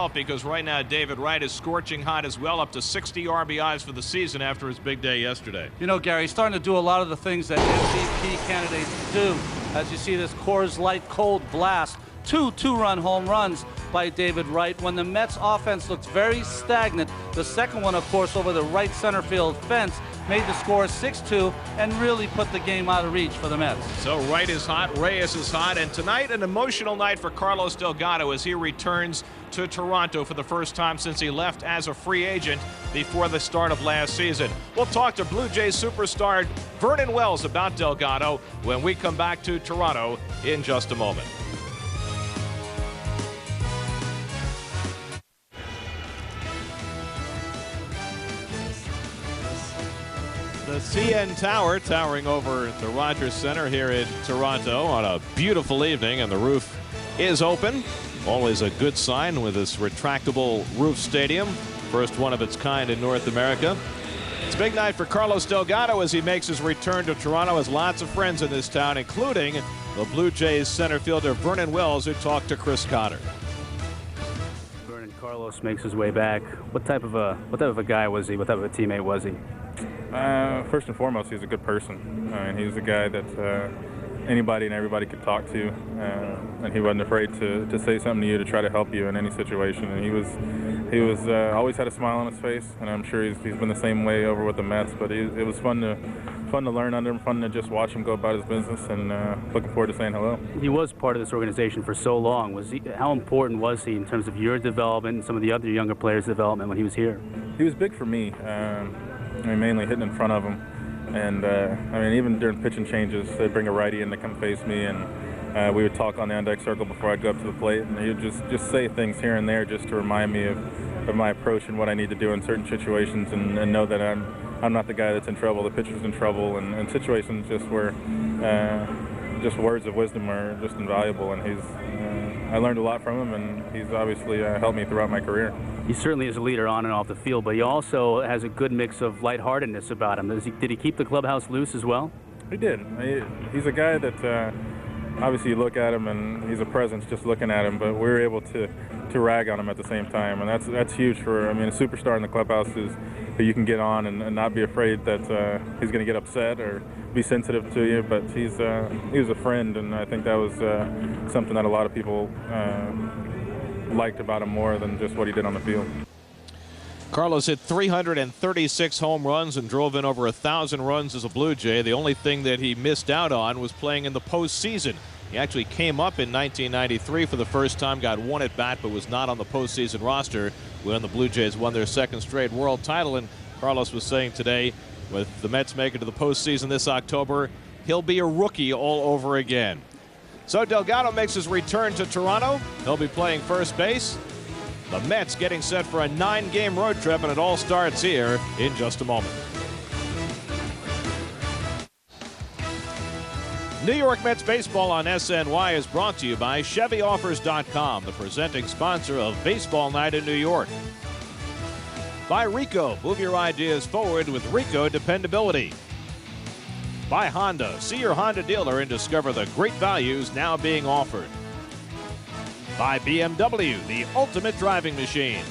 Because right now David Wright is scorching hot as well, up to 60 RBIs for the season after his big day yesterday. You know, Gary, he's starting to do a lot of the things that MVP candidates do. As you see this Coors Light cold blast, two-run home runs by David Wright when the Mets offense looked very stagnant. The second one, of course, over the right center field fence, made the score 6-2 and really put the game out of reach for the Mets. So Wright is hot, Reyes is hot, and tonight an emotional night for Carlos Delgado as he returns to Toronto for the first time since he left as a free agent before the start of last season. We'll talk to Blue Jays superstar Vernon Wells about Delgado when we come back to Toronto in just a moment. The CN Tower towering over the Rogers Center here in Toronto on a beautiful evening, and the roof is open. Always a good sign with this retractable roof stadium, first one of its kind in North America. It's a big night for Carlos Delgado as he makes his return to Toronto. Has lots of friends in this town, including the Blue Jays center fielder Vernon Wells, who talked to Chris Cotter. Vernon, Carlos makes his way back. What type of a guy was he? What type of a teammate was he? First and foremost, he's a good person. I mean, he was a guy that anybody and everybody could talk to, and he wasn't afraid to say something to you to try to help you in any situation. And he was always had a smile on his face, and I'm sure he's been the same way over with the Mets. But it was fun to learn under him, fun to just watch him go about his business, and looking forward to saying hello. He was part of this organization for so long. How important was he in terms of your development and some of the other younger players' development when he was here? He was big for me. I mean, mainly hitting in front of him. And, I mean, even during pitching changes, they'd bring a righty in to come face me, and we would talk on the on-deck circle before I'd go up to the plate. And he would just say things here and there just to remind me of my approach and what I need to do in certain situations, and know that I'm not the guy that's in trouble. The pitcher's in trouble, and situations just where just words of wisdom are just invaluable. And I learned a lot from him, and he's obviously helped me throughout my career. He certainly is a leader on and off the field, but he also has a good mix of lightheartedness about him. Did he keep the clubhouse loose as well? He did. He's a guy that obviously you look at him and he's a presence just looking at him, but we were able to rag on him at the same time, and that's huge for, I mean, a superstar in the clubhouse is who you can get on and not be afraid that he's going to get upset or be sensitive to you. But he was a friend, and I think that was something that a lot of people liked about him more than just what he did on the field. Carlos hit 336 home runs and drove in over 1,000 runs as a Blue Jay. The only thing that he missed out on was playing in the postseason. He actually came up in 1993 for the first time, got one at bat, but was not on the postseason roster when the Blue Jays won their second straight world title. And Carlos was saying today, with the Mets making it to the postseason this October, he'll be a rookie all over again. So Delgado makes his return to Toronto. He'll be playing first base. The Mets getting set for a 9-game road trip, and it all starts here in just a moment. New York Mets baseball on SNY is brought to you by ChevyOffers.com, the presenting sponsor of Baseball Night in New York. By Rico, move your ideas forward with Rico dependability. By Honda, see your Honda dealer and discover the great values now being offered. By BMW, the ultimate driving machine.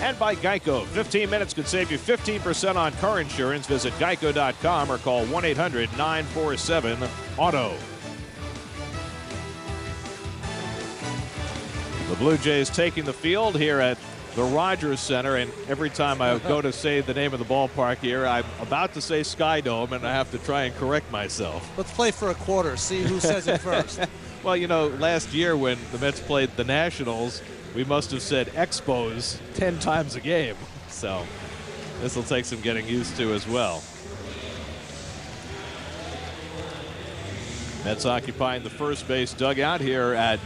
And by Geico, 15 minutes could save you 15% on car insurance. Visit geico.com or call 1-800-947-AUTO. The Blue Jays taking the field here at the Rogers Center, and every time I go to say the name of the ballpark here, I'm about to say Sky Dome, and I have to try and correct myself. Let's play for a quarter, see who says it first. Well, you know, last year when the Mets played the Nationals, we must have said Expos 10 times a game. So this will take some getting used to as well. Mets occupying the first base dugout here at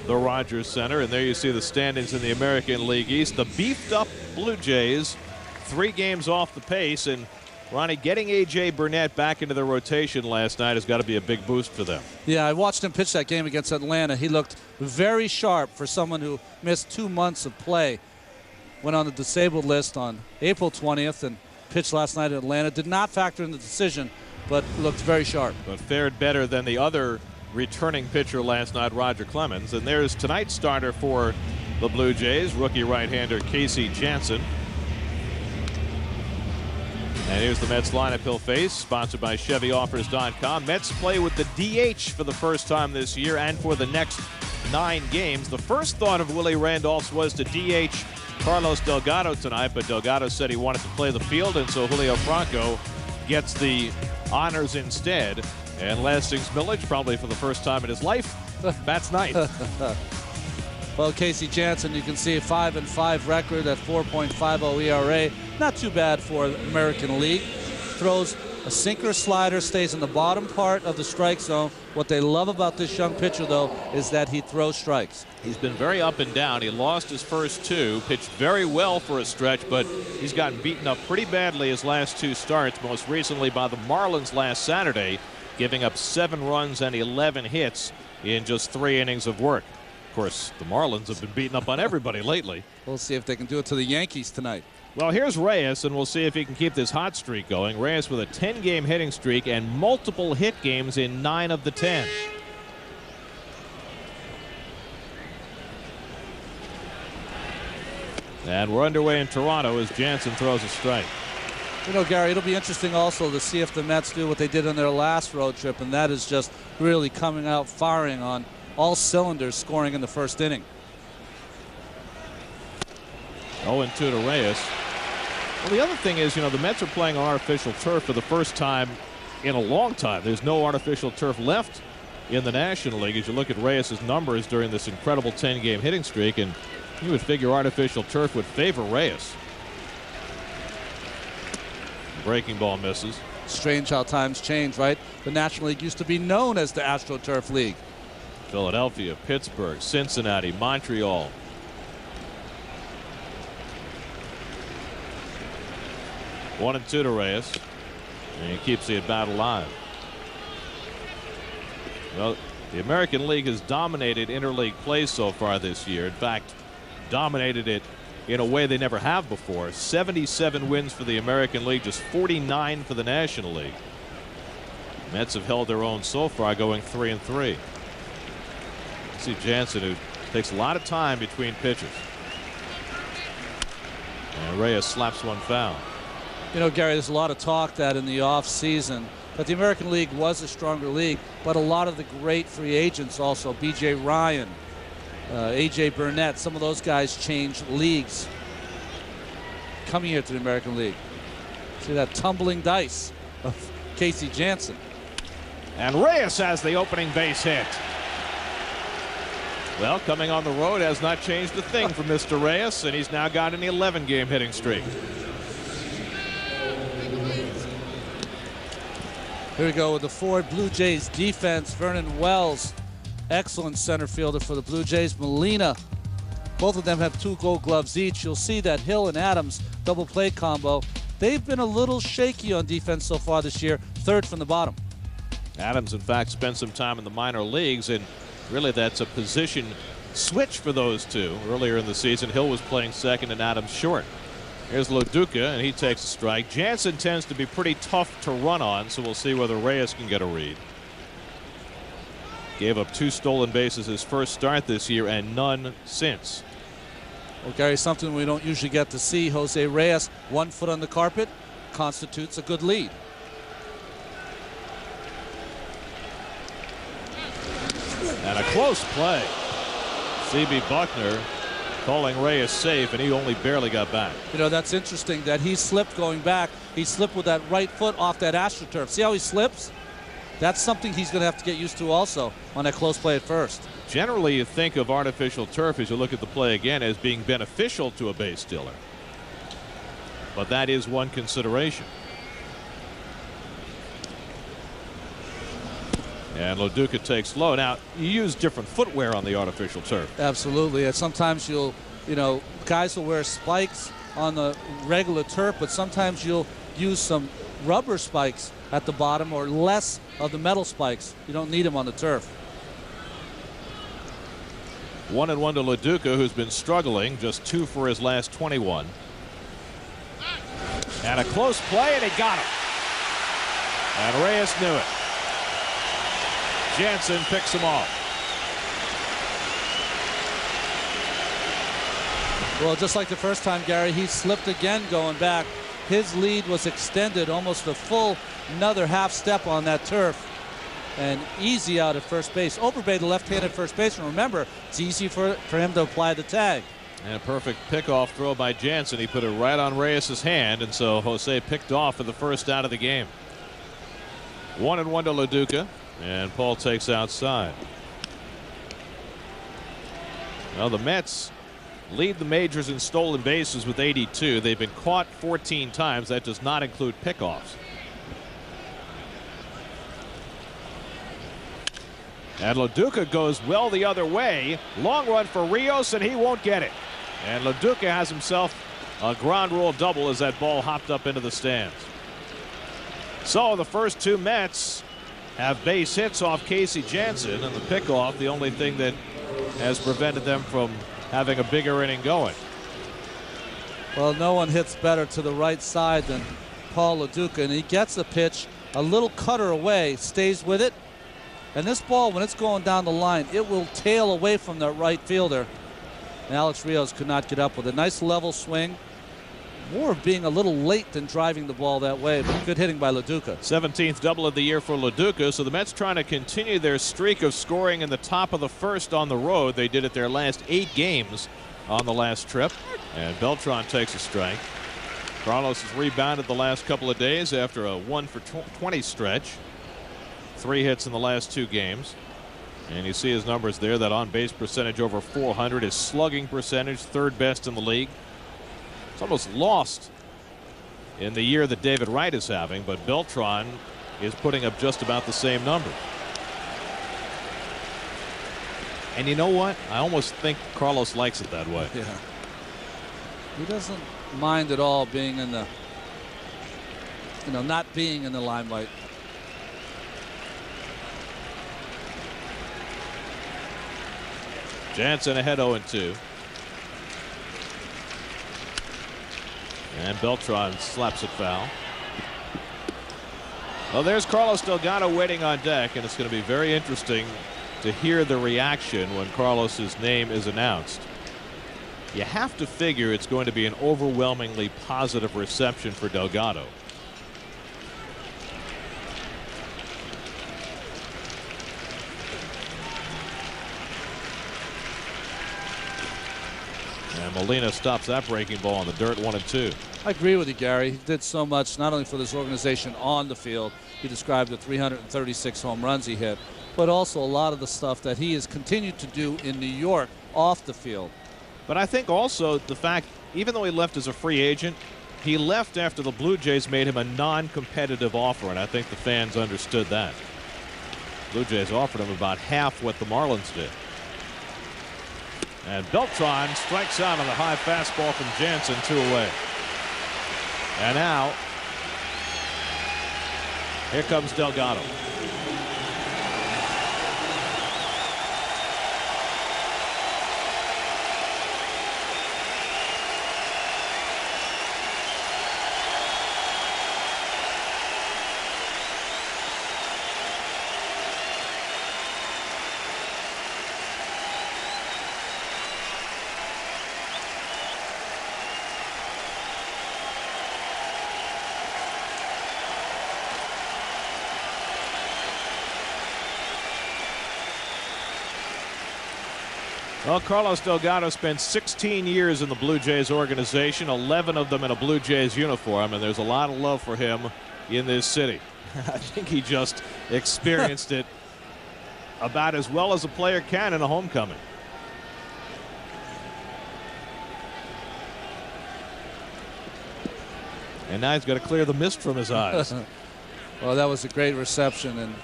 the Rogers Center, and there you see the standings in the American League East. The beefed up Blue Jays, 3 games off the pace, and Ronnie, getting A.J. Burnett back into the rotation last night has got to be a big boost for them. Yeah, I watched him pitch that game against Atlanta. He looked very sharp for someone who missed 2 months of play. Went on the disabled list on April 20th and pitched last night at Atlanta. Did not factor in the decision, but looked very sharp. But fared better than the other returning pitcher last night, Roger Clemens. And there's tonight's starter for the Blue Jays, rookie right-hander Casey Janssen. And here's the Mets lineup he'll face, sponsored by ChevyOffers.com. Mets play with the DH for the first time this year and for the next 9 games. The first thought of Willie Randolph's was to DH Carlos Delgado tonight, but Delgado said he wanted to play the field, and so Julio Franco gets the honors instead. And Lastings Milledge, probably for the first time in his life, bats ninth. Well, Casey Janssen, you can see a 5-5 record at 4.50 ERA. Not too bad for the American League. Throws a sinker slider, stays in the bottom part of the strike zone. What they love about this young pitcher, though, is that he throws strikes. He's been very up and down. He lost his first 2, pitched very well for a stretch, but he's gotten beaten up pretty badly his last 2 starts, most recently by the Marlins last Saturday, giving up 7 runs and 11 hits in just 3 innings of work. Of course, the Marlins have been beating up on everybody lately. We'll see if they can do it to the Yankees tonight. Well, here's Reyes, and we'll see if he can keep this hot streak going. Reyes with a 10-game hitting streak and multiple hit games in 9 of the 10. And we're underway in Toronto as Janssen throws a strike. You know, Gary, it'll be interesting also to see if the Mets do what they did on their last road trip, and that is just really coming out firing on all cylinders, scoring in the first inning. 0-2 to Reyes. Well, the other thing is, you know, the Mets are playing on artificial turf for the first time in a long time. There's no artificial turf left in the National League. As you look at Reyes' numbers during this incredible 10-game hitting streak, and you would figure artificial turf would favor Reyes. Breaking ball misses. Strange how times change, right? The National League used to be known as the AstroTurf League. Philadelphia, Pittsburgh, Cincinnati, Montreal. 1-2 to Reyes, and he keeps the at-bat alive. Well, the American League has dominated interleague play so far this year. In fact, dominated it in a way they never have before. 77 wins for the American League, just 49 for the National League. Mets have held their own so far, going 3-3. See Janssen, who takes a lot of time between pitches. And Reyes slaps one foul. You know, Gary, there's a lot of talk that in the off season that the American League was a stronger league, but a lot of the great free agents also, B.J. Ryan, A.J. Burnett, some of those guys changed leagues coming here to the American League. See that tumbling dice of Casey Janssen. And Reyes has the opening base hit. Well, coming on the road has not changed a thing for Mr. Reyes, and he's now got an 11-game hitting streak. Here we go with the Ford Blue Jays defense. Vernon Wells, excellent center fielder for the Blue Jays. Molina, both of them have 2 Gold Gloves each. You'll see that Hill and Adams double play combo. They've been a little shaky on defense so far this year, 3rd from the bottom. Adams, in fact, spent some time in the minor leagues, and really that's a position switch for those two. Earlier in the season, Hill was playing second and Adams short. Here's Loduca, and he takes a strike. Janssen tends to be pretty tough to run on, so we'll see whether Reyes can get a read. Gave up 2 stolen bases his first start this year and none since. Well, Gary, something we don't usually get to see. Jose Reyes, 1 foot on the carpet, constitutes a good lead. And a close play. C.B. Buckner calling Reyes safe, and he only barely got back. You know, that's interesting that he slipped going back. He slipped with that right foot off that AstroTurf. See how he slips? That's something he's going to have to get used to also on that close play at first. Generally, you think of artificial turf as you look at the play again as being beneficial to a base stealer. But that is one consideration. And Loduca takes low. Now, you use different footwear on the artificial turf. Absolutely. And sometimes you know, guys will wear spikes on the regular turf, but sometimes you'll use some rubber spikes at the bottom or less of the metal spikes. You don't need them on the turf. 1-1 to Loduca, who's been struggling, just 2 for his last 21. And a close play, and he got him. And Reyes knew it. Janssen picks him off. Well, just like the first time, Gary, he slipped again going back. His lead was extended almost a full another half step on that turf. And easy out at first base. Overbay, the left-handed first baseman. Remember, it's easy for him to apply the tag. And a perfect pickoff throw by Jansen. He put it right on Reyes' hand, and so Jose picked off for the first out of the game. 1-1 to LaDuca, and Paul takes outside. Well, the Mets lead the majors in stolen bases with 82. They've been caught 14 times. That does not include pickoffs. And LaDuca goes well the other way. Long run for Rios, and he won't get it. And LaDuca has himself a ground rule double as that ball hopped up into the stands. So the first two Mets have base hits off Casey Jansen, and the pickoff, the only thing that has prevented them from having a bigger inning going. Well, no one hits better to the right side than Paul LaDuca, and he gets the pitch a little cutter away, stays with it. And this ball, when it's going down the line, it will tail away from the right fielder. And Alex Rios could not get up with a nice level swing. More of being a little late than driving the ball that way, but good hitting by LaDuca. 17th double of the year for LaDuca, so the Mets trying to continue their streak of scoring in the top of the first on the road. They did it their last 8 games on the last trip. And Beltran takes a strike. Carlos has rebounded the last couple of days after a 1-for-20 stretch. 3 hits in the last 2 games. And you see his numbers there. That on-base percentage over 400. His slugging percentage, 3rd best in the league. It's almost lost in the year that David Wright is having, but Beltran is putting up just about the same number. And you know what? I almost think Carlos likes it that way. Yeah. He doesn't mind at all being in the, not being in the limelight. Jansen ahead 0-2. And Beltran slaps it foul. Well, there's Carlos Delgado waiting on deck, and it's going to be very interesting to hear the reaction when Carlos's name is announced. You have to figure it's going to be an overwhelmingly positive reception for Delgado. And Molina stops that breaking ball in the dirt. 1-2. I agree with you, Gary. He did so much, not only for this organization on the field. He described the 336 home runs he hit, but also a lot of the stuff that he has continued to do in New York off the field. But I think also the fact, even though he left as a free agent, he left after the Blue Jays made him a non-competitive offer, and I think the fans understood that. Blue Jays offered him about half what the Marlins did. And Beltran strikes out on the high fastball from Jansen, 2 away. And now, here comes Delgado. Well, Carlos Delgado spent 16 years in the Blue Jays organization, 11 of them in a Blue Jays uniform, and there's a lot of love for him in this city. I think he just experienced it about as well as a player can in a homecoming. And now he's got to clear the mist from his eyes. Well, that was a great reception and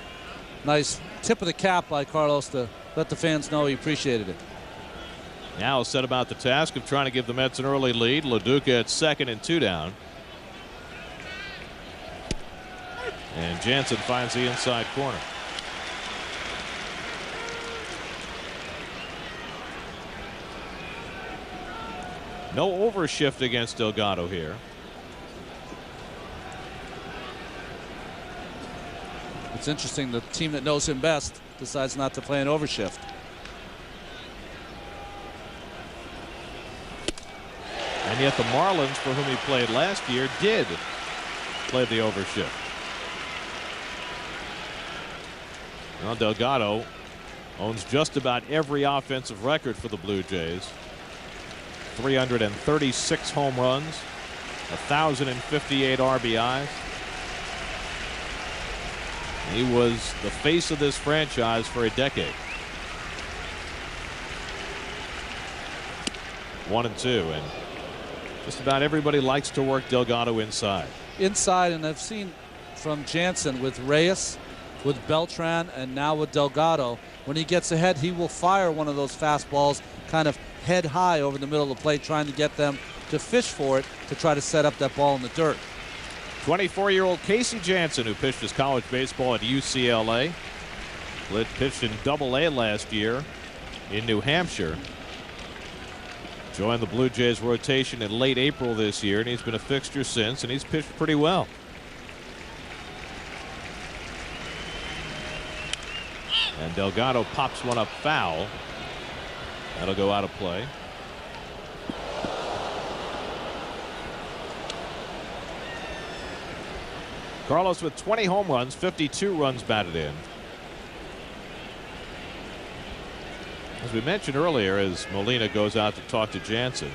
nice tip of the cap by Carlos to let the fans know he appreciated it. Now set about the task of trying to give the Mets an early lead. LaDuca at 2nd and 2 down. And Jansen finds the inside corner. No overshift against Delgado here. It's interesting, the team that knows him best decides not to play an overshift. And yet the Marlins, for whom he played last year, did play the overshift. Well, Delgado owns just about every offensive record for the Blue Jays. 336 home runs, 1,058 RBIs. He was the face of this franchise for a decade. 1-2, and just about everybody likes to work Delgado inside. And I've seen from Jansen with Reyes, with Beltran, and now with Delgado, when he gets ahead, he will fire one of those fastballs kind of head high over the middle of the plate, trying to get them to fish for it to try to set up that ball in the dirt. 24-year-old Casey Jansen, who pitched his college baseball at UCLA, pitched in Double-A last year in New Hampshire. Joined the Blue Jays rotation in late April this year, and he's been a fixture since, and he's pitched pretty well. And Delgado pops one up foul. That'll go out of play. Carlos with 20 home runs, 52 runs batted in. As we mentioned earlier, as Molina goes out to talk to Jansen,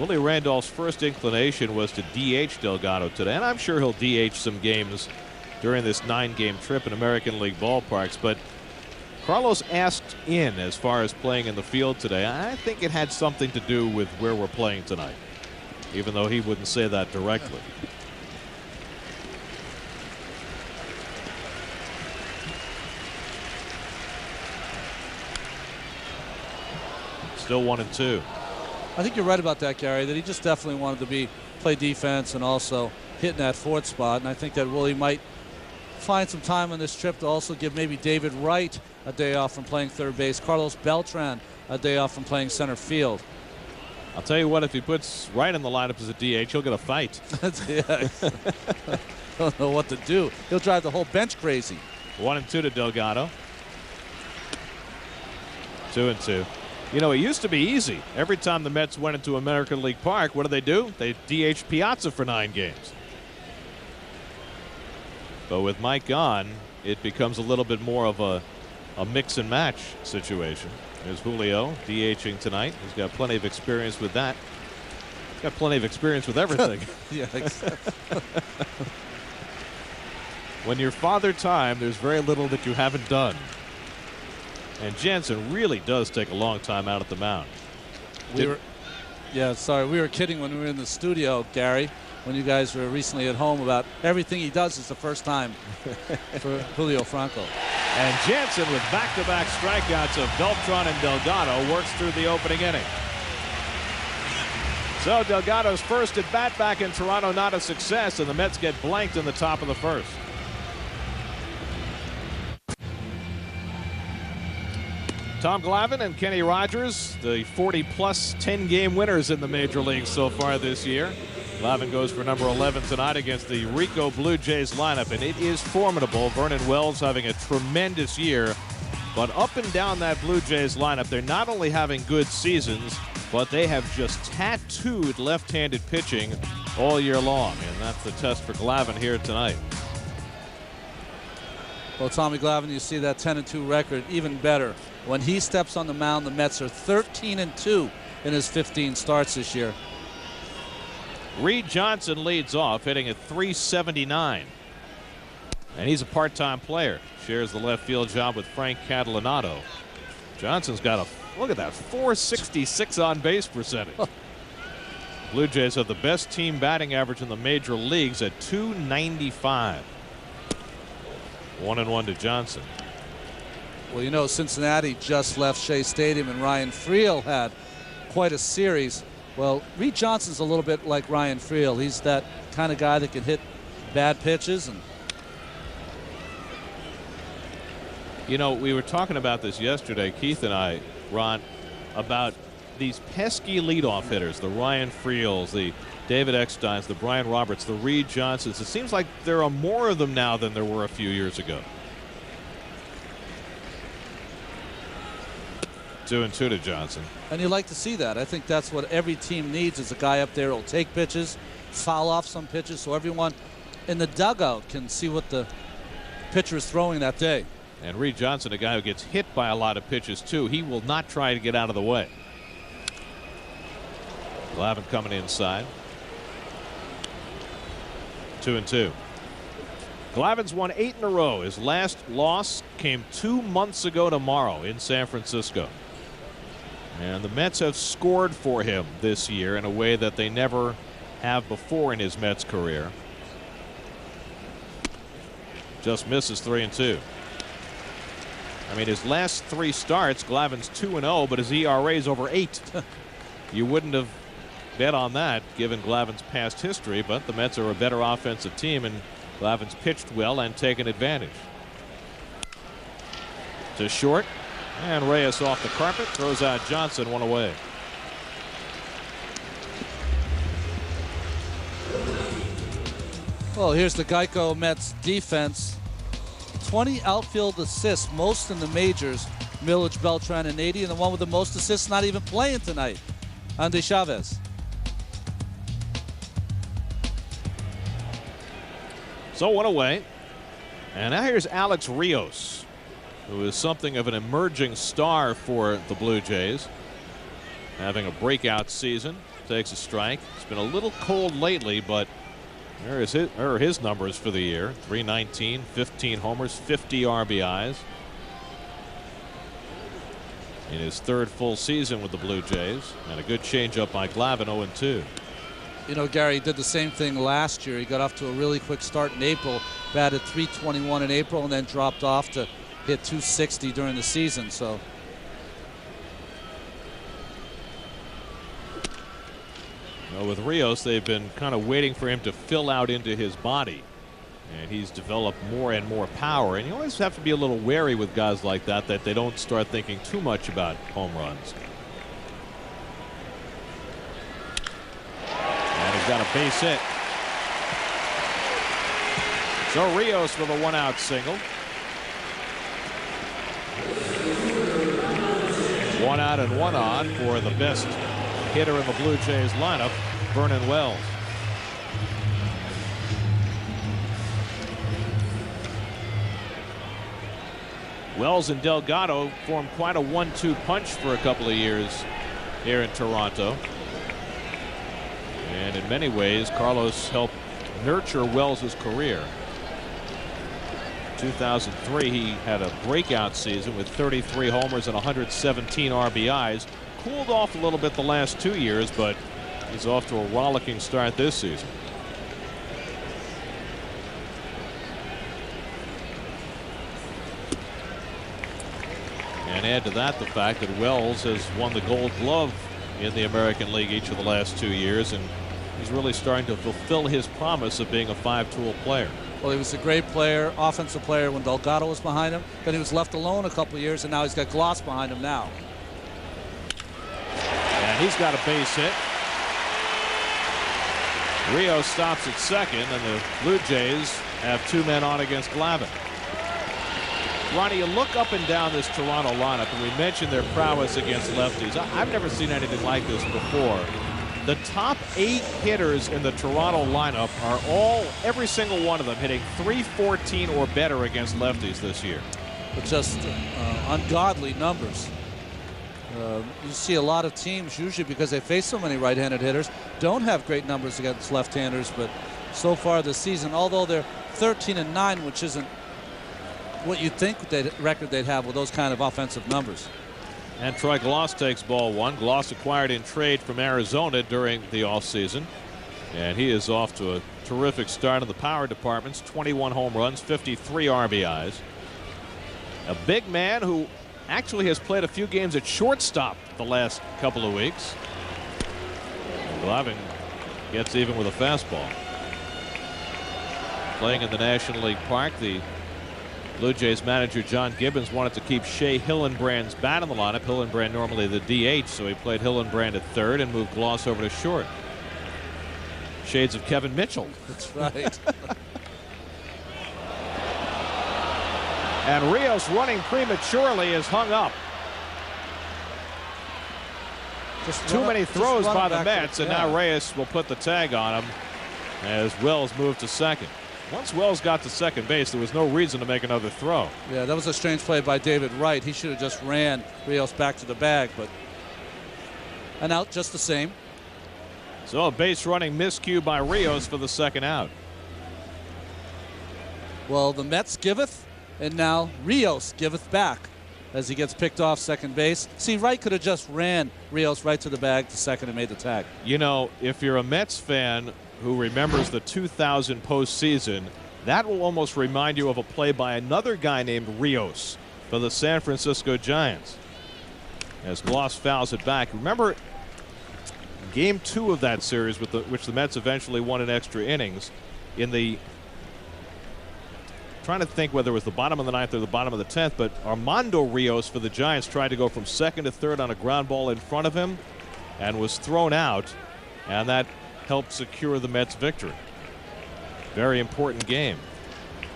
Willie Randolph's first inclination was to DH Delgado today, and I'm sure he'll DH some games during this 9-game trip in American League ballparks. But Carlos asked in as far as playing in the field today. I think it had something to do with where we're playing tonight, even though he wouldn't say that directly. Still 1-2. I think you're right about that, Gary, that he just definitely wanted to play defense and also hit in that fourth spot. And I think that Willie might find some time on this trip to also give maybe David Wright a day off from playing third base, Carlos Beltran a day off from playing center field. I'll tell you what, if he puts Wright in the lineup as a DH, he'll get a fight. Yeah. Don't know what to do. He'll drive the whole bench crazy. 1-2 to Delgado. 2-2. You know, it used to be easy. Every time the Mets went into American League Park, what do? They DH Piazza for 9 games. But with Mike gone, it becomes a little bit more of a mix and match situation. There's Julio DHing tonight. He's got plenty of experience with that. He's got plenty of experience with everything. Yeah, exactly. When you're Father Time, there's very little that you haven't done. And Jansen really does take a long time out at the mound. We were kidding when we were in the studio, Gary, when you guys were recently at home, about everything he does is the first time for Julio Franco. And Jansen, with back-to-back strikeouts of Beltran and Delgado, works through the opening inning. So Delgado's first at bat back in Toronto, not a success, and the Mets get blanked in the top of the first. Tom Glavine and Kenny Rogers, the 40-plus 10-game winners in the major leagues so far this year. Glavine goes for number 11 tonight against the Rico Blue Jays lineup, and it is formidable. Vernon Wells having a tremendous year, but up and down that Blue Jays lineup, they're not only having good seasons, but they have just tattooed left-handed pitching all year long, and that's the test for Glavine here tonight. Well, Tommy Glavine, you see that 10-2 record even better. When he steps on the mound, the Mets are 13-2 in his 15 starts this year. Reed Johnson leads off, hitting at .379. And he's a part-time player. Shares the left field job with Frank Catalanato. Johnson's got look at that, .466 on-base percentage. Blue Jays have the best team batting average in the major leagues at .295. 1-1 to Johnson. Well, you know, Cincinnati just left Shea Stadium, and Ryan Friel had quite a series. Well, Reed Johnson's a little bit like Ryan Friel. He's that kind of guy that can hit bad pitches. And you know, we were talking about this yesterday, Keith and I, Ron, about these pesky leadoff hitters, the Ryan Friels, the David Ecksteins, the Brian Roberts, the Reed Johnsons. It seems like there are more of them now than there were a few years ago. 2-2 to Johnson. And you like to see that. I think that's what every team needs, is a guy up there who'll take pitches, foul off some pitches, so everyone in the dugout can see what the pitcher is throwing that day. And Reed Johnson, a guy who gets hit by a lot of pitches too, he will not try to get out of the way. Glavine coming inside. 2-2. Glavine's won 8 in a row. His last loss came 2 months ago tomorrow in San Francisco. And the Mets have scored for him this year in a way that they never have before in his Mets career. Just misses. 3-2. I mean, his last 3 starts, Glavine's 2-0, but his ERA is over 8. You wouldn't have bet on that given Glavine's past history, but the Mets are a better offensive team, and Glavine's pitched well and taken advantage. To short, and Reyes off the carpet, throws out Johnson, 1 away. Well, here's the Geico Mets defense. 20 outfield assists, most in the majors. Milledge, Beltran, and Nady, and the one with the most assists not even playing tonight, Andy Chavez. So 1 away. And now here's Alex Rios, who is something of an emerging star for the Blue Jays. Having a breakout season. Takes a strike. It's been a little cold lately, but there are his numbers for the year. 319, 15 homers, 50 RBIs. In his 3rd full season with the Blue Jays. And a good changeup by Glavine, 0-2. You know, Gary did the same thing last year. He got off to a really quick start in April, batted .321 in April, and then dropped off to hit .260 during the season. So with Rios, they've been kind of waiting for him to fill out into his body, and he's developed more and more power. And you always have to be a little wary with guys like that they don't start thinking too much about home runs. And he's got a base hit. So Rios with a 1-out single. 1 out and 1 on for the best hitter in the Blue Jays lineup, Vernon Wells. Wells and Delgado formed quite a 1-2 punch for a couple of years here in Toronto. And in many ways, Carlos helped nurture Wells' career. 2003, he had a breakout season with 33 homers and 117 RBIs. Cooled off a little bit the last 2 years, but he's off to a rollicking start this season. And add to that the fact that Wells has won the Gold Glove in the American League each of the last 2 years, and he's really starting to fulfill his promise of being a 5-tool player. Well, he was a great player, offensive player when Delgado was behind him. Then he was left alone a couple of years, and now he's got Gloss behind him now. And he's got a base hit. Rios stops at second, and the Blue Jays have 2 men on against Glavine. Ronnie, you look up and down this Toronto lineup, and we mentioned their prowess against lefties. I've never seen anything like this before. The top 8 hitters in the Toronto lineup are every single one of them hitting .314 or better against lefties this year. But just ungodly numbers. You see a lot of teams, usually because they face so many right-handed hitters, don't have great numbers against left-handers. But so far this season, although they're 13-9, which isn't what you'd think record they'd have with those kind of offensive numbers. And Troy Gloss takes ball 1. Gloss acquired in trade from Arizona during the offseason. And he is off to a terrific start in the power departments. 21 home runs, 53 RBIs. A big man who actually has played a few games at shortstop the last couple of weeks. Glavine gets even with a fastball. Playing in the National League Park, the Blue Jays manager John Gibbons wanted to keep Shea Hillenbrand's bat in the lineup. Hillenbrand normally the DH, so he played Hillenbrand at third and moved Gloss over to short. Shades of Kevin Mitchell. That's right. And Rios running prematurely is hung up. Too many throws by the Mets, and yeah. now Reyes will put the tag on him as Wells moved to second. Once Wells got to second base, there was no reason to make another throw. Yeah, that was a strange play by David Wright. He should have just ran Rios back to the bag, but an out just the same. So a base running miscue by Rios for the second out. Well, the Mets giveth, and now Rios giveth back as he gets picked off second base. See, Wright could have just ran Rios right to the bag to second and made the tag. You know, if you're a Mets fan who remembers the 2000 postseason, that will almost remind you of a play by another guy named Rios for the San Francisco Giants. As Gloss fouls it back. Remember game 2 of that series, with which the Mets eventually won in extra innings. In the, trying to think whether it was the bottom of the 9th or the bottom of the 10th, but Armando Rios for the Giants tried to go from second to third on a ground ball in front of him and was thrown out, and that helped secure the Mets victory. Very important game,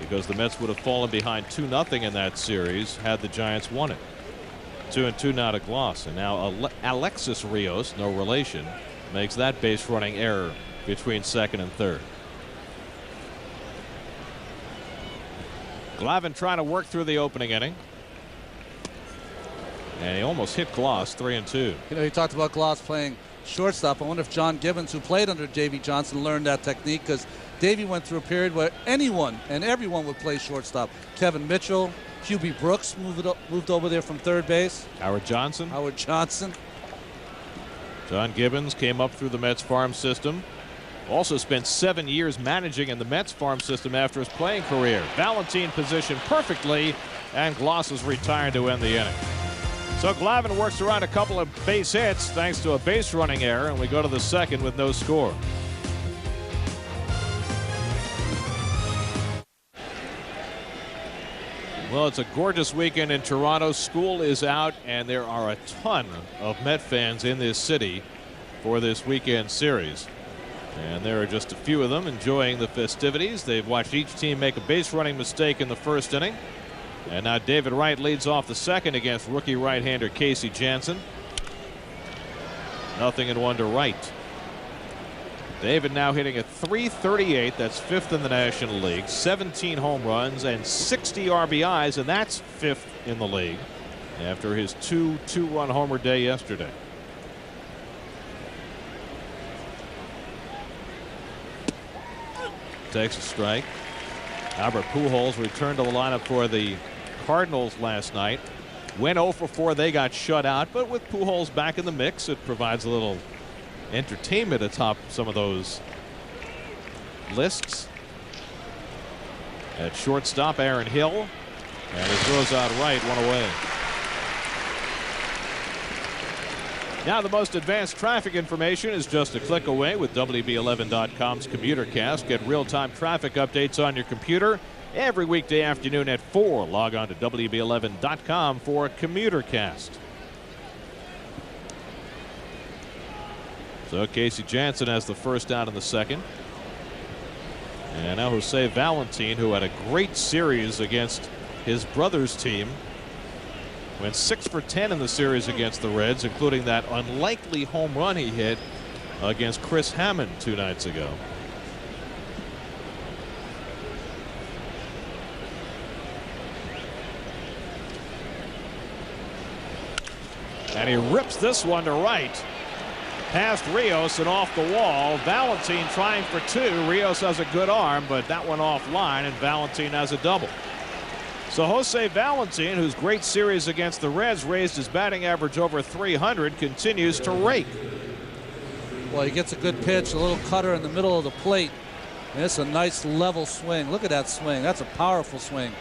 because the Mets would have fallen behind 2-0 in that series had the Giants won it. 2-2 now to Gloss, and now Alexis Rios, no relation, makes that base running error between second and third. Glavine trying to work through the opening inning, and he almost hit Gloss. 3-2. You know, he talked about Gloss playing shortstop. I wonder if John Gibbons, who played under Davey Johnson, learned that technique, because Davey went through a period where anyone and everyone would play shortstop. Kevin Mitchell, Hubie Brooks moved over there from third base. Howard Johnson. John Gibbons came up through the Mets farm system. Also spent 7 years managing in the Mets farm system after his playing career. Valentine positioned perfectly, and Gloss is retired to end the inning. So Glavine works around a couple of base hits thanks to a base running error, and we go to the second with no score. Well, it's a gorgeous weekend in Toronto. School is out, and there are a ton of Met fans in this city for this weekend series. And there are just a few of them enjoying the festivities. They've watched each team make a base running mistake in the first inning. And now David Wright leads off the second against rookie right-hander Casey Janssen. 0-1 to Wright. David now hitting at .338. That's 5th in the National League. 17 home runs and 60 RBIs, and that's 5th in the league after his two-run homer day yesterday. Takes a strike. Albert Pujols returned to the lineup for the Cardinals last night. Went 0 for 4. They got shut out, but with Pujols back in the mix, it provides a little entertainment atop some of those lists. At shortstop, Aaron Hill, and it throws out right, one away. Now the most advanced traffic information is just a click away with WB11.com's CommuterCast. Get real-time traffic updates on your computer every weekday afternoon at 4. Log on to WB11.com for CommuterCast. So Casey Janssen has the first out in the second. And now Jose Valentine, who had a great series against his brother's team, went 6 for 10 in the series against the Reds, including that unlikely home run he hit against Chris Hammond 2 nights ago. And he rips this one to right. Past Rios and off the wall. Valentine trying for 2. Rios has a good arm, but that one offline, and Valentine has a double. So Jose Valentine, whose great series against the Reds raised his batting average over 300, continues to rake. Well, he gets a good pitch, a little cutter in the middle of the plate. And it's a nice level swing. Look at that swing. That's a powerful swing.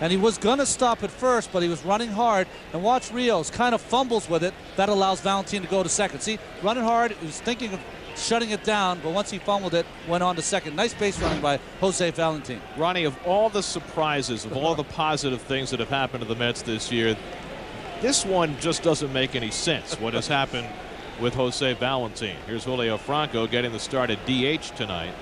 And he was going to stop at first, but he was running hard. And watch Rios kind of fumbles with it. That allows Valentine to go to second. See, running hard. He was thinking of shutting it down, but once he fumbled it, went on to second. Nice base running by Jose Valentine. Ronnie, of all the surprises, of all the positive things that have happened to the Mets this year, this one just doesn't make any sense, what has happened with Jose Valentine. Here's Julio Franco getting the start at DH tonight.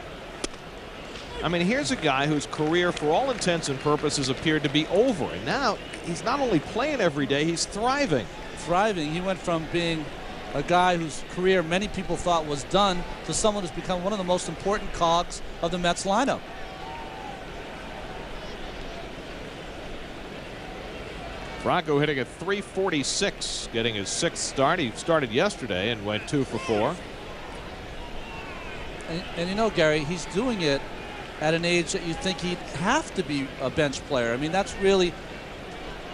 I mean, here's a guy whose career, for all intents and purposes, appeared to be over. And now he's not only playing every day, he's thriving. Thriving. He went from being a guy whose career many people thought was done to someone who's become one of the most important cogs of the Mets lineup. Franco hitting at .346, getting his 6th start. He started yesterday and went 2 for 4. And you know, Gary, he's doing it at an age that you think he'd have to be a bench player. I mean, that's really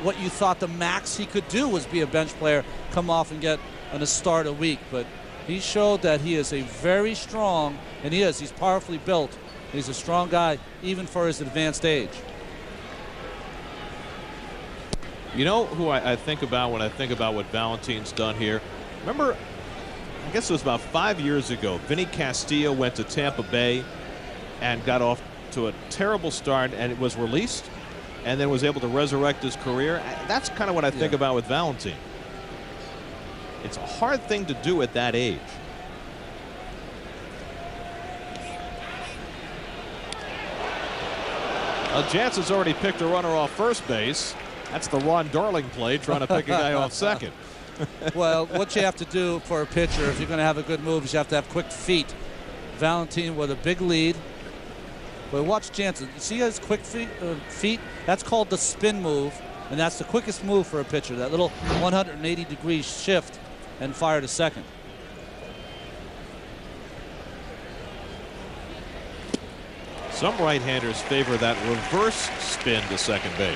what you thought the max he could do was be a bench player, come off and get a start a week. But he showed that he is a very strong, and he's powerfully built. He's a strong guy, even for his advanced age. You know who I think about when I think about what Valentine's done here? Remember, I guess it was about 5 years ago, Vinny Castillo went to Tampa Bay and got off to a terrible start, and it was released and then was able to resurrect his career. That's kind of what I think about with Valentine. It's a hard thing to do at that age. Well, Jansen's already picked a runner off first base. That's the Ron Darling play, trying to pick a guy off second. Well, what you have to do for a pitcher, if you're going to have a good move, is you have to have quick feet. Valentine with a big lead. But watch Jansen. You see his quick feet? That's called the spin move, and that's the quickest move for a pitcher. That little 180-degree shift and fire to second. Some right-handers favor that reverse spin to second base.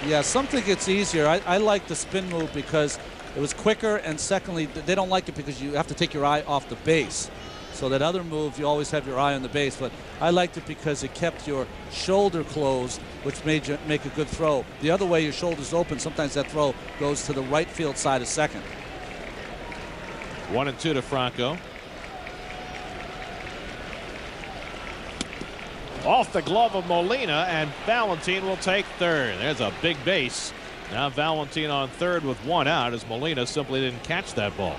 Yeah, some think it's easier. I like the spin move because it was quicker, and secondly, they don't like it because you have to take your eye off the base. So that other move, you always have your eye on the base. But I liked it because it kept your shoulder closed, which made you make a good throw. The other way, your shoulder's open, sometimes that throw goes to the right field side of second. 1-2 to Franco. Off the glove of Molina, and Valentine will take third. There's a big base. Now Valentine on third with 1 out, as Molina simply didn't catch that ball.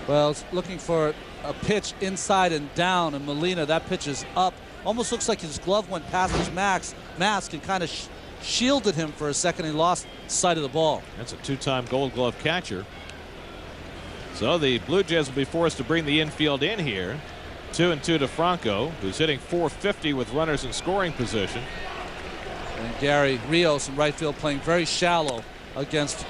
Well, it's looking for a pitch inside and down, and Molina, that pitch is up. Almost looks like his glove went past his mask and kind of shielded him for a second. He lost sight of the ball. That's a 2-time Gold Glove catcher. So the Blue Jays will be forced to bring the infield in here. 2-2 to Franco, who's hitting .450 with runners in scoring position. And Gary Rios in right field playing very shallow against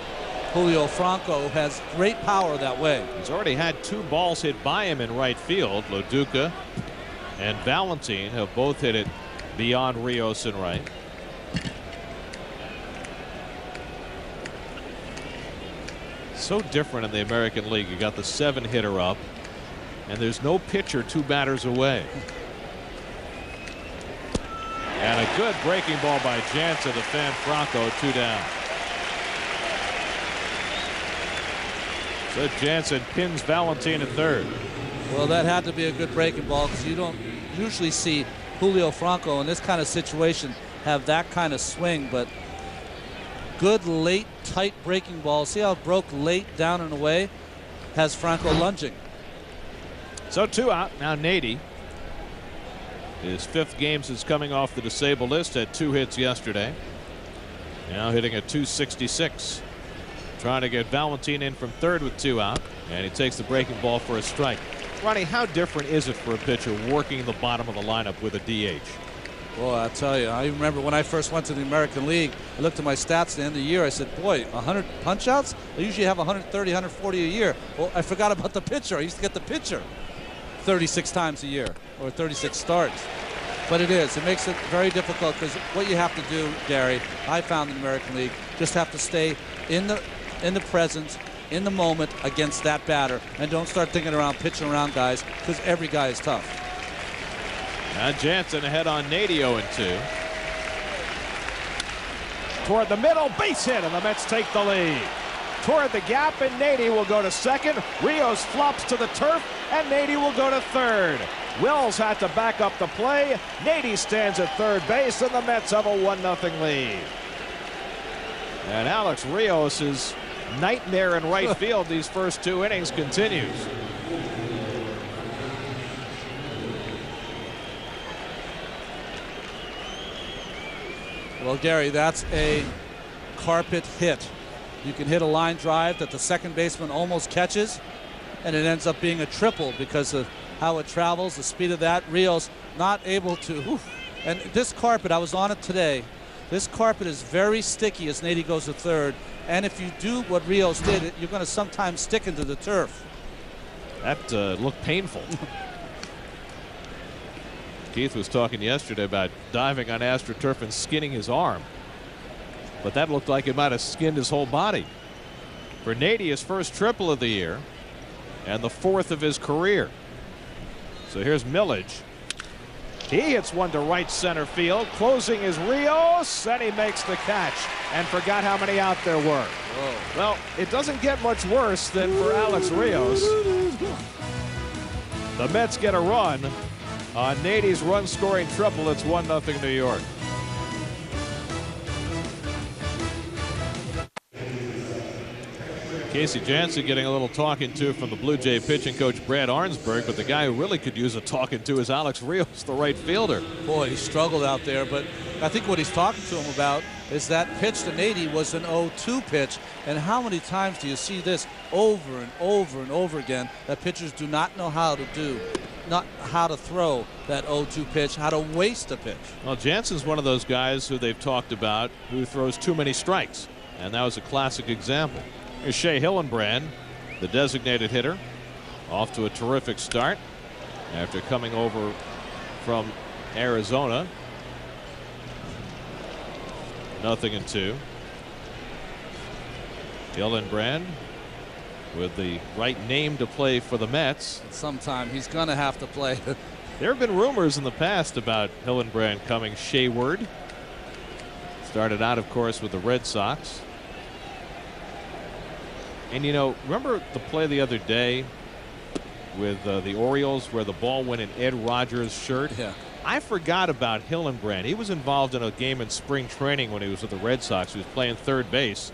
Julio Franco, who has great power that way. He's already had 2 balls hit by him in right field. Loduca and Valentine have both hit it beyond Rios in right. So different in the American League. You got the 7-hitter up, and there's no pitcher 2 batters away. And a good breaking ball by Jansen to fan Franco, 2 down. So Jansen pins Valentine at third. Well, that had to be a good breaking ball, because you don't usually see Julio Franco in this kind of situation have that kind of swing, but good late tight breaking ball. See how it broke late down and away? Has Franco lunging. So 2 out. Now Nady. His 5th game since coming off the disabled list, had 2 hits yesterday. Now hitting at .266. Trying to get Valentine in from third with 2 out, and he takes the breaking ball for a strike. Ronnie, how different is it for a pitcher working the bottom of the lineup with a DH? Well, I'll tell you, I remember when I first went to the American League, I looked at my stats at the end of the year. I said, boy, 100 punch-outs? I usually have 130, 140 a year. Well, I forgot about the pitcher. I used to get the pitcher 36 times a year, or 36 starts. But it makes it very difficult, because what you have to do, Gary, I found in the American League, just have to stay in the present, in the moment against that batter, and don't start thinking around pitching around guys, because every guy is tough. Now Jansen ahead on Nady, 0-2. Toward the middle, base hit, and the Mets take the lead. Toward the gap, and Nady will go to second. Rios flops to the turf, and Nady will go to third. Wills had to back up the play. Nady stands at third base, and the Mets have a 1-0 lead. And Alex Rios' nightmare in right field these first 2 innings continues. Well, Gary, that's a carpet hit. You can hit a line drive that the second baseman almost catches, and it ends up being a triple because of how it travels, the speed of that. Rios not able to. And this carpet, I was on it today. This carpet is very sticky as Nady goes to third. And if you do what Rios did, you're going to sometimes stick into the turf. That looked painful. Keith was talking yesterday about diving on AstroTurf and skinning his arm. But that looked like it might have skinned his whole body. For Nady, his first triple of the year and the 4th of his career. So here's Milledge. He hits one to right center field. Closing is Rios, and he makes the catch. And forgot how many out there were. Whoa. Well, it doesn't get much worse than for Alex Rios. The Mets get a run on Nady's run-scoring triple. It's 1-0 New York. Casey Jansen getting a little talking to from the Blue Jay pitching coach Brad Arnsberg, but the guy who really could use a talking to is Alex Rios, the right fielder. Boy, he struggled out there, but I think what he's talking to him about is that pitch to Nady was an 0-2 pitch, and how many times do you see this over and over and over again that pitchers do not know how to do, not how to throw that 0-2 pitch, how to waste a pitch. Well, Jansen's one of those guys who they've talked about who throws too many strikes, and that was a classic example. Here's Shea Hillenbrand, the designated hitter, off to a terrific start after coming over from Arizona. 0-2. Hillenbrand with the right name to play for the Mets. Sometime he's going to have to play. There have been rumors in the past about Hillenbrand coming Shayward. Started out, of course, with the Red Sox. And, you know, remember the play the other day with the Orioles where the ball went in Ed Rogers' shirt? Yeah. I forgot about Hillenbrand. He was involved in a game in spring training when he was with the Red Sox. He was playing third base.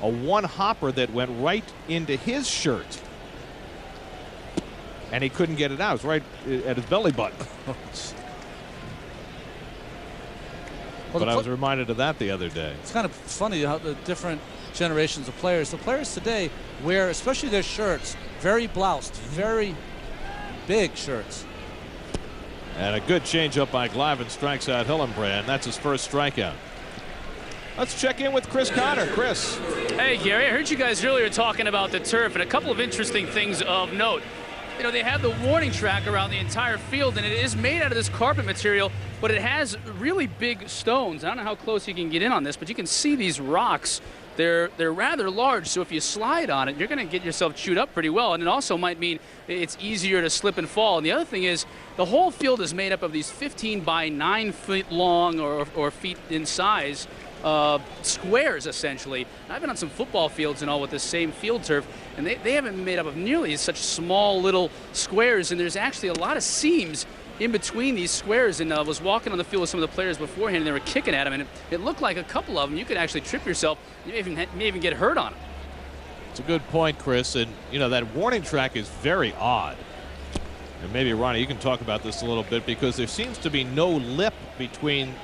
A one-hopper that went right into his shirt. And he couldn't get it out. It was right at his belly button. But I was reminded of that the other day. It's kind of funny how the different generations of players. The players today wear, especially their shirts, very bloused, very big shirts. And a good changeup by Glavine strikes out Hillenbrand. That's his first strikeout. Let's check in with Chris Connor. Chris. Hey, Gary, I heard you guys earlier talking about the turf and a couple of interesting things of note. You know, they have the warning track around the entire field, and it is made out of this carpet material, but it has really big stones. I don't know how close you can get in on this, but you can see these rocks. They're rather large, so if you slide on it, you're going to get yourself chewed up pretty well, and it also might mean it's easier to slip and fall. And the other thing is the whole field is made up of these 15 by 9 feet long or feet in size squares, essentially. I've been on some football fields and all with this same field turf, and they haven't been made up of nearly such small little squares, and there's actually a lot of seams in between these squares. And I was walking on the field with some of the players beforehand, and they were kicking at them, and it looked like a couple of them you could actually trip yourself. You may even get hurt on it. It's a good point, Chris. And you know, that warning track is very odd. And maybe Ronnie, you can talk about this a little bit, because there seems to be no lip between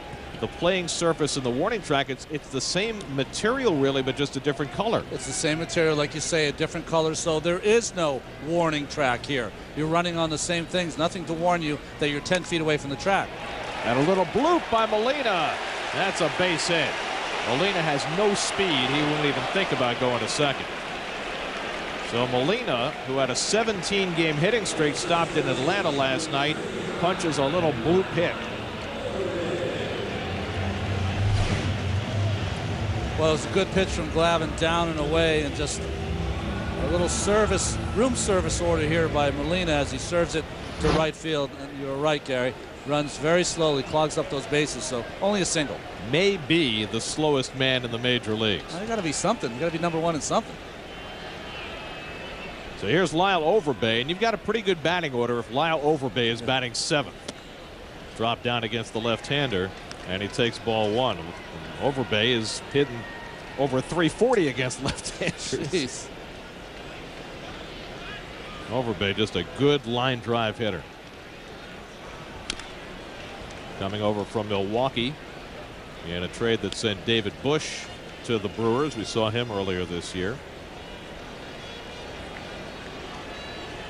the playing surface and the warning track. It's the same material really, but just a different color. It's the same material, like you say, a different color, so there is no warning track here. You're running on the same things, nothing to warn you that you're 10 feet away from the track. And a little bloop by Molina. That's a base hit. Molina has no speed. He wouldn't even think about going to second. So Molina, who had a 17-game hitting streak, stopped in Atlanta last night, punches a little bloop hit. Well, it was a good pitch from Glavine, down and away, and just a little room service order here by Molina as he serves it to right field. And you're right, Gary. Runs very slowly, clogs up those bases, so only a single. May be the slowest man in the major leagues. Well, you got to be something. You got to be number one in something. So here's Lyle Overbay, and you've got a pretty good batting order if Lyle Overbay is batting 7th. Drop down against the left-hander, and he takes ball 1. Overbay is hitting over 340 against left-handers. Jeez. Overbay, just a good line drive hitter. Coming over from Milwaukee. in a trade that sent David Bush to the Brewers. We saw him earlier this year.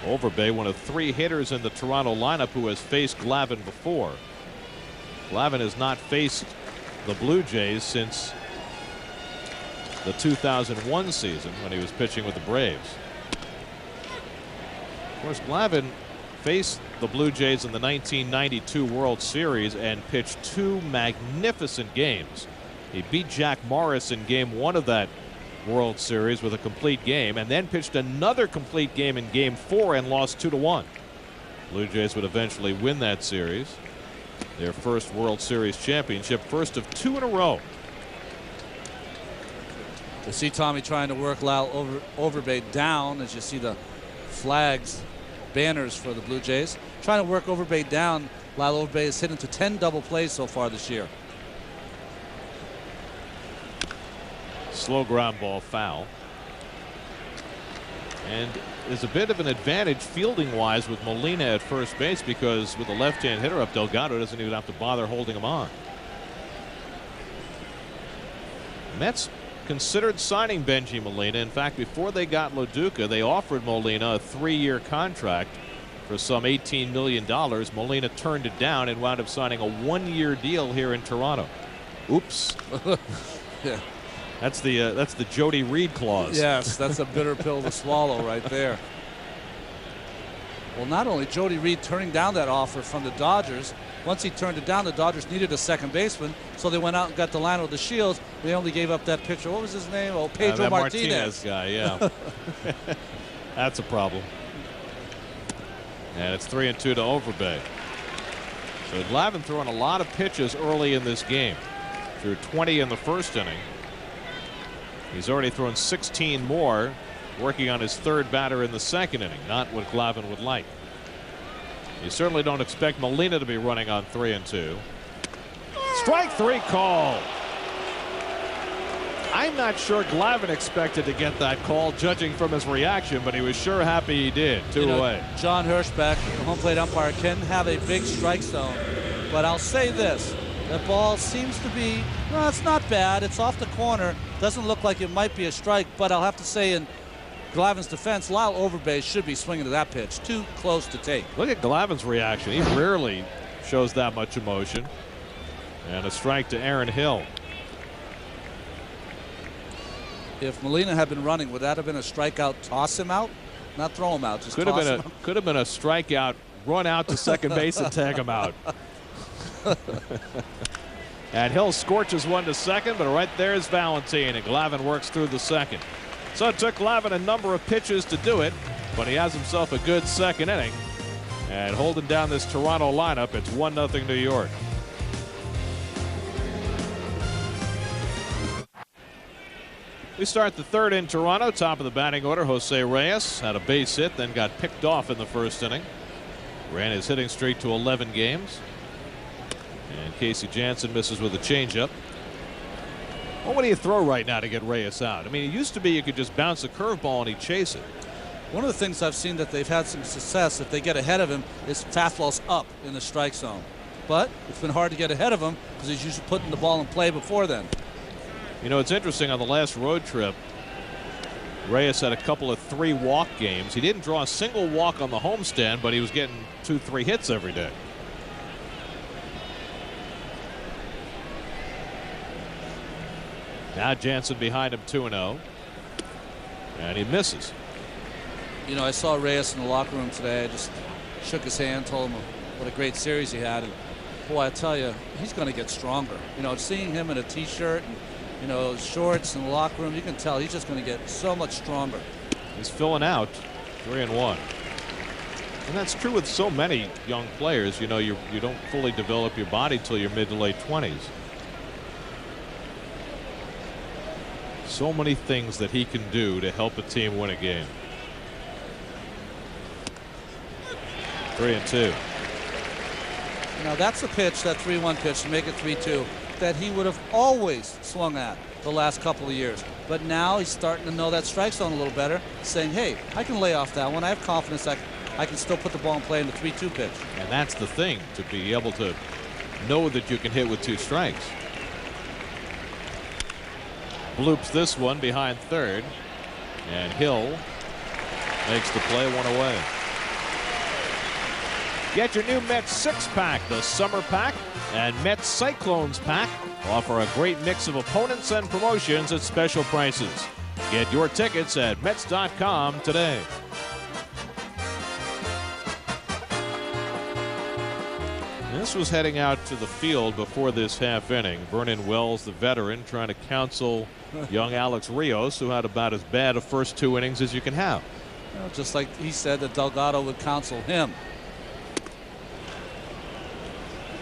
Overbay, one of 3 hitters in the Toronto lineup who has faced Glavine before. Glavine has not faced the Blue Jays since the 2001 season when he was pitching with the Braves. Of course, Glavine faced the Blue Jays in the 1992 World Series and pitched 2 magnificent games. He beat Jack Morris in Game 1 of that World Series with a complete game, and then pitched another complete game in Game 4 and lost 2-1. Blue Jays would eventually win that series, their first World Series championship, first of 2 in a row. You see Tommy trying to work Lyle Overbay down, as you see the flags, banners for the Blue Jays. Trying to work Overbay down. Lyle Overbay has hit into 10 double plays so far this year. Slow ground ball, foul. And there's a bit of an advantage fielding wise with Molina at first base, because with a left-hand hitter up, Delgado doesn't even have to bother holding him on. Mets considered signing Benji Molina. In fact, before they got Loduca, they offered Molina a 3-year contract for some $18 million. Molina turned it down and wound up signing a 1-year deal here in Toronto. Oops. Yeah. That's the Jody Reed clause. Yes, that's a bitter pill to swallow right there. Well, not only Jody Reed turning down that offer from the Dodgers, once he turned it down, the Dodgers needed a second baseman, so they went out and got Delano de Shields. They only gave up that pitcher. What was his name? Oh, Pedro that Martinez guy, yeah. That's a problem. And it's 3-2 to Overbay. So Glavine throwing a lot of pitches early in this game. Threw 20 in the first inning. He's already thrown 16 more, working on his 3rd batter in the 2nd inning. Not what Glavine would like. You certainly don't expect Molina to be running on 3-2. Strike 3 call. I'm not sure Glavine expected to get that call, judging from his reaction, but he was sure happy he did. 2 away. John Hirschbeck, the home plate umpire, can have a big strike zone, but I'll say this. The ball seems to be, well, it's not bad. It's off the corner. Doesn't look like it might be a strike, but I'll have to say in Glavine's defense, Lyle Overbay should be swinging to that pitch. Too close to take. Look at Glavine's reaction. He rarely shows that much emotion. And a strike to Aaron Hill. If Molina had been running, would that have been a strikeout? Toss him out? Not throw him out, just could toss have been him out. Could have been a strikeout, run out to second base and tag him out. And Hill scorches one to second, but right there is Valentine, and Glavine works through the second. So it took Glavine a number of pitches to do it, but he has himself a good 2nd inning. And holding down this Toronto lineup, it's 1-0 New York. We start the 3rd in Toronto. Top of the batting order, Jose Reyes had a base hit, then got picked off in the 1st inning. Ran his hitting streak to 11 games. And Casey Jansen misses with a changeup. Well, what do you throw right now to get Reyes out? I mean, it used to be you could just bounce a curveball and he'd chase it. One of the things I've seen that they've had some success, if they get ahead of him, is fastballs up in the strike zone. But it's been hard to get ahead of him because he's usually putting the ball in play before then. You know, it's interesting, on the last road trip, Reyes had a couple of 3-walk games. He didn't draw a single walk on the homestand, but he was getting 2-3 hits every day. Now Jansen behind him, 2-0. And he misses. You know, I saw Reyes in the locker room today. I just shook his hand, told him what a great series he had. And boy, I tell you, he's going to get stronger. You know, seeing him in a T-shirt and, you know, shorts in the locker room, you can tell he's just going to get so much stronger. He's filling out, 3-1. And that's true with so many young players. You know, you don't fully develop your body till your mid to late 20s. So many things that he can do to help a team win a game. 3-2. Now that's a pitch, that 3-1 pitch, to make it 3-2, that he would have always swung at the last couple of years. But now he's starting to know that strike zone a little better, saying, hey, I can lay off that one. I have confidence I can still put the ball in play in the 3-2 pitch. And that's the thing, to be able to know that you can hit with 2 strikes. bloops this one behind third, and Hill makes the play, one away. Get your new Mets six-pack, the Summer Pack and Mets Cyclones Pack. Offer a great mix of opponents and promotions at special prices. Get your tickets at Mets.com today. This was heading out to the field before this half inning. Vernon Wells, the veteran, trying to counsel young Alex Rios, who had about as bad a first 2 innings as you can have. Well, just like he said that Delgado would counsel him.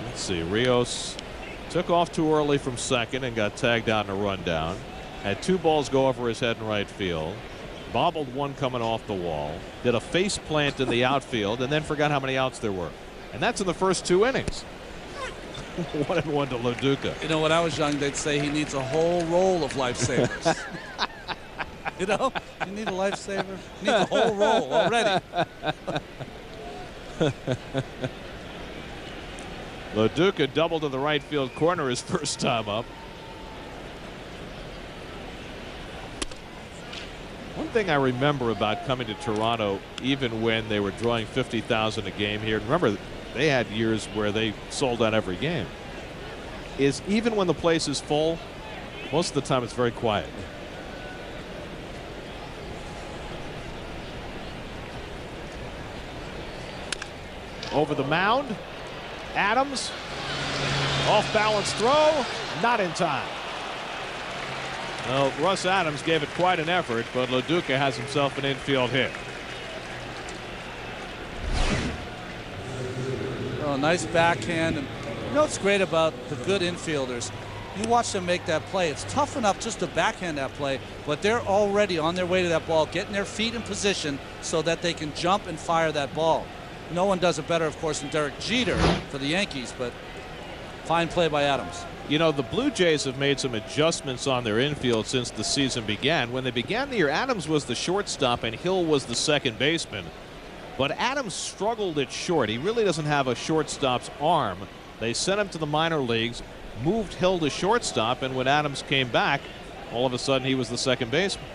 Let's see. Rios took off too early from second and got tagged out in a rundown. Had 2 balls go over his head in right field. Bobbled one coming off the wall. Did a face plant in the outfield and then forgot how many outs there were. And that's in the first 2 innings. 1-1 to Loduca. You know, when I was young, they'd say he needs a whole roll of lifesavers. You know, you need a lifesaver. He needs a whole roll already. Loduca doubled to the right field corner his first time up. One thing I remember about coming to Toronto, even when they were drawing 50,000 a game here, and remember they had years where they sold out every game, is even when the place is full, most of the time it's very quiet. Over the mound, Adams, off balance throw, not in time. Well, Russ Adams gave it quite an effort, but Loduca has himself an infield hit. Oh, nice backhand. And you know what's great about the good infielders? You watch them make that play. It's tough enough just to backhand that play, but they're already on their way to that ball, getting their feet in position so that they can jump and fire that ball. No one does it better, of course, than Derek Jeter for the Yankees, but fine play by Adams. You know, the Blue Jays have made some adjustments on their infield since the season began. When they began the year, Adams was the shortstop and Hill was the second baseman. But Adams struggled at short. He really doesn't have a shortstop's arm. They sent him to the minor leagues, moved Hill to shortstop, and when Adams came back, all of a sudden he was the second baseman.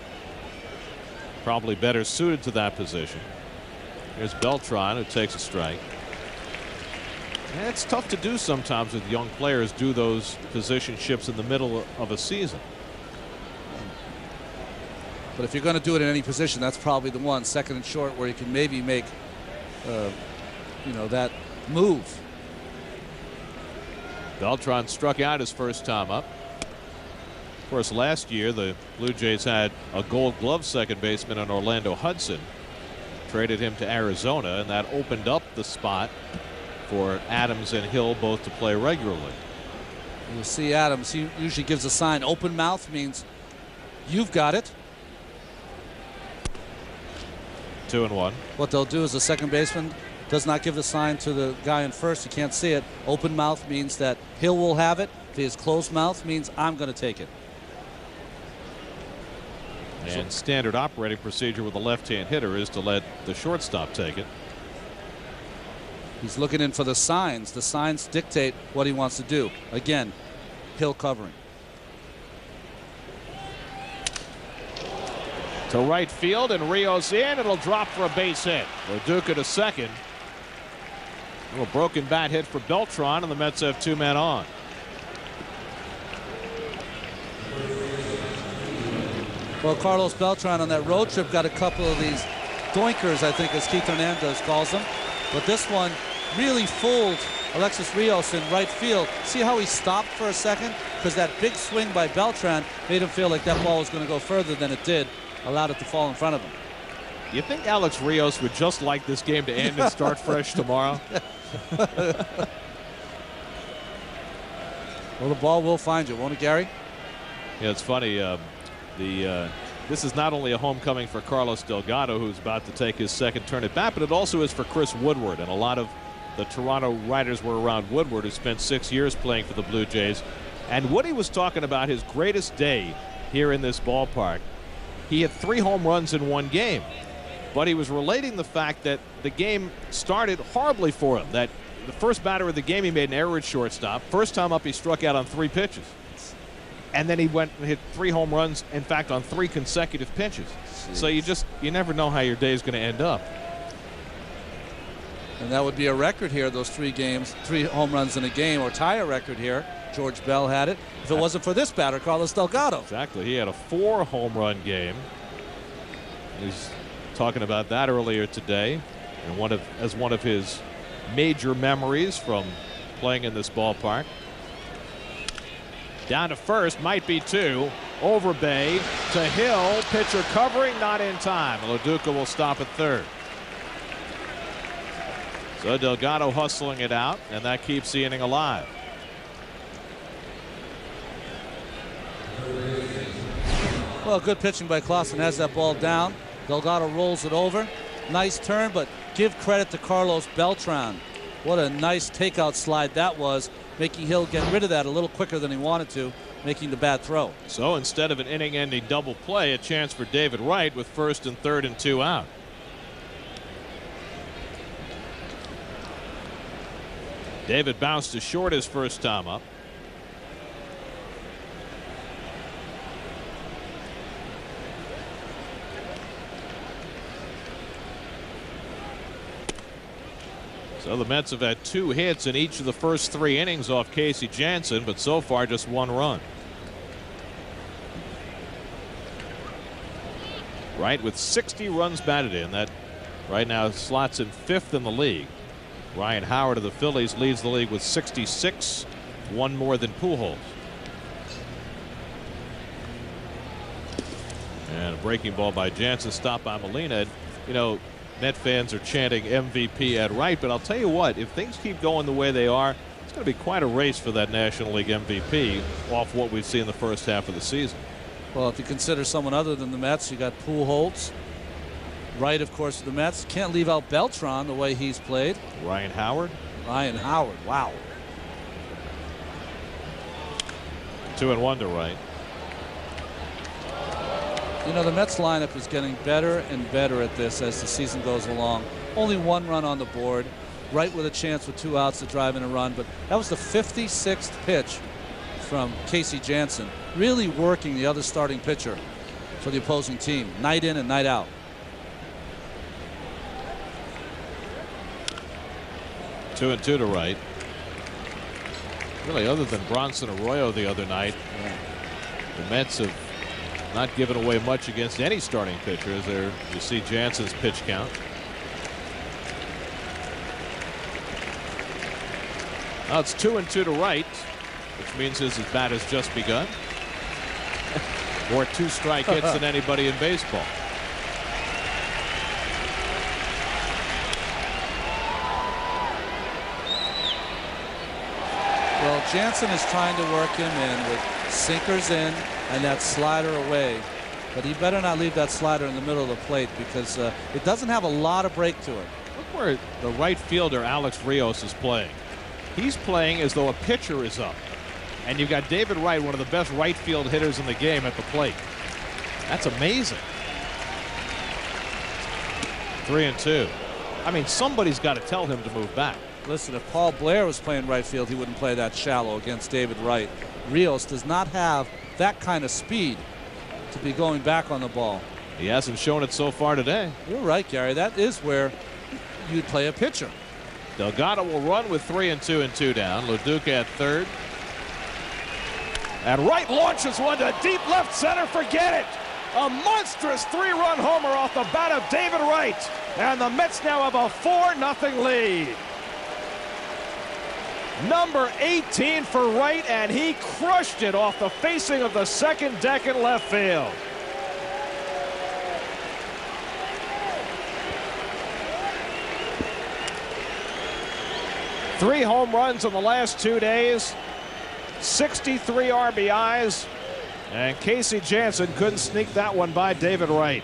Probably better suited to that position. Here's Beltran, who takes a strike. And it's tough to do sometimes with young players, do those position shifts in the middle of a season. But if you're going to do it in any position, that's probably the one, second and short, where you can maybe make, you know, that move. Beltran struck out his first time up. Of course, last year the Blue Jays had a Gold Glove second baseman in Orlando Hudson. Traded him to Arizona, and that opened up the spot for Adams and Hill both to play regularly. You'll see Adams, he usually gives a sign. Open mouth means you've got it. 2-1. What they'll do is the second baseman does not give the sign to the guy in first. You can't see it. Open mouth means that Hill will have it. If he has closed mouth, means I'm going to take it. And standard operating procedure with a left-hand hitter is to let the shortstop take it. He's looking in for the signs. The signs dictate what he wants to do. Again, Hill covering. To right field, and Rios in. It'll drop for a base hit. Loduca to second. A little broken bat hit for Beltran, and the Mets have 2 men on. Well, Carlos Beltran on that road trip got a couple of these doinkers, I think, as Keith Hernandez calls them. But this one really fooled Alexis Rios in right field. See how he stopped for a second? Because that big swing by Beltran made him feel like that ball was going to go further than it did. Allowed it to fall in front of him. You think Alex Rios would just like this game to end and start fresh tomorrow? Well, the ball will find you, won't it, Gary? Yeah, it's funny. This is not only a homecoming for Carlos Delgado, who's about to take his second turn at bat, but it also is for Chris Woodward. And a lot of the Toronto writers were around Woodward, who spent 6 years playing for the Blue Jays. And Woody was talking about his greatest day here in this ballpark. He had 3 home runs in 1 game, but he was relating the fact that the game started horribly for him. That the first batter of the game, he made an error at shortstop. First time up, he struck out on 3 pitches. And then he went and hit 3 home runs, in fact, on 3 consecutive pitches. Jeez. So you never know how your day is going to end up. And that would be a record here, those 3 games, 3 home runs in a game, or tie a record here. George Bell had it. If it wasn't for this batter, Carlos Delgado. Exactly. He had a 4 home run game. He's talking about that earlier today, and as one of his major memories from playing in this ballpark. Down to first, might be 2. Over Bay to Hill. Pitcher covering, not in time. LaDuca will stop at third. So Delgado hustling it out, and that keeps the inning alive. Well, good pitching by Clausen. Has that ball down. Delgado rolls it over. Nice turn, but give credit to Carlos Beltran. What a nice takeout slide that was, making Hill get rid of that a little quicker than he wanted to, making the bad throw. So instead of an inning-ending double play, a chance for David Wright with first and third and 2 out. David bounced to short his first time up. So the Mets have had 2 hits in each of the first 3 innings off Casey Janssen, but so far just 1 run. Wright with 60 runs batted in. That right now slots him 5th in the league. Ryan Howard of the Phillies leads the league with 66, 1 more than Pujols. And a breaking ball by Jansen, stopped by Molina. You know, Met fans are chanting MVP at Wright, but I'll tell you what, if things keep going the way they are, it's going to be quite a race for that National League MVP off what we've seen in the first half of the season. Well, if you consider someone other than the Mets, you got Pujols. Wright, of course, the Mets. Can't leave out Beltran the way he's played. Ryan Howard. Ryan Howard, wow. 2-1 to Wright. You know, the Mets lineup is getting better and better at this as the season goes along. Only 1 run on the board. Wright with a chance with 2 outs to drive in a run, but that was the 56th pitch from Casey Janssen, really working the other starting pitcher for the opposing team, night in and night out. Two and 2 to Wright. Really, other than Bronson Arroyo the other night, the Mets have not given away much against any starting pitchers. There you see Janssen's pitch count. Now it's 2 and 2 to Wright, which means his bat has just begun. More 2 strike hits than anybody in baseball. Well, Jansen is trying to work him in with sinkers in and that slider away. But he better not leave that slider in the middle of the plate because it doesn't have a lot of break to it. Look where the right fielder Alex Rios is playing. He's playing as though a pitcher is up. And you've got David Wright, one of the best right field hitters in the game, at the plate. That's amazing. 3 and 2. I mean, somebody's got to tell him to move back. Listen, if Paul Blair was playing right field, he wouldn't play that shallow against David Wright. Rios does not have that kind of speed to be going back on the ball. He hasn't shown it so far today. You're right, Gary. That is where you'd play a pitcher. Delgado will run with 3 and 2 and 2 down. LaDuca at third. And Wright launches one to deep left center. Forget it. A monstrous 3-run homer off the bat of David Wright. And the Mets now have a 4-0 lead. Number 18 for Wright, and he crushed it off the facing of the second deck in left field. Three home runs in the last 2 days, 63 RBIs, and Casey Janssen couldn't sneak that one by David Wright.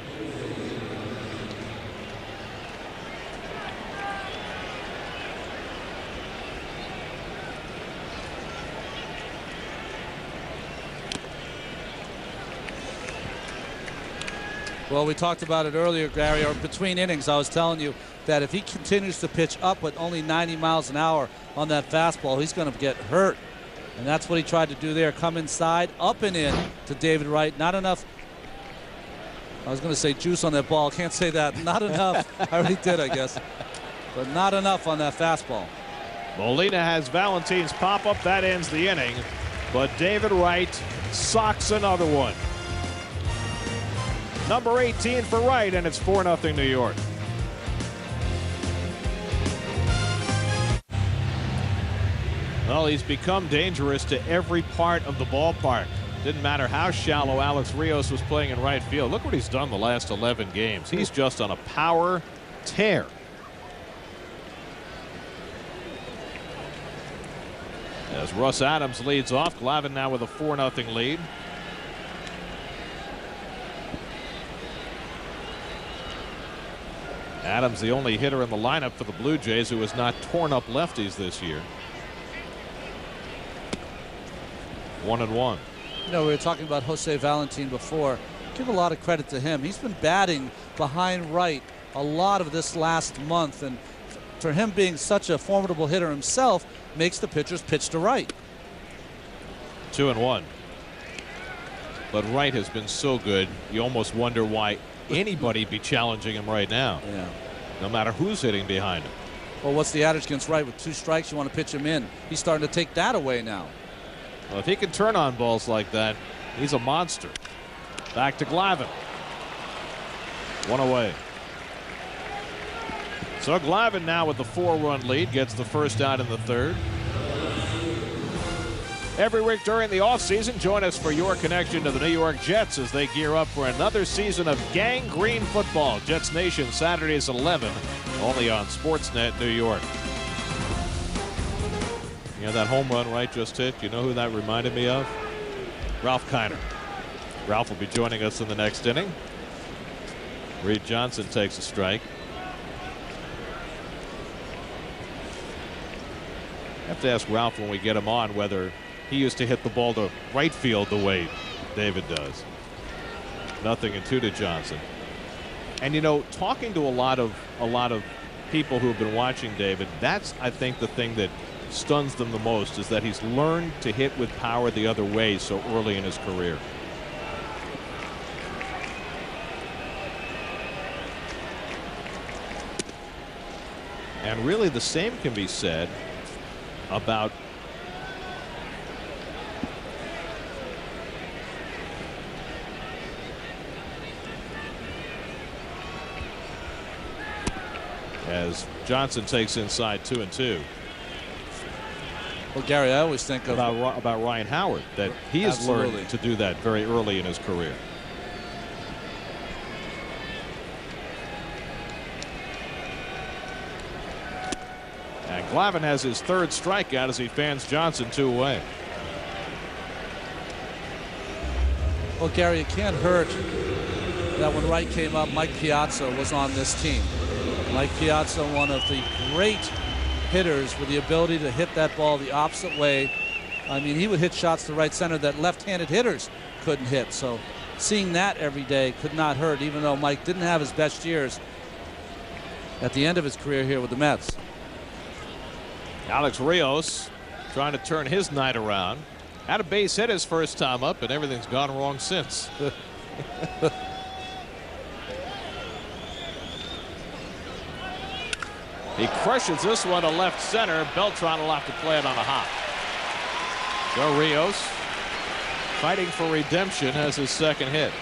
Well, we talked about it earlier, Gary, or between innings. I was telling you that if he continues to pitch up at only 90 miles an hour on that fastball, he's going to get hurt. And that's what he tried to do there. Come inside, up and in to David Wright. Not enough. I was going to say juice on that ball. Can't say that. Not enough. I already did, I guess. But not enough on that fastball. Molina has Valentin's pop-up. That ends the inning. But David Wright socks another one. Number 18 for Wright, and it's 4-0 New York. Well, he's become dangerous to every part of the ballpark. Didn't matter how shallow Alex Rios was playing in right field. Look what he's done the last 11 games. He's just on a power tear. As Russ Adams leads off, Glavine now with a 4-0 lead. Adams, the only hitter in the lineup for the Blue Jays who has not torn up lefties this year. 1-1. You know, we were talking about Jose Valentin before. Give a lot of credit to him. He's been batting behind Wright a lot of this last month, and for him being such a formidable hitter himself makes the pitchers pitch to Wright. 2-1. But Wright has been so good, you almost wonder why anybody be challenging him right now. Yeah. No matter who's hitting behind him. Well, what's the adage against Wright? With 2 strikes, you want to pitch him in. He's starting to take that away now. Well, if he can turn on balls like that, he's a monster. Back to Glavine. 1 away. So Glavine now with the 4-run lead, gets the first out in the 3rd. Every week during the offseason, join us for your connection to the New York Jets as they gear up for another season of gangrene football. Jets Nation, Saturdays at 11, only on Sportsnet New York. You know that home run Wright just hit? You know who that reminded me of? Ralph Kiner. Ralph will be joining us in the next inning. Reed Johnson takes a strike. I have to ask Ralph when we get him on whether he used to hit the ball to right field the way David does. 0-2 to Johnson. And you know, talking to a lot of people who have been watching David, that's I think the thing that stuns them the most is that he's learned to hit with power the other way so early in his career. And really the same can be said about as Johnson takes inside 2-2. Well, Gary, I always think of about Ryan Howard, that he has Absolutely. learned to do that very early in his career. And Glavine has his 3rd strikeout as he fans Johnson 2 away. Well, Gary, it can't hurt that when Wright came up, Mike Piazza was on this team. Mike Piazza, one of the great hitters with the ability to hit that ball the opposite way. I mean, he would hit shots to right center that left-handed hitters couldn't hit. So seeing that every day could not hurt, even though Mike didn't have his best years at the end of his career here with the Mets. Alex Rios trying to turn his night around. Had a base hit his first time up, and everything's gone wrong since. He crushes this one to left center. Beltran will have to play it on a hop. Joe Rios, fighting for redemption, has his 2nd hit.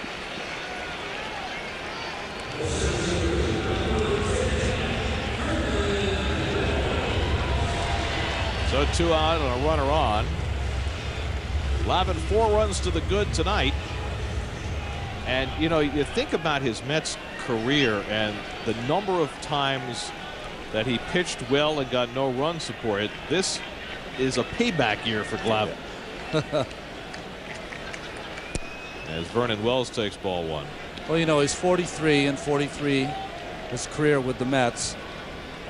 So 2 out and a runner on. Glavine 4 runs to the good tonight. And you know, you think about his Mets career and the number of times that he pitched well and got no run support. This is a payback year for Glavine. As Vernon Wells takes ball 1. Well, you know, he's 43 and 43 his career with the Mets.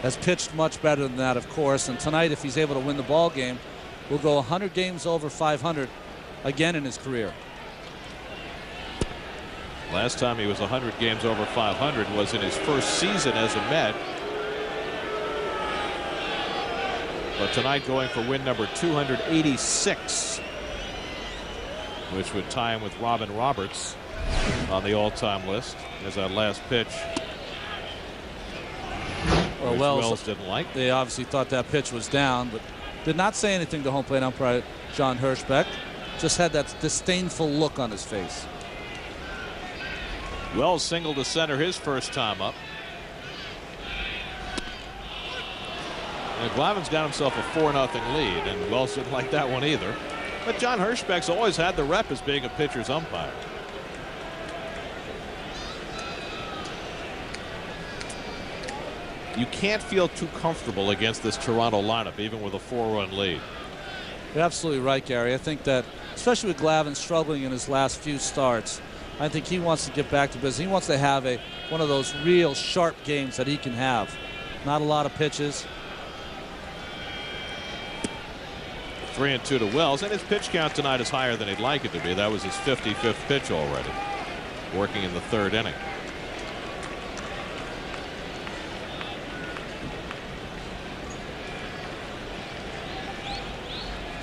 Has pitched much better than that, of course. And tonight, if he's able to win the ball game, will go 100 games over 500 again in his career. Last time he was 100 games over 500 was in his first season as a Met. But tonight going for win number 286, which would tie him with Robin Roberts on the all-time list. There's that last pitch. Well, Wells didn't like. They obviously thought that pitch was down, but did not say anything to home plate umpire John Hirschbeck. Just had that disdainful look on his face. Wells singled to center his first time up. And Glavine's got himself a 4-0 lead, and Wells didn't like that one either. But John Hirschbeck's always had the rep as being a pitcher's umpire. You can't feel too comfortable against this Toronto lineup, even with a 4-run lead. You're absolutely right, Gary. I think that, especially with Glavine struggling in his last few starts, I think he wants to get back to business. He wants to have one of those real sharp games that he can have. Not a lot of pitches. 3-2 to Wells, and his pitch count tonight is higher than he'd like it to be. That was his 55th pitch already, working in the 3rd inning.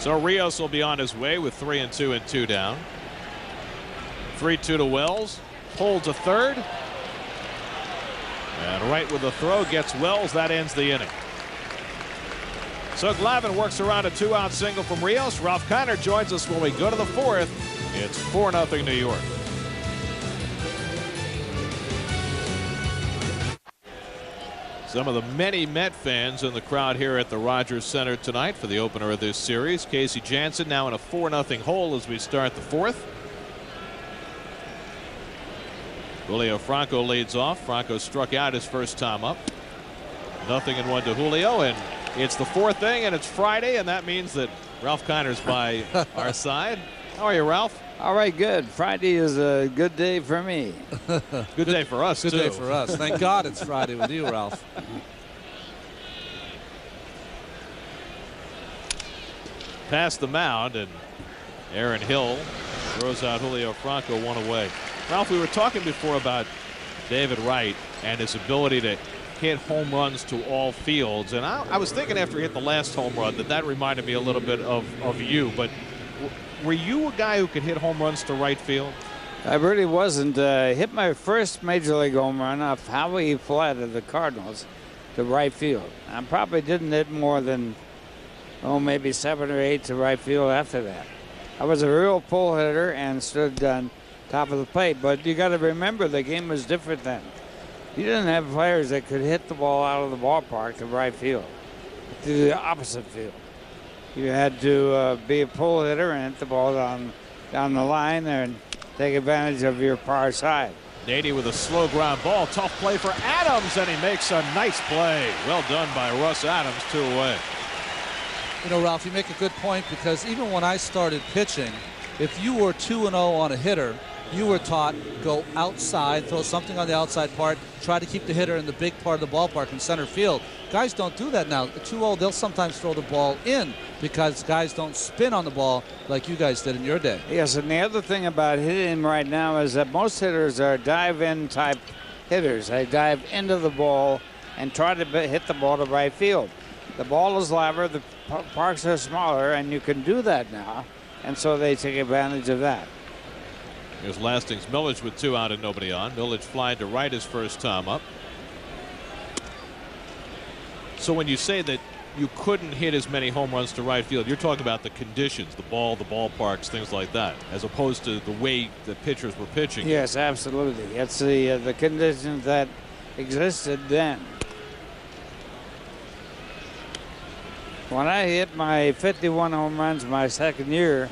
So Rios will be on his way with 3-2 and 2 down. 3-2 to Wells. Pulled to third. And Wright with the throw gets Wells. That ends the inning. So Glavine works around a 2-out single from Rios. Ralph Kiner joins us when we go to the 4th. It's 4-0 New York. Some of the many Met fans in the crowd here at the Rogers Center tonight for the opener of this series. Casey Janssen now in a 4-0 hole as we start the 4th. Julio Franco leads off. Franco struck out his first time up. 0-1 to Julio, and it's the 4th inning, and it's Friday, and that means that Ralph Kiner's by our side. How are you, Ralph? All right, good. Friday is a good day for me. Good day for us, Good too. day for us. Thank God it's Friday with you, Ralph. Past the mound, and Aaron Hill throws out Julio Franco, 1 away. Ralph, we were talking before about David Wright and his ability to hit home runs to all fields, and I was thinking after he hit the last home run that reminded me a little bit of you, but were you a guy who could hit home runs to right field? I really wasn't. Hit my first major league home run off Howie Flat of the Cardinals to right field. I probably didn't hit more than maybe 7 or 8 to right field after that. I was a real pull hitter and stood on top of the plate, but you got to remember the game was different then. You didn't have players that could hit the ball out of the ballpark to right field, to the opposite field. You had to be a pull hitter and hit the ball down the line and take advantage of your far side. Nady with a slow ground ball. Tough play for Adams, and he makes a nice play. Well done by Russ Adams, 2 away. You know, Ralph, you make a good point, because even when I started pitching, if you were 2-0 on a hitter, you were taught go outside, throw something on the outside part, try to keep the hitter in the big part of the ballpark in center field. Guys don't do that now. 2-0, they'll sometimes throw the ball in because guys don't spin on the ball like you guys did in your day. Yes, and the other thing about hitting right now is that most hitters are dive-in type hitters. They dive into the ball and try to hit the ball to right field. The ball is lighter, the parks are smaller, and you can do that now, and so they take advantage of that. Here's Lastings Milledge with 2 out and nobody on. Milledge flying to right his first time up. So when you say that you couldn't hit as many home runs to right field, you're talking about the conditions, the ball, the ballparks, things like that, as opposed to the way the pitchers were pitching. Yes, absolutely. It's the conditions that existed then. When I hit my 51 home runs my second year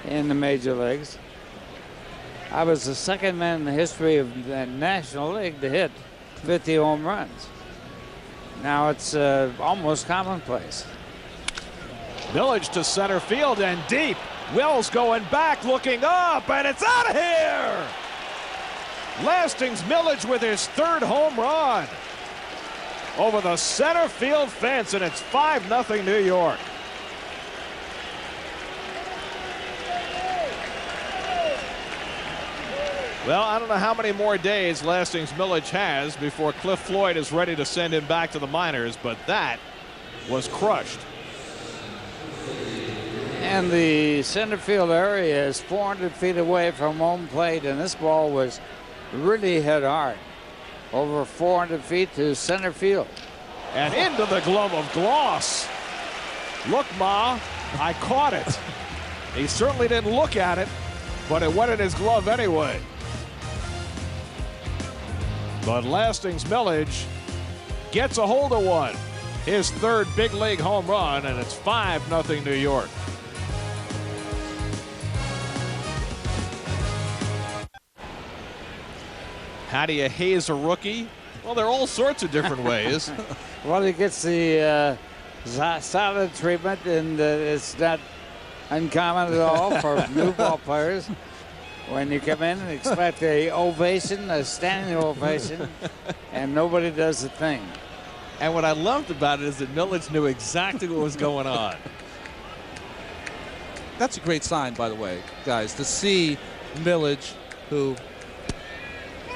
in the major leagues, I was the second man in the history of the National League to hit 50 home runs. Now it's almost commonplace. Milledge to center field and deep. Wells going back, looking up, and it's out of here! Lastings Milledge with his 3rd home run over the center field fence, and it's 5-0 New York. Well, I don't know how many more days Lastings Milledge has before Cliff Floyd is ready to send him back to the minors, but that was crushed. And the center field area is 400 feet away from home plate, and this ball was really hit hard. Over 400 feet to center field. And into the glove of Gloss. Look, Ma, I caught it. He certainly didn't look at it, but it went in his glove anyway. But Lastings Milledge gets a hold of one. His third big league home run, and it's 5-0 New York. How do you haze a rookie? Well, there are all sorts of different ways. Well, he gets the solid treatment, and it's not uncommon at all for new ball players. When you come in and expect a ovation, a standing ovation, and nobody does a thing. And what I loved about it is that Milledge knew exactly what was going on. That's a great sign, by the way, guys, to see Milledge, who,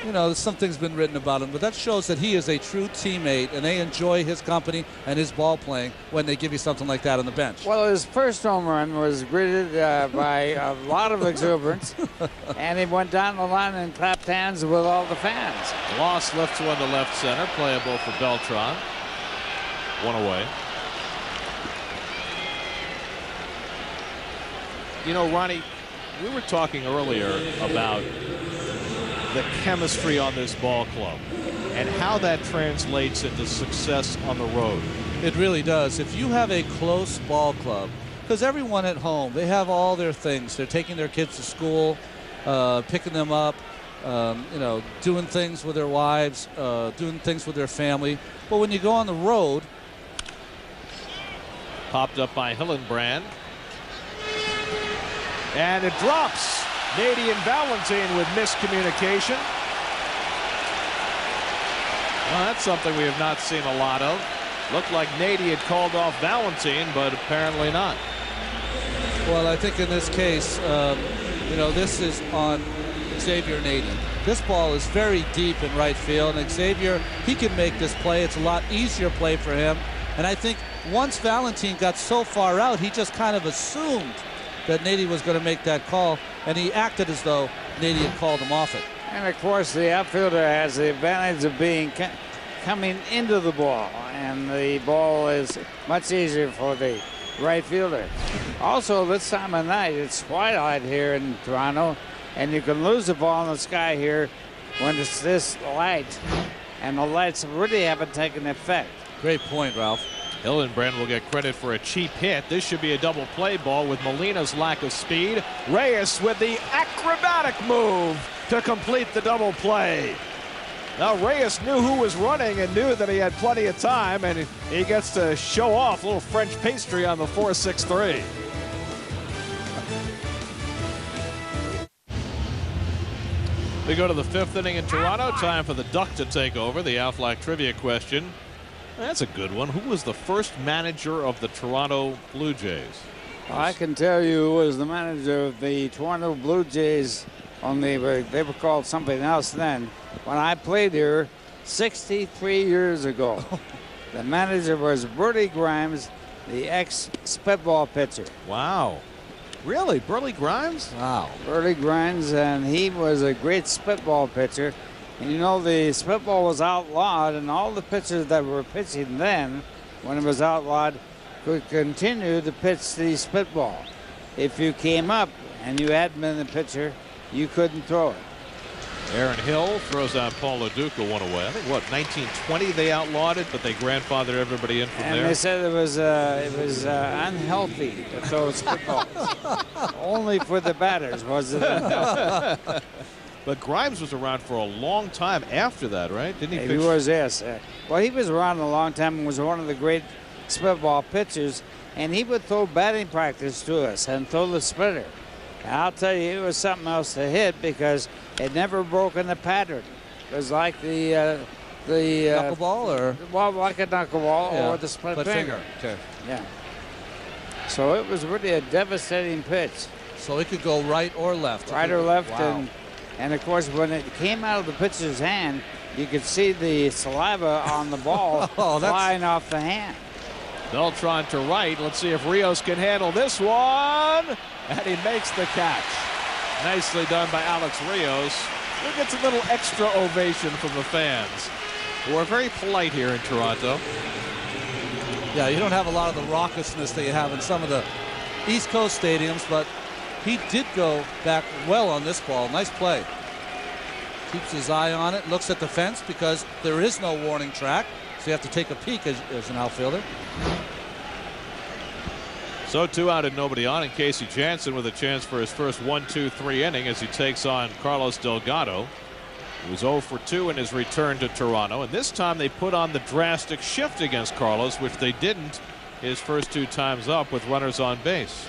you know, something's been written about him, but that shows that he is a true teammate, and they enjoy his company and his ball playing when they give you something like that on the bench. Well, his first home run was greeted by a lot of exuberance, and he went down the line and clapped hands with all the fans. Loss lifts one to left center, playable for Beltran. One away. You know, Ronnie, we were talking earlier about the chemistry on this ball club and how that translates into success on the road. It really does. If you have a close ball club, because everyone at home, they have all their things. They're taking their kids to school, picking them up, you know, doing things with their wives, doing things with their family. But when you go on the road, popped up by Hillenbrand, and it drops. Nady and Valentine with miscommunication. Well, that's something we have not seen a lot of. Looked like Nady had called off Valentine, but apparently not. Well, I think in this case, you know, this is on Xavier Nady. This ball is very deep in right field, and Xavier, he can make this play. It's a lot easier play for him. And I think once Valentine got so far out, he just kind of assumed that Nady was going to make that call, and he acted as though Nady had called him off it. And of course, the outfielder has the advantage of being coming into the ball, and the ball is much easier for the right fielder. Also, this time of night, it's twilight here in Toronto, and you can lose the ball in the sky here when it's this light, and the lights really haven't taken effect. Great point, Ralph. Hillenbrand will get credit for a cheap hit. This should be a double play ball with Molina's lack of speed. Reyes with the acrobatic move to complete the double play. Now Reyes knew who was running and knew that he had plenty of time, and he gets to show off a little French pastry on the 4.63. We go to the fifth inning in Toronto. Time for the Duck to take over. The Aflac trivia question. That's a good one. Who was the first manager of the Toronto Blue Jays? I can tell you who was the manager of the Toronto Blue Jays. They were called something else then. When I played here 63 years ago, the manager was Burley Grimes, the ex-spitball pitcher. Wow. Really? Burley Grimes? Wow. Burley Grimes, and he was a great spitball pitcher. And you know, the spitball was outlawed, and all the pitchers that were pitching then, when it was outlawed, could continue to pitch the spitball. If you came up and you hadn't been the pitcher, you couldn't throw it. Aaron Hill throws out Paul LaDuca one away. I think, what, 1920 they outlawed it, but they grandfathered everybody in from there. And they said it was unhealthy to throw spitballs. Only for the batters was it unhealthy. But Grimes was around for a long time after that, right? Didn't he? He was, yes. Well, he was around a long time and was one of the great spitball pitchers. And he would throw batting practice to us and throw the splitter. And I'll tell you, it was something else to hit because it never broke in the pattern. It was like the knuckleball, or well, like a knuckleball, or the split finger. Okay. Yeah. So it was really a devastating pitch. So it could go right or left. Right or left. Wow. And of course, when it came out of the pitcher's hand, you could see the saliva on the ball flying off the hand. Beltran to right. Let's see if Rios can handle this one. And he makes the catch. Nicely done by Alex Rios, who gets a little extra ovation from the fans, who are very polite here in Toronto. Yeah, you don't have a lot of the raucousness that you have in some of the East Coast stadiums, but he did go back well on this ball. Nice play. Keeps his eye on it, looks at the fence because there is no warning track, so you have to take a peek as an outfielder. So 2 out and nobody on, and Casey Janssen with a chance for his first 1-2-3 inning as he takes on Carlos Delgado, who was 0 for 2 in his return to Toronto. And this time they put on the drastic shift against Carlos, which they didn't his first 2 times up with runners on base.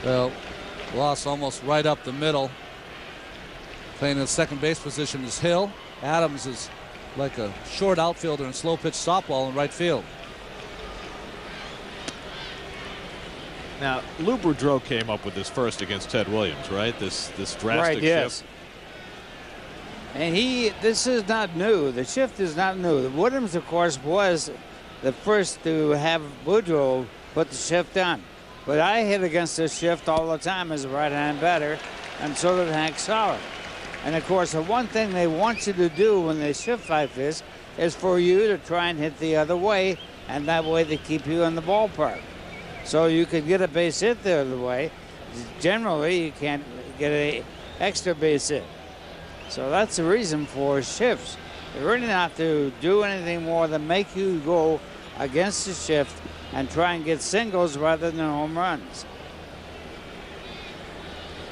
Well, loss almost right up the middle. Playing in the second base position is Hill. Adams is like a short outfielder in slow pitch softball in right field. Now, Lou Boudreau came up with this first against Ted Williams, right? This drastic right, yes. shift. And this is not new. The shift is not new. Williams, of course, was the first to have Boudreau put the shift on. But I hit against this shift all the time as a right-hand batter, and so did Hank Sauer. And, of course, the one thing they want you to do when they shift like this is for you to try and hit the other way, and that way they keep you in the ballpark. So you can get a base hit the other way. Generally, you can't get an extra base hit. So that's the reason for shifts. They're really not to do anything more than make you go against the shift and try and get singles rather than home runs.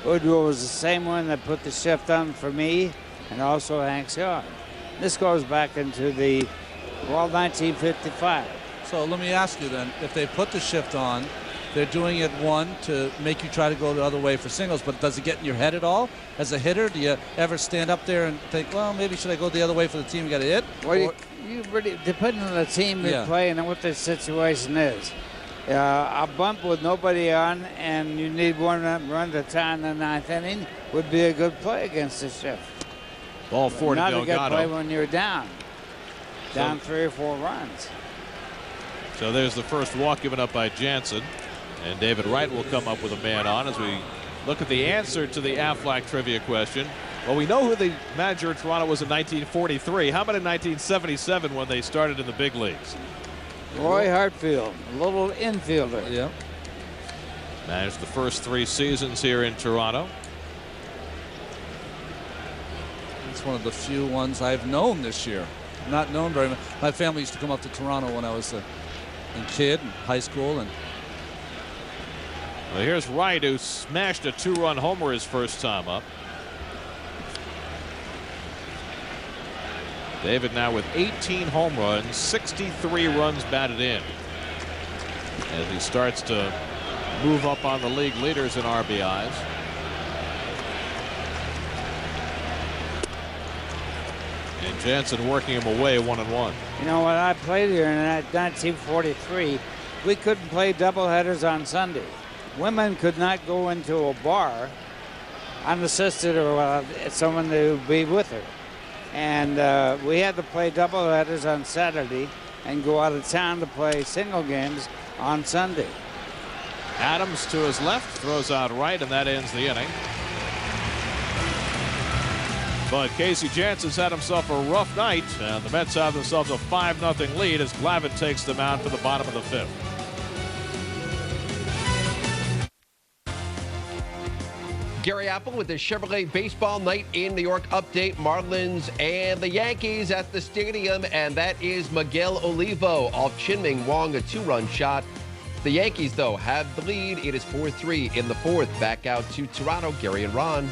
Boudreau was the same one that put the shift on for me, and also Hank Sauer. This goes back into the, 1955. So let me ask you then, if they put the shift on, they're doing it, one, to make you try to go the other way for singles, but does it get in your head at all? As a hitter, do you ever stand up there and think, well, maybe should I go the other way for the team and get a hit? Well, you really, depending on the team you're playing and what the situation is. A bump with nobody on and you need one run to tie in the 9th inning would be a good play against the shift. Ball 4 to Delgado. Not a good play when you're down 3 or 4 runs. So there's the first walk given up by Jansen, and David Wright will come up with a man on as we look at the answer to the Aflac trivia question. Well, we know who the manager of Toronto was in 1943. How about in 1977 when they started in the big leagues? Roy Hartfield, a little infielder. Yeah. Managed the first 3 seasons here in Toronto. It's one of the few ones I've known this year. Not known very much. My family used to come up to Toronto when I was a kid in high school. And well, here's Wright, who smashed a 2-run homer his first time up. David now with 18 home runs, 63 runs batted in, as he starts to move up on the league leaders in RBIs. And Jansen working him away 1-1. You know, when I played here in 1943, we couldn't play doubleheaders on Sunday. Women could not go into a bar unassisted or someone to be with her. And we had to play doubleheaders on Saturday and go out of town to play single games on Sunday. Adams to his left, throws out Wright, and that ends the inning. But Casey Jansen's had himself a rough night, and the Mets have themselves a 5-0 lead as Glavine takes them out for the bottom of the 5th. Gary Apple with the Chevrolet Baseball Night in New York update. Marlins and the Yankees at the stadium, and that is Miguel Olivo off Chin-Ming Wong, a 2-run shot. The Yankees, though, have the lead. It is 4-3 in the 4th. Back out to Toronto, Gary and Ron.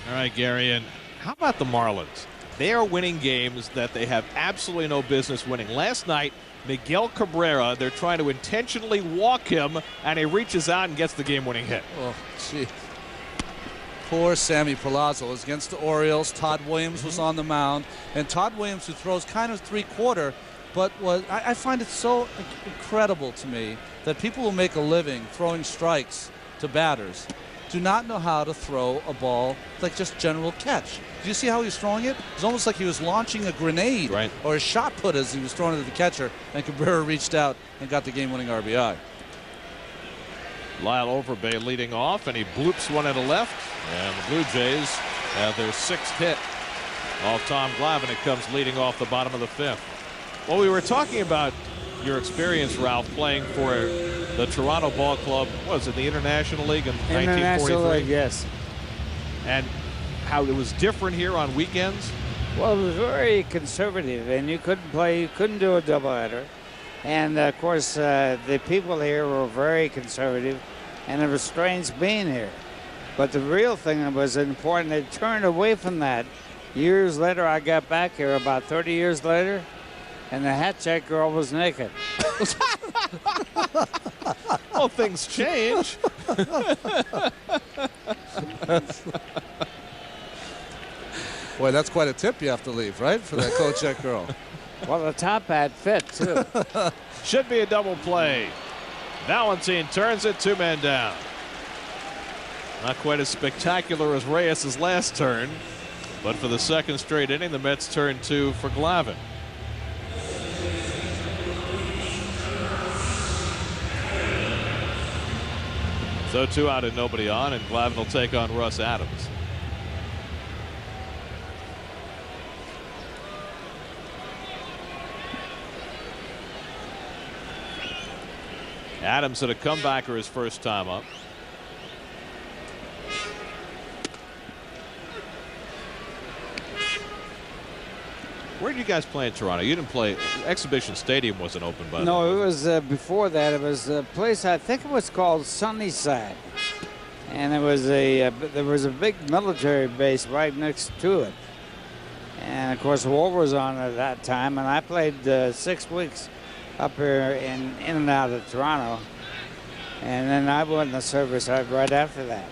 All right, Gary, and how about the Marlins? They are winning games that they have absolutely no business winning. Last night, Miguel Cabrera, they're trying to intentionally walk him, and he reaches out and gets the game-winning hit. Oh, gee. Poor Sammy Palazzo is against the Orioles. Todd Williams was on the mound, and Todd Williams, who throws kind of 3/4, but I find it so incredible to me that people will make a living throwing strikes to batters do not know how to throw a ball like just general catch. Do you see how he's throwing it? It's almost like he was launching a grenade or a shot put as he was throwing it to the catcher, and Cabrera reached out and got the game-winning RBI. Lyle Overbay leading off, and he bloops one to the left, and the Blue Jays have their 6th hit off Tom Glavine. It comes leading off the bottom of the 5th. Well, we were talking about your experience, Ralph, playing for the Toronto Ball Club. What was it, the International League in 1943? League, yes. And how it was different here on weekends? Well, it was very conservative, and you couldn't do a doubleheader. And of course, the people here were very conservative, and it was strange being here. But the real thing that was important, they turned away from that. Years later, I got back here, about 30 years later, and the hat check girl was naked. Well, things change. Boy, that's quite a tip you have to leave, right, for that coat check girl. Well, the top hat fit, too. Should be a double play. Valentine turns it, 2 men down. Not quite as spectacular as Reyes' last turn, but for the 2nd straight inning, the Mets turn 2 for Glavine. So 2 out and nobody on, and Glavine will take on Russ Adams. Adams hit a comebacker his first time up. Where did you guys play in Toronto? You didn't play. Exhibition Stadium wasn't open by the way. No, it was before that. It was a place, I think it was called Sunnyside. And it was there was a big military base right next to it. And of course, war was on at that time, and I played 6 weeks up here in and out of Toronto. And then I went in the service right after that.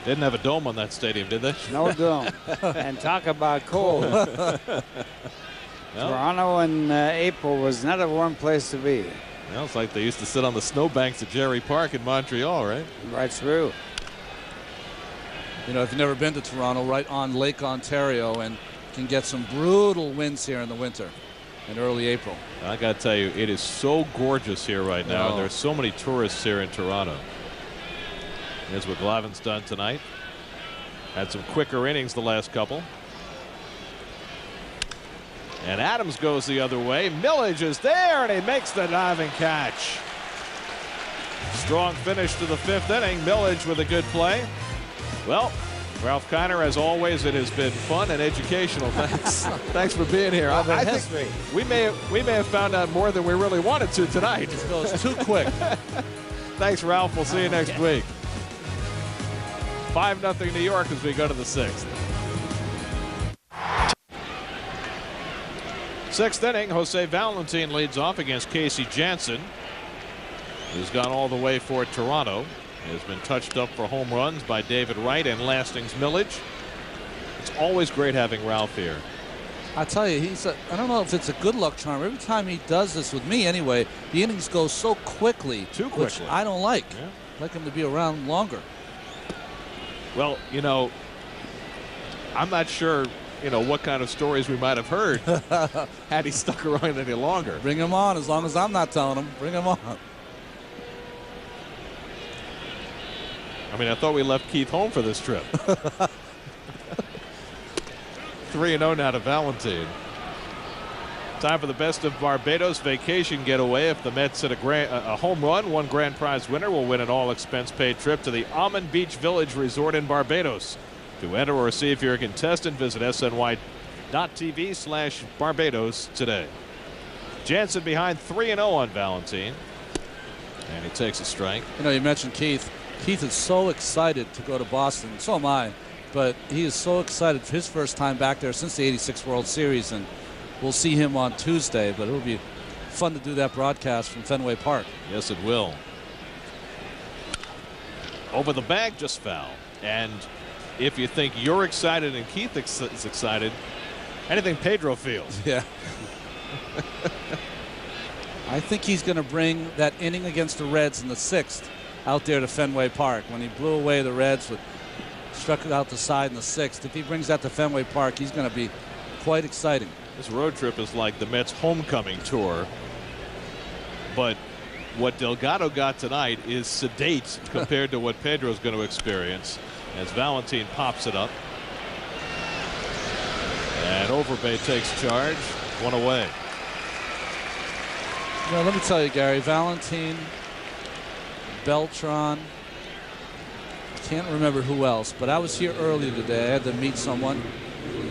Didn't have a dome on that stadium, did they? No dome. And talk about cold. Toronto in April was not a warm place to be. Well, it's like they used to sit on the snowbanks at Jerry Park in Montreal, right? Right through. You know, if you've never been to Toronto, right on Lake Ontario, and can get some brutal winds here in the winter in early April. I got to tell you, it is so gorgeous here right now. There's so many tourists here in Toronto. Here's what Glavine's done tonight. Had some quicker innings the last couple. And Adams goes the other way. Milledge is there, and he makes the diving catch. Strong finish to the 5th inning. Milledge with a good play. Well, Ralph Kiner, as always, it has been fun and educational. Thanks. Thanks for being here. I think we may have found out more than we really wanted to tonight. This goes too quick. Thanks, Ralph. We'll see you next week. 5-0 New York as we go to the 6th. 6th inning, Jose Valentin leads off against Casey Jansen, who's gone all the way for Toronto. He has been touched up for home runs by David Wright and Lastings Milledge. It's always great having Ralph here. I tell you, I don't know if it's a good luck charm. Every time he does this with me anyway, the innings go so quickly. Too quickly. Which I don't like. Yeah. I'd like him to be around longer. Well, you know, I'm not sure, you know, what kind of stories we might have heard had he stuck around any longer. Bring him on, as long as I'm not telling him. Bring him on. I mean, I thought we left Keith home for this trip. 3-0 now to Valentin. Time for the best of Barbados vacation getaway. If the Mets hit a home run, one grand prize winner will win an all-expense-paid trip to the Almond Beach Village Resort in Barbados. To enter or see if you're a contestant, visit sny.tv/Barbados today. Jansen behind 3-0 on Valentin. And he takes a strike. You know, you mentioned Keith. Keith is so excited to go to Boston. So am I. But he is so excited for his first time back there since the '86 World Series. And we'll see him on Tuesday. But it'll be fun to do that broadcast from Fenway Park. Yes, it will. Over the bag, just foul. And if you think you're excited and Keith is excited, anything Pedro feels. Yeah. I think he's going to bring that inning against the Reds in the 6th out there to Fenway Park when he blew away the Reds, struck it out the side in the 6th. If he brings that to Fenway Park, he's going to be quite exciting. This road trip is like the Mets homecoming tour, but what Delgado got tonight is sedate compared to what Pedro's going to experience as Valentin pops it up. And Overbay takes charge, 1 away. Now, let me tell you, Gary, Valentin, Beltran, can't remember who else, but I was here earlier today. I had to meet someone,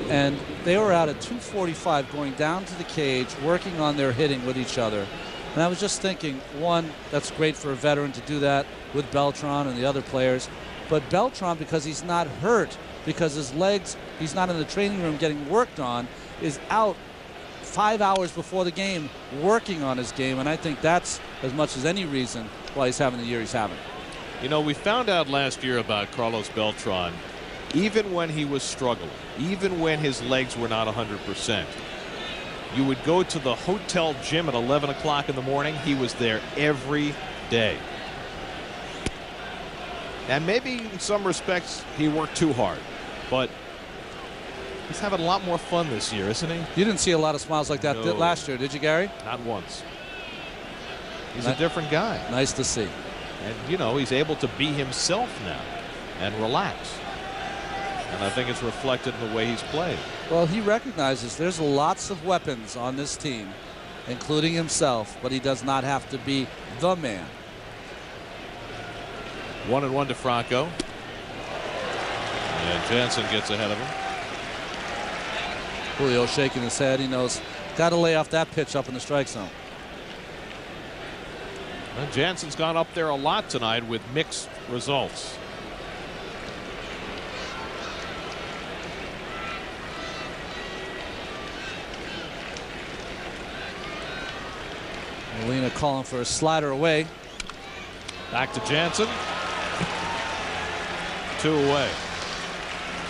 and they were out at 2:45 going down to the cage, working on their hitting with each other. And I was just thinking, one, that's great for a veteran to do that with Beltran and the other players. But Beltran, because he's not hurt, because his legs, he's not in the training room getting worked on, is out 5 hours before the game working on his game. And I think that's as much as any reason why he's having the year he's having. You know, we found out last year about Carlos Beltran, even when he was struggling, even when his legs were not 100%. You would go to the hotel gym at 11 o'clock in the morning. He was there every day. And maybe in some respects he worked too hard, but he's having a lot more fun this year, isn't he? You didn't see a lot of smiles like that No. last year, did you, Gary? Not once. He's a different guy. Nice to see. And, you know, he's able to be himself now and relax. And I think it's reflected in the way he's played. Well, he recognizes there's lots of weapons on this team, including himself, but he does not have to be the man. 1-1 to Franco. And Jansen gets ahead of him. Julio shaking his head. He knows, got to lay off that pitch up in the strike zone. And Jansen's gone up there a lot tonight with mixed results. Molina calling for a slider away. Back to Jansen. 2 away.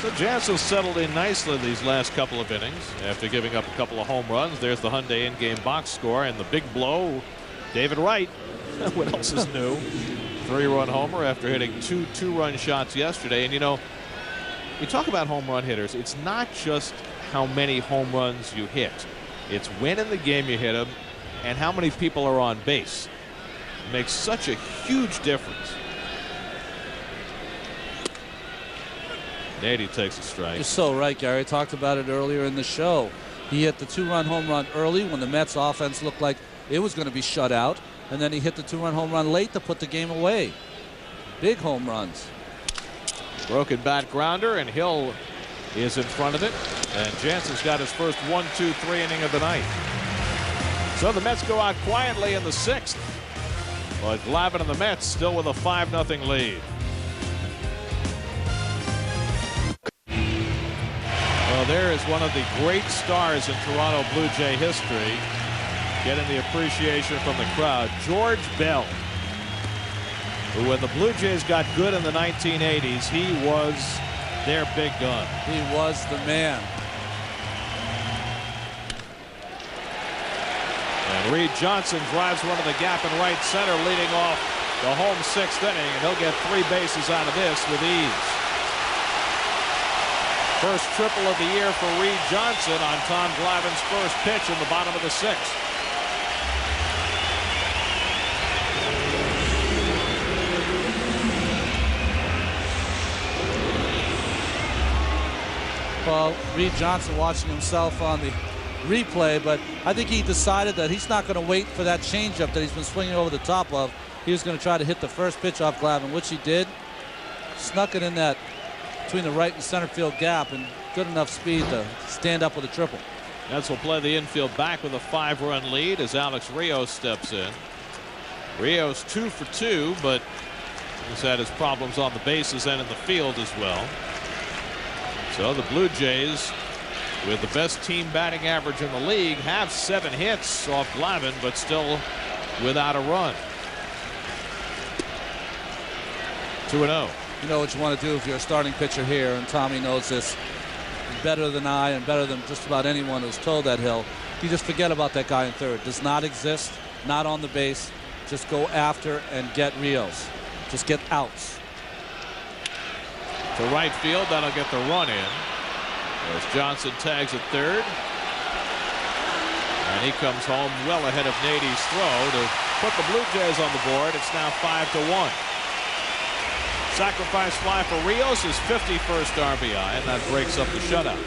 So Jansen's settled in nicely these last couple of innings after giving up a couple of home runs. There's the Hyundai in-game box score and the big blow. David Wright. What else is new? 3-run homer after hitting 2 two-run shots yesterday. And you know, you talk about home run hitters. It's not just how many home runs you hit. It's when in the game you hit them and how many people are on base. It makes such a huge difference. Nady takes a strike. You're so right, Gary. I talked about it earlier in the show. He hit the 2-run home run early when the Mets offense looked like it was going to be shut out. And then he hit the 2-run home run late to put the game away. Big home runs. Broken bat grounder, and Hill is in front of it. And Jansen's got his first 1-2-3 inning of the night. So the Mets go out quietly in the 6th. But Glavine and the Mets still with a 5-0 lead. Well, there is one of the great stars in Toronto Blue Jay history getting the appreciation from the crowd. George Bell, who when the Blue Jays got good in the 1980s, he was their big gun. He was the man. And Reed Johnson drives one to the gap in right center, leading off the home 6th inning, and he'll get 3 bases out of this with ease. First triple of the year for Reed Johnson on Tom Glavine's first pitch in the bottom of the 6th. Well, Reed Johnson watching himself on the replay, but I think he decided that he's not going to wait for that changeup that he's been swinging over the top of. He was going to try to hit the first pitch off Glavine, which he did. Snuck it in that between the right and center field gap, and good enough speed to stand up with a triple. Mets will play the infield back with a 5-run lead as Alex Rios steps in. Rios 2 for 2, but he's had his problems on the bases and in the field as well. So the Blue Jays, with the best team batting average in the league, have 7 hits off Glavine, but still without a run. 2-0. You know what you want to do if you're a starting pitcher here, and Tommy knows this better than I and better than just about anyone who's told that Hill. You just forget about that guy in third. Does not exist, not on the base. Just go after and get Rios. Just get outs. To right field, that'll get the run in. As Johnson tags at third. And he comes home well ahead of Nady's throw to put the Blue Jays on the board. It's now 5-1. Sacrifice fly for Rios, his 51st RBI, and that breaks up the shutout.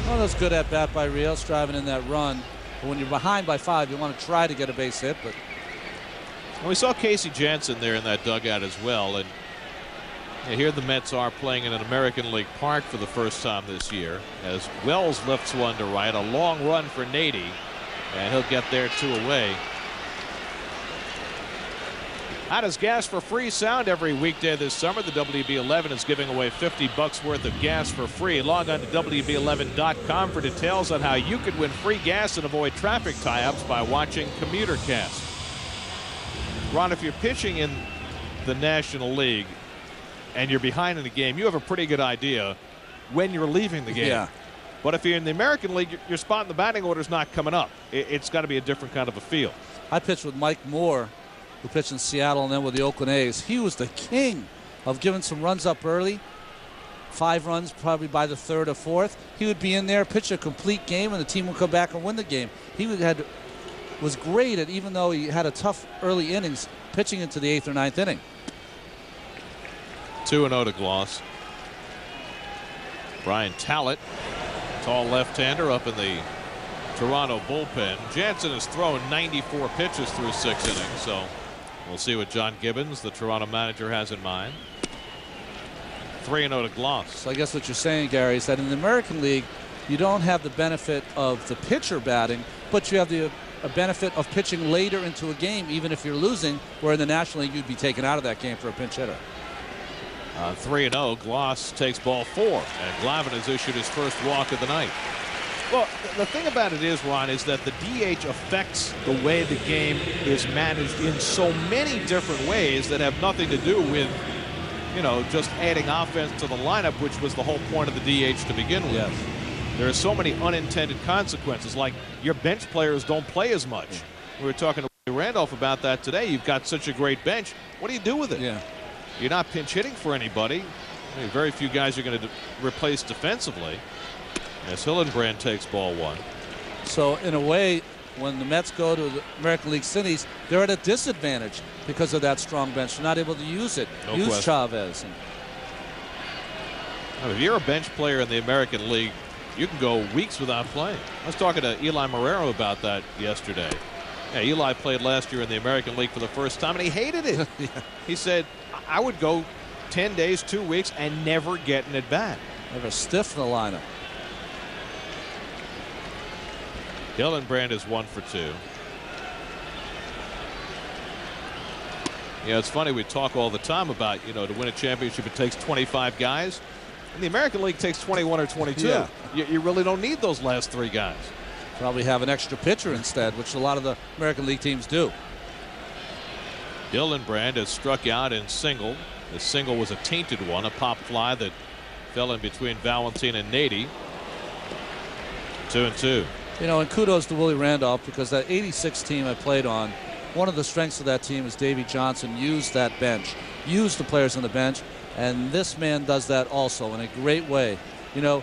Well, that's good at bat by Rios, driving in that run. But when you're behind by 5, you want to try to get a base hit. But we saw Casey Jansen there in that dugout as well. And here the Mets are playing in an American League park for the first time this year. As Wells lifts one to right, a long run for Nady, and he'll get there 2 away. How does gas for free sound every weekday this summer? The WB11 is giving away $50 worth of gas for free. Log on to WB11.com for details on how you could win free gas and avoid traffic tie-ups by watching CommuterCast. Ron, if you're pitching in the National League and you're behind in a game, you have a pretty good idea when you're leaving the game. Yeah. But if you're in the American League, your spot in the batting order is not coming up. It's got to be a different kind of a feel. I pitched with Mike Moore, who pitched in Seattle and then with the Oakland A's. He was the king of giving some runs up early. 5 runs probably by the 3rd or 4th. He would be in there, pitch a complete game, and the team would come back and win the game. He was great at, even though he had a tough early innings, pitching into the 8th or 9th inning. 2-0 to Gloss. Brian Tallett, tall left-hander up in the Toronto bullpen. Jansen has thrown 94 pitches through 6 innings, so we'll see what John Gibbons, the Toronto manager, has in mind. 3-0 to Gloss. So I guess what you're saying, Gary, is that in the American League, you don't have the benefit of the pitcher batting, but you have the benefit of pitching later into a game, even if you're losing, where in the National League you'd be taken out of that game for a pinch hitter. 3-0, Gloss takes ball 4, and Glavine has issued his first walk of the night. Well, the thing about it is, Ron, is that the DH affects the way the game is managed in so many different ways that have nothing to do with, you know, just adding offense to the lineup, which was the whole point of the DH to begin with. Yes. There are so many unintended consequences, like your bench players don't play as much. We were talking to Randolph about that today. You've got such a great bench. What do you do with it? Yeah. You're not pinch hitting for anybody. I mean, very few guys are going to replace defensively. As Hillenbrand takes ball 1. So in a way, when the Mets go to the American League cities, they're at a disadvantage because of that strong bench. They're not able to use it. No use question. Chavez. Now, if you're a bench player in the American League, you can go weeks without playing. I was talking to Eli Marrero about that yesterday. Yeah, Eli played last year in the American League for the first time, and he hated it. Yeah. He said, I would go 10 days, 2 weeks, and never get an at-bat. Never stiff in the lineup. Hillenbrand is 1 for 2. Yeah, it's funny, we talk all the time about, you know, to win a championship it takes 25 guys. In the American League it takes 21 or 22. Yeah. You really don't need those last 3 guys. Probably have an extra pitcher instead, which a lot of the American League teams do. Hillenbrand has struck out and singled. The single was a tainted one, a pop fly that fell in between Valentin and Nady. 2-2. You know, and kudos to Willie Randolph, because that 86 team I played on, one of the strengths of that team is Davey Johnson used that bench, used the players on the bench, and this man does that also in a great way. You know,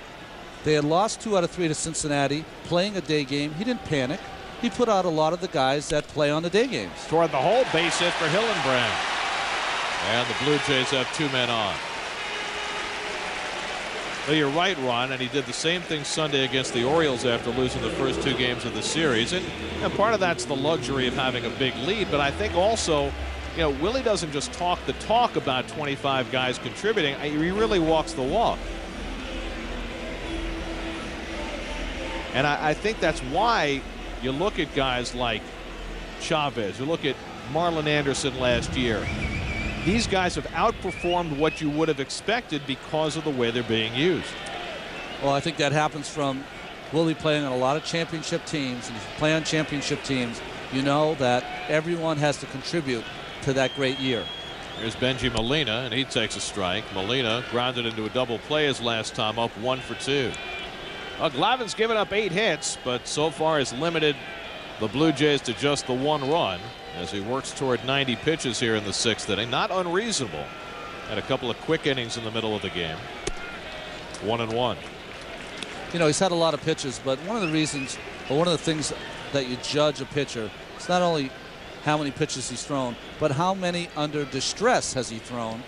they had lost 2 out of 3 to Cincinnati, playing a day game. He didn't panic. He put out a lot of the guys that play on the day games. Toward the hole, base hit for Hillenbrand. And the Blue Jays have 2 men on. Well, you're right, Ron, and he did the same thing Sunday against the Orioles after losing the first 2 games of the series. And part of that's the luxury of having a big lead, but I think also, you know, Willie doesn't just talk the talk about 25 guys contributing. He really walks the walk. And I think that's why you look at guys like Chavez, you look at Marlon Anderson last year. These guys have outperformed what you would have expected because of the way they're being used. Well, I think that happens from Willie playing on a lot of championship teams. And if you play on championship teams, you know that everyone has to contribute to that great year. Here's Benji Molina, and he takes a strike. Molina grounded into a double play his last time up, 1 for 2. Glavine's given up 8 hits, but so far has limited the Blue Jays to just the 1 run as he works toward 90 pitches here in the 6th inning. Not unreasonable. Had a couple of quick innings in the middle of the game. 1-1. You know, he's had a lot of pitches, but one of the reasons, or one of the things that you judge a pitcher, it's not only how many pitches he's thrown, but how many under distress has he thrown.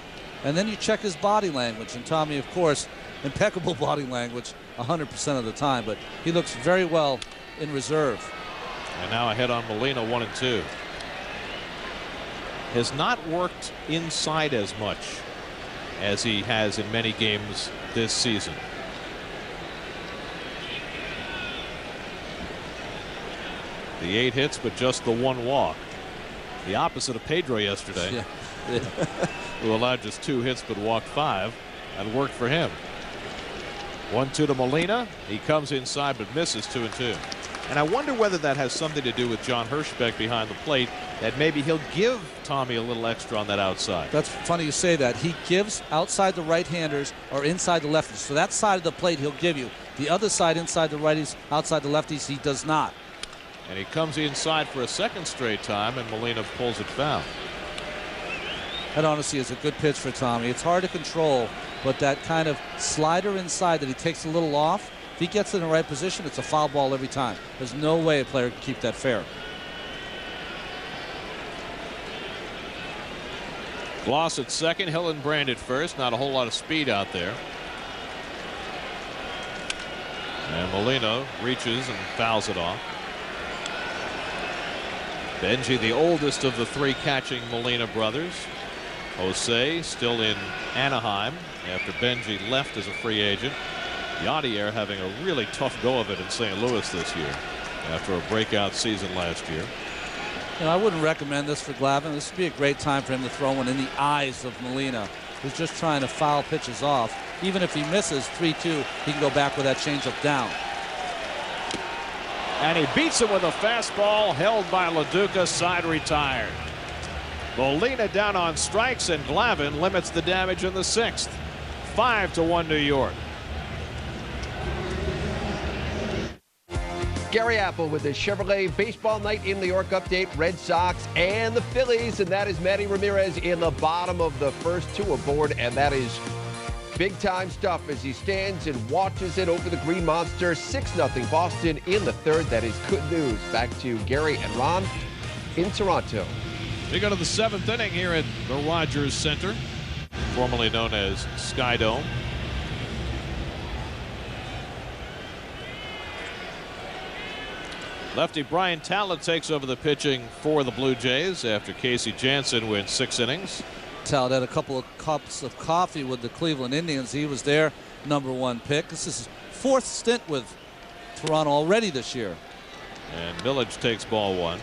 And then you check his body language. And Tommy, of course, impeccable body language 100% of the time, but he looks very well in reserve. And now ahead on Molina, 1-2. Has not worked inside as much as he has in many games this season. The 8 hits, but just the 1 walk. The opposite of Pedro yesterday, Yeah. who allowed just 2 hits but walked 5. That worked for him. 1-2 to Molina. He comes inside but misses, 2-2. And I wonder whether that has something to do with John Hirschbeck behind the plate, that maybe he'll give Tommy a little extra on that outside. That's funny you say that. He gives outside the right-handers or inside the lefties. So that side of the plate he'll give you. The other side, inside the righties, outside the lefties, he does not. And he comes inside for a second straight time, and Molina pulls it foul. That honestly is a good pitch for Tommy. It's hard to control, but that kind of slider inside that he takes a little off, if he gets in the right position, it's a foul ball every time. There's no way a player can keep that fair. Gloss at second, Hillenbrand at first. Not a whole lot of speed out there. And Molina reaches and fouls it off. Benji, the oldest of the 3 catching Molina brothers. Jose still in Anaheim after Benji left as a free agent. Yadier having a really tough go of it in St. Louis this year after a breakout season last year. You know, I wouldn't recommend this for Glavine. This would be a great time for him to throw one in the eyes of Molina, who's just trying to foul pitches off. Even if he misses 3-2, he can go back with that changeup down. And he beats him with a fastball held by LaDuca, side retired. Molina down on strikes, and Glavine limits the damage in the 6th. 5-1 New York. Gary Apple with the Chevrolet Baseball Night in New York update. Red Sox and the Phillies, and that is Manny Ramirez in the bottom of the first 2 aboard, and that is big time stuff as he stands and watches it over the Green Monster. 6-0 Boston in the 3rd. That is good news. Back to Gary and Ron in Toronto. We go to the 7th inning here at the Rogers Center, formerly known as Sky Dome. Lefty Brian Talent takes over the pitching for the Blue Jays after Casey Jansen wins 6 innings. Talent had a couple of cups of coffee with the Cleveland Indians. He was their #1 pick. This is his 4th stint with Toronto already this year. And Milledge takes ball 1.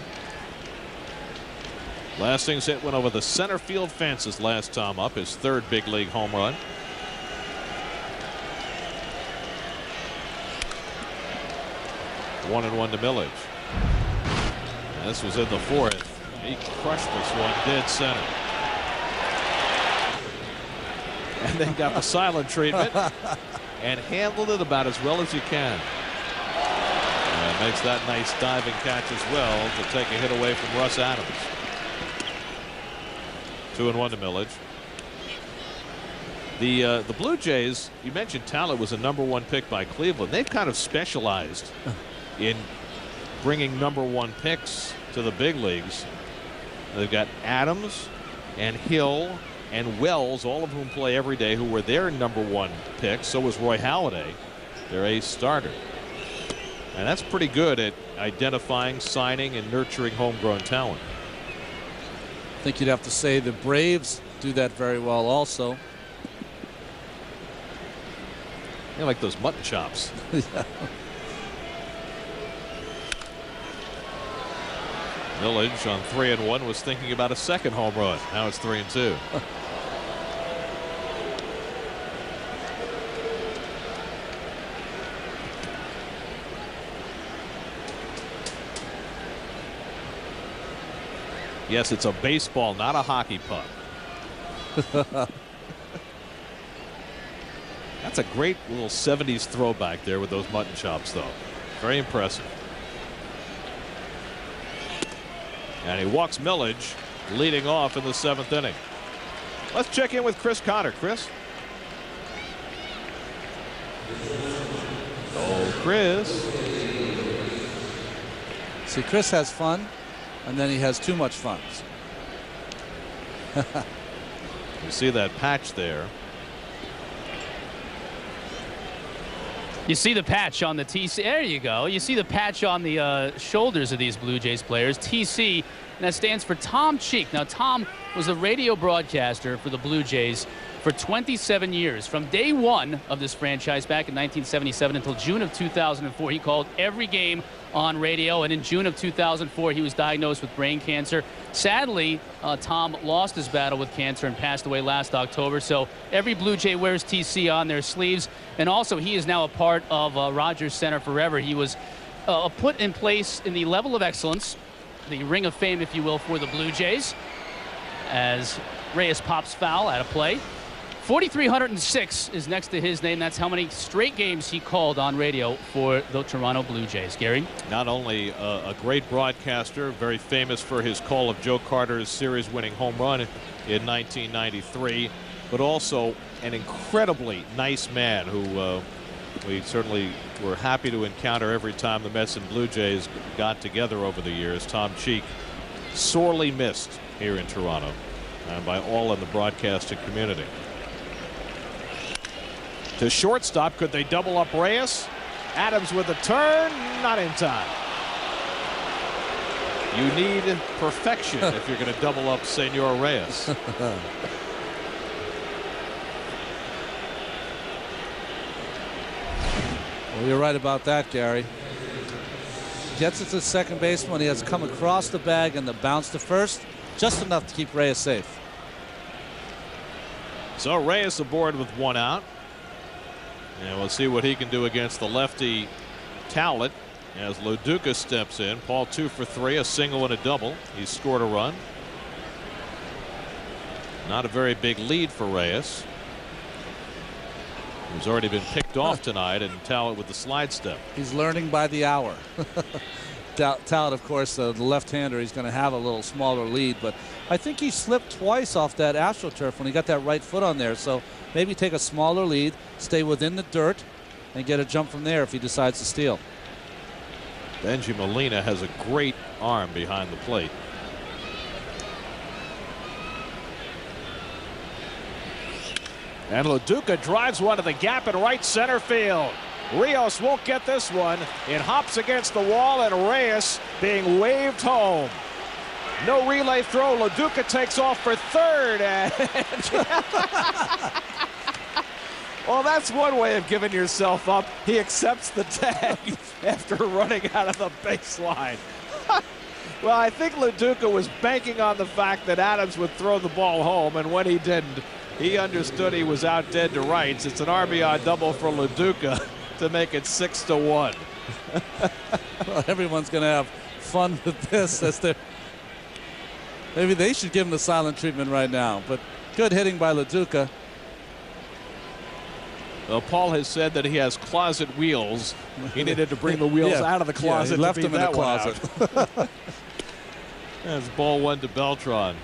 Lastings hit one over the center field fences last time up, his 3rd big league home run. One and 1 to Milledge. And this was in the 4th. He crushed this one dead center. And then got the silent treatment and handled it about as well as you can. And makes that nice diving catch as well to take a hit away from Russ Adams. 2-1 to Milledge. The Blue Jays, you mentioned Talent was a #1 pick by Cleveland. They've kind of specialized in bringing #1 picks to the big leagues. They've got Adams and Hill and Wells, all of whom play every day, who were their #1 picks. So was Roy Halladay, their ace starter. And that's pretty good at identifying, signing, and nurturing homegrown talent. I think you'd have to say the Braves do that very well also. They like those mutton chops. Yeah. Milledge on 3-1 was thinking about a second home run. Now it's 3-2. Yes, it's a baseball, not a hockey puck. That's a great little 70s throwback there with those mutton chops, though. Very impressive. And he walks Milledge, leading off in the 7th inning. Let's check in with Chris Connor. Chris? Oh, Chris. See, Chris has fun, and then he has too much fun. You see that patch there. You see the patch on the TC. There you go. You see the patch on the shoulders of these Blue Jays players. TC, and that stands for Tom Cheek. Now, Tom was a radio broadcaster for the Blue Jays for 27 years. From day one of this franchise back in 1977 until June of 2004, he called every game on radio. And in June of 2004, he was diagnosed with brain cancer. Sadly, Tom lost his battle with cancer and passed away last October. So every Blue Jay wears TC on their sleeves. And also, he is now a part of Rogers Center forever. He was put in place in the level of excellence, the Ring of Fame, if you will, for the Blue Jays, as Reyes pops foul out of play. 4,306 is next to his name. That's how many straight games he called on radio for the Toronto Blue Jays. Gary? Not only a great broadcaster, very famous for his call of Joe Carter's series-winning home run in 1993, but also an incredibly nice man who we certainly were happy to encounter every time the Mets and Blue Jays got together over the years. Tom Cheek, sorely missed here in Toronto and by all in the broadcasting community. To shortstop, could they double up Reyes? Adams with a turn, not in time. You need perfection if you're going to double up Senor Reyes. Well, you're right about that, Gary. Gets it to second base when he has come across the bag and the bounce to first, just enough to keep Reyes safe. So Reyes aboard with 1 out. And we'll see what he can do against the lefty Talent as Loduca steps in. Paul 2 for 3, a single and a double. He's scored a run. Not a very big lead for Reyes, who's already been picked off tonight, and Talent with the slide step. He's learning by the hour. Talent, of course, the left-hander, he's going to have a little smaller lead, but I think he slipped twice off that AstroTurf when he got that right foot on there. So maybe take a smaller lead, stay within the dirt, and get a jump from there if he decides to steal. Benji Molina has a great arm behind the plate. And Loduca drives one to the gap in right center field. Rios won't get this one. It hops against the wall, and Reyes being waved home. No relay throw. Loduca takes off for third. And well, that's one way of giving yourself up. He accepts the tag after running out of the baseline. Well, I think Loduca was banking on the fact that Adams would throw the ball home, and when he didn't, he understood he was out dead to rights. It's an RBI double for Loduca to make it 6-1. Well, everyone's going to have fun with this. Maybe they should give him the silent treatment right now. But good hitting by Loduca. Well, Paul has said that he has closet wheels. He needed to bring the wheels out of the closet. He left them in the closet. That's ball 1 to Beltran.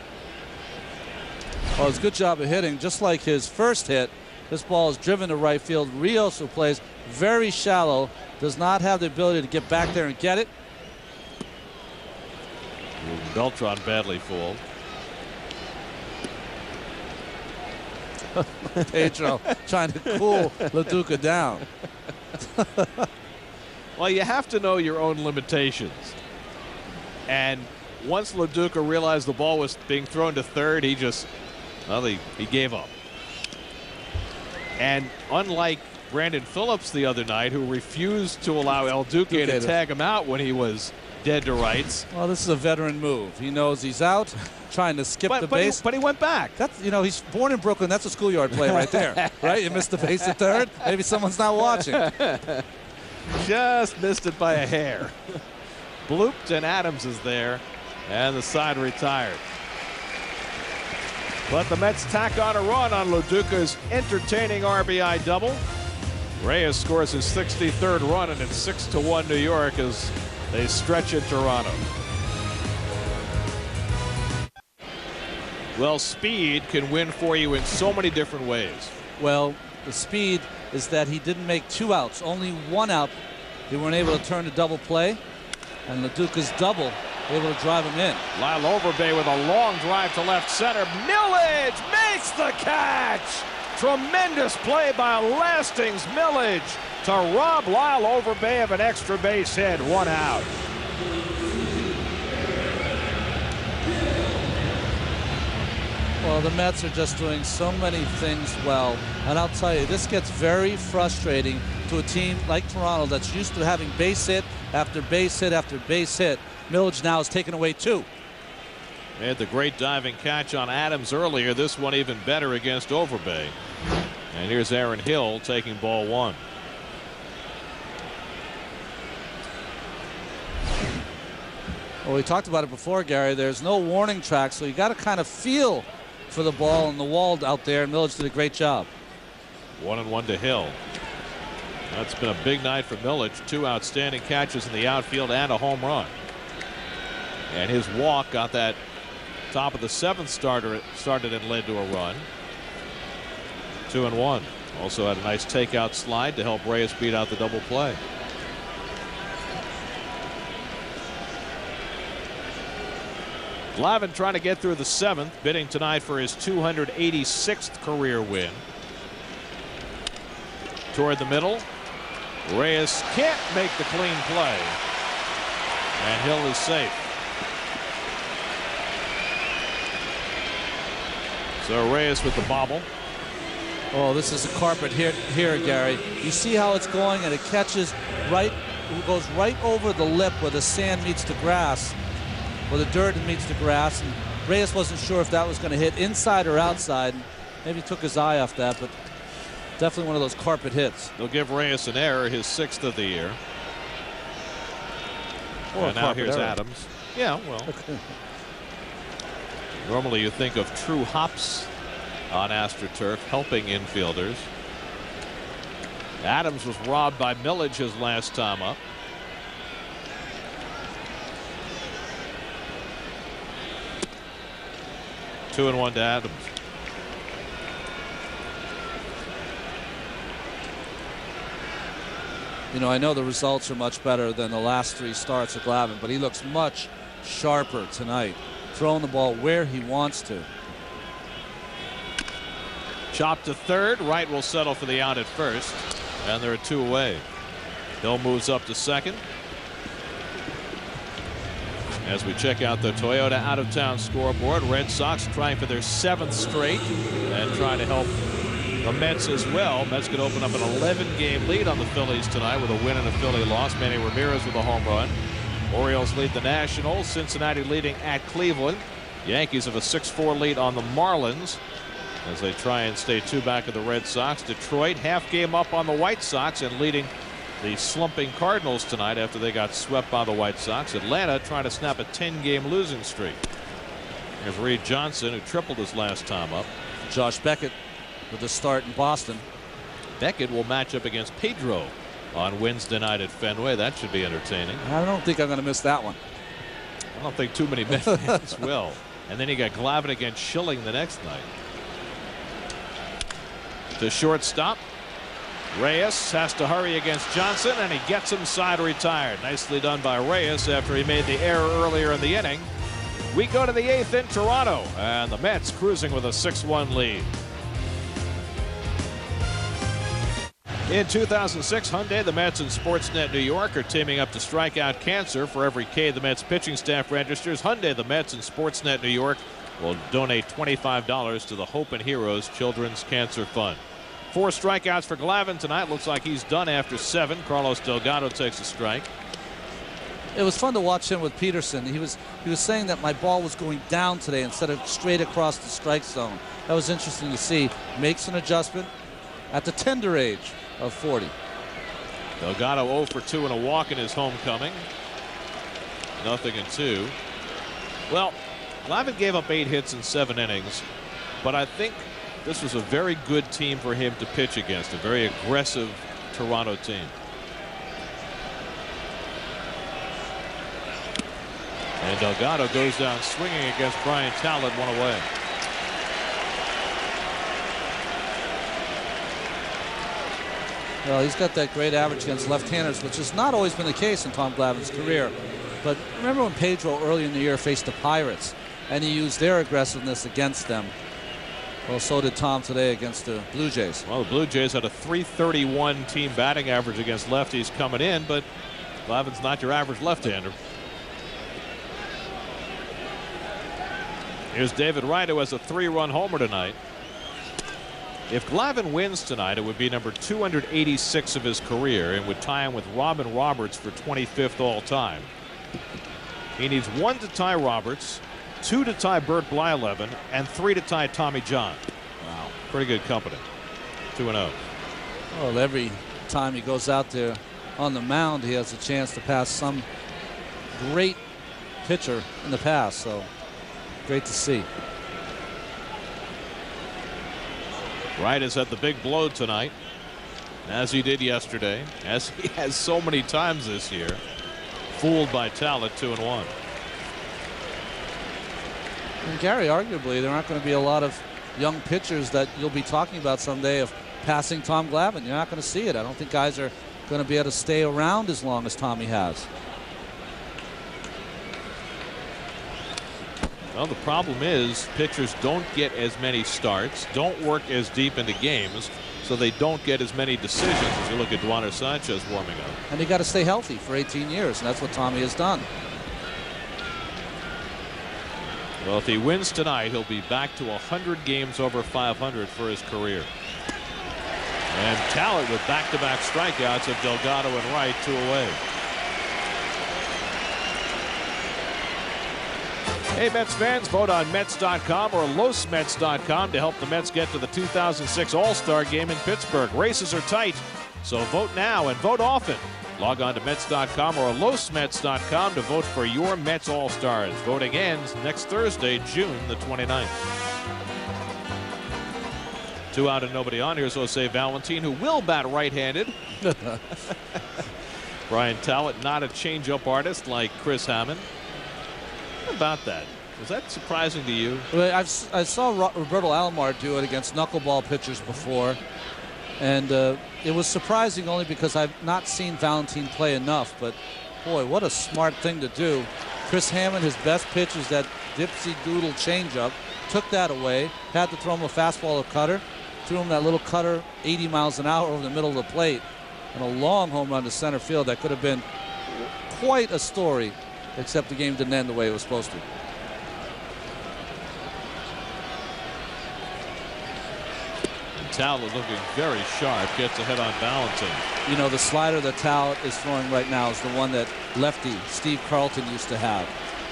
Well, it's a good job of hitting. Just like his first hit, this ball is driven to right field. Rios, who plays very shallow, does not have the ability to get back there and get it. Beltran badly fooled. Pedro trying to cool Loduca down. Well, you have to know your own limitations. And once Loduca realized the ball was being thrown to third, he just, well, he gave up. And unlike Brandon Phillips the other night, who refused to allow El Duque to tag him out when he was dead to rights. Well, this is a veteran move. He knows he's out, trying to skip the base. But he went back. That's, you know, he's born in Brooklyn. That's a schoolyard play right there, right? You missed the base at third. Maybe someone's not watching. Just missed it by a hair. Blooped, and Adams is there, and the side retired. But the Mets tack on a run on Loduca's entertaining RBI double. Reyes scores his 63rd run, and it's 6-1 New York as they stretch in Toronto. Well, speed can win for you in so many different ways. Well, the speed is that he didn't make 2 outs, only 1 out. They weren't able to turn a double play, and Loduca's double able to drive him in. Lyle Overbay with a long drive to left center. Milledge makes the catch. Tremendous play by Lastings Milledge to rob Lyle Overbay of an extra base hit. 1 out. Well, the Mets are just doing so many things well. And I'll tell you, this gets very frustrating to a team like Toronto that's used to having base hit after base hit after base hit. Milledge now has taken away 2. They had the great diving catch on Adams earlier. This one even better against Overbay. And here's Aaron Hill taking ball 1. Well, we talked about it before, Gary. There's no warning track, so you got to kind of feel for the ball and the wall out there, and Milledge did a great job. 1-1 to Hill. That's been a big night for Milledge. 2 outstanding catches in the outfield and a home run. And his walk got that top of the 7th started and led to a run. 2-1. Also had a nice takeout slide to help Reyes beat out the double play. Glavine trying to get through the 7th, bidding tonight for his 286th career win. Toward the middle. Reyes can't make the clean play. And Hill is safe. So Reyes with the bobble. Oh, this is a carpet here, Gary. You see how it's going, and it catches right, it goes right over the lip where the sand meets the grass, where the dirt meets the grass. And Reyes wasn't sure if that was going to hit inside or outside. Maybe took his eye off that, but definitely one of those carpet hits. They'll give Reyes an error, his 6th of the year. And now here's error. Adams. Yeah, well. Normally you think of true hops on AstroTurf helping infielders. Adams was robbed by Milledge his last time up. Two and 1 to Adams. You know, I know the results are much better than the last 3 starts of Glavine, but he looks much sharper tonight, throwing the ball where he wants to. Chop to third. Wright will settle for the out at first, and there are 2 away. Hill moves up to second. As we check out the Toyota out-of-town scoreboard, Red Sox trying for their 7th straight and trying to help the Mets as well. Mets could open up an 11-game lead on the Phillies tonight with a win and a Philly loss. Manny Ramirez with a home run. Orioles lead the Nationals. Cincinnati leading at Cleveland. Yankees have a 6-4 lead on the Marlins as they try and stay 2 back of the Red Sox. Detroit half game up on the White Sox and leading the slumping Cardinals tonight after they got swept by the White Sox. Atlanta trying to snap a 10-game losing streak. There's Reed Johnson, who tripled his last time up. Josh Beckett with the start in Boston. Beckett will match up against Pedro on Wednesday night at Fenway. That should be entertaining. I don't think I'm going to miss that one. I don't think too many Mets fans will. And then you got Glavine against Schilling the next night. To shortstop. Reyes has to hurry against Johnson, and he gets him side retired. Nicely done by Reyes after he made the error earlier in the inning. We go to the 8th in Toronto, and the Mets cruising with a 6-1 lead. In 2006, Hyundai, the Mets, and Sportsnet New York are teaming up to strike out cancer. For every K the Mets pitching staff registers, Hyundai, the Mets, and Sportsnet New York will donate $25 to the Hope and Heroes Children's Cancer Fund. 4 strikeouts for Glavine tonight. Looks like he's done after 7. Carlos Delgado takes a strike. It was fun to watch him with Peterson. He was saying that my ball was going down today instead of straight across the strike zone. That was interesting to see. Makes an adjustment at the tender age of 40. Delgado 0 for 2 and a walk in his homecoming. 0-2. Well, Glavine gave up 8 hits in 7 innings. but I think this was a very good team for him to pitch against, a very aggressive Toronto team. And Delgado goes down swinging against Brian Talent, one away. Well, he's got that great average against left-handers, which has not always been the case in Tom Glavine's career. But remember when Pedro early in the year faced the Pirates, and he used their aggressiveness against them. Well, so did Tom today against the Blue Jays. Well, the Blue Jays had a .331 team batting average against lefties coming in, but Glavine's not your average left-hander. Here's David Wright, who has a 3-run homer tonight. If Glavine wins tonight, it would be number 286 of his career and would tie him with Robin Roberts for 25th all-time. He needs 1 to tie Roberts, 2 to tie Bert Blyleven, and 3 to tie Tommy John. Wow, pretty good company. 2-0. Well, every time he goes out there on the mound, he has a chance to pass some great pitcher in the past. So great to see. Wright has had the big blow tonight, as he did yesterday, as he has so many times this year. Fooled by Talent, 2-1. And Gary, arguably, there aren't going to be a lot of young pitchers that you'll be talking about someday of passing Tom Glavine. You're not going to see it. I don't think guys are going to be able to stay around as long as Tommy has. Well, the problem is pitchers don't get as many starts, don't work as deep into games, so they don't get as many decisions as you look at Duaner Sanchez warming up. And he got to stay healthy for 18 years, and that's what Tommy has done. Well, if he wins tonight, he'll be back to 100 games over 500 for his career. And Talent with back-to-back strikeouts of Delgado and Wright, 2 away. Hey, Mets fans, vote on Mets.com or LosMets.com to help the Mets get to the 2006 All-Star Game in Pittsburgh. Races are tight, so vote now and vote often. Log on to Mets.com or LosMets.com to vote for your Mets All-Stars. Voting ends next Thursday, June the 29th. 2 out and nobody on. Here's Jose Valentin, who will bat right-handed. Brian Talent, not a change-up artist like Chris Hammond. How about that? Was that surprising to you? Well, I saw Roberto Alomar do it against knuckleball pitchers before, and it was surprising only because I've not seen Valentin play enough. But boy, what a smart thing to do. Chris Hammond, his best pitch is that dipsy doodle changeup. Took that away. Had to throw him a fastball or cutter. Threw him that little cutter 80 miles an hour over the middle of the plate, and a long home run to center field that could have been quite a story. Except the game didn't end the way it was supposed to. And Talent looking very sharp. Gets ahead on Valentin. You know, the slider that Talent is throwing right now is the one that lefty Steve Carlton used to have.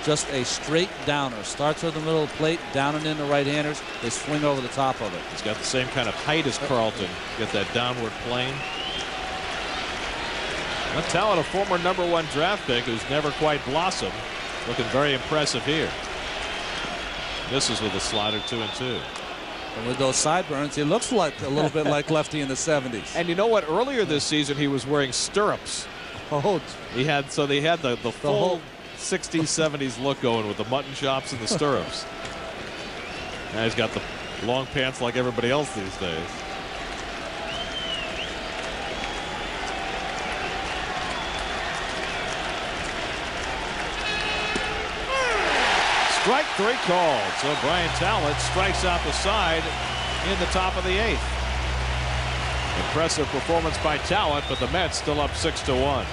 Just a straight downer. Starts with the middle of the plate, down and into right-handers. They swing over the top of it. He's got the same kind of height as Carlton. Get that downward plane. Talent, a former #1 draft pick who's never quite blossomed, looking very impressive here. Misses with a slider, 2-2. And with those sideburns, he looks like a little bit like Lefty in the 70s. And you know what? Earlier this season, he was wearing stirrups. Oh, they had the full 60s, 70s look going with the mutton chops and the stirrups. Now he's got the long pants like everybody else these days. Strike 3 called. So Brian Talent strikes out the side in the top of the 8th. Impressive performance by Talent, but the Mets still up 6-1.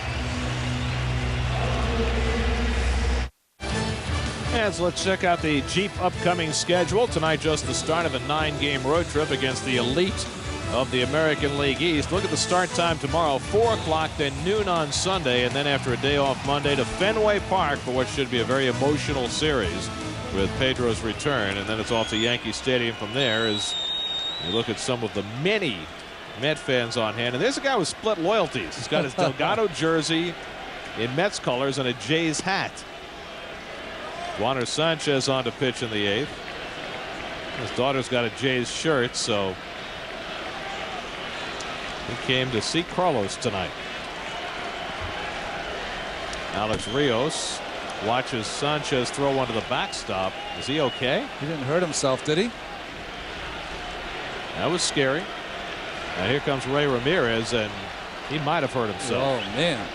And so let's check out the Jeep upcoming schedule. Tonight, just the start of a 9-game road trip against the elite of the American League East. Look at the start time tomorrow, 4 o'clock, then noon on Sunday, and then after a day off Monday to Fenway Park for what should be a very emotional series with Pedro's return. And then it's off to Yankee Stadium from there as you look at some of the many Met fans on hand. And there's a guy with split loyalties. He's got his Delgado jersey in Mets colors and a Jays hat. Duaner Sanchez on to pitch in the 8th. His daughter's got a Jays shirt, so he came to see Carlos tonight. Alex Rios watches Sanchez throw onto the backstop. Is he okay? He didn't hurt himself, did he? That was scary. Now here comes Ray Ramirez, and he might have hurt himself. Oh, man.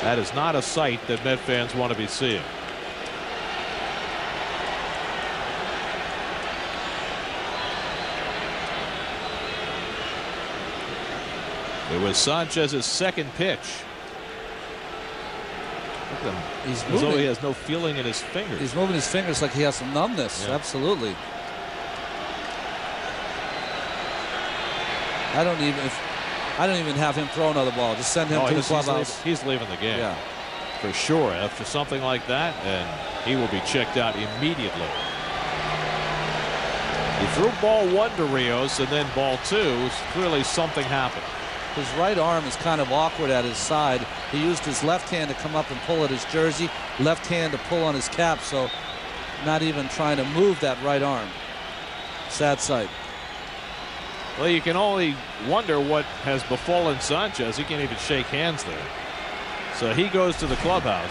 That is not a sight that Met fans want to be seeing. It was Sanchez's second pitch. Look at him. He's As though moving. he has no feeling in his fingers. He's moving his fingers like he has some numbness. Yeah. Absolutely. I don't even have him throw another ball. Just send him to the clubhouse. He's leaving the game. Yeah. For sure. After something like that, and he will be checked out immediately. He threw ball 1 to Rios, and then ball 2. Clearly something happened. His right arm is kind of awkward at his side. He used his left hand to come up and pull at his jersey, left hand to pull on his cap, so not even trying to move that right arm. Sad sight. Well, you can only wonder what has befallen Sanchez. He can't even shake hands there. So he goes to the clubhouse.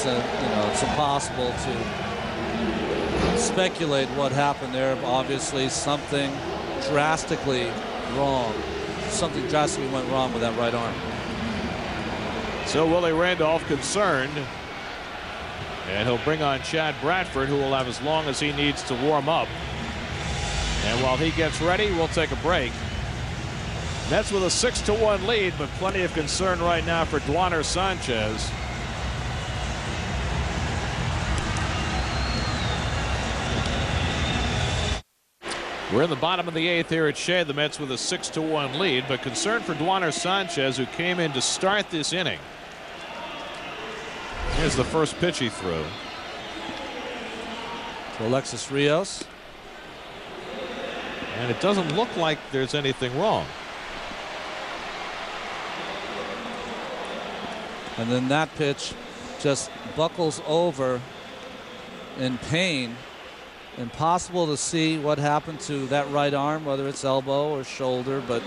Well, it's impossible to speculate what happened there. Obviously, something drastically wrong. Something drastically went wrong with that right arm. So Willie Randolph concerned, and he'll bring on Chad Bradford, who will have as long as he needs to warm up. And while he gets ready, we'll take a break. Mets with a 6-1 lead, but plenty of concern right now for Duaner Sanchez. We're in the bottom of the 8th here at Shea. The Mets with a 6-1 lead, but concern for Duaner Sanchez, who came in to start this inning. Here's the first pitch he threw. To Alexis Rios. And it doesn't look like there's anything wrong. And then that pitch just buckles over in pain. Impossible to see what happened to that right arm, whether it's elbow or shoulder, but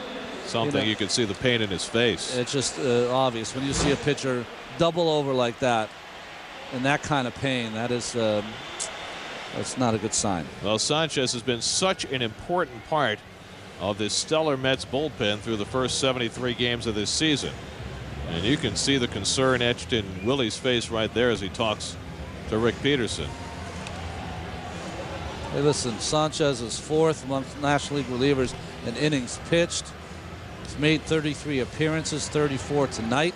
something you can see the pain in his face. It's just obvious when you see a pitcher double over like that and that kind of pain. That's not a good sign. Well, Sanchez has been such an important part of this stellar Mets bullpen through the first 73 games of this season. And you can see the concern etched in Willie's face right there as he talks to Rick Peterson. Hey, listen, Sanchez is 4th amongst National League relievers in innings pitched. He's made 33 appearances, 34 tonight.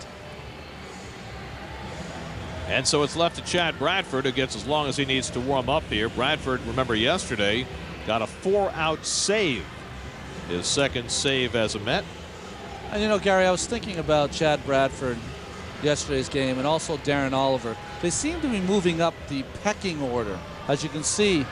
And so it's left to Chad Bradford, who gets as long as he needs to warm up here. Bradford, remember yesterday, got a 4-out save. His second save as a Met. And you know, Gary, I was thinking about Chad Bradford yesterday's game and also Darren Oliver. They seem to be moving up the pecking order. As you can see,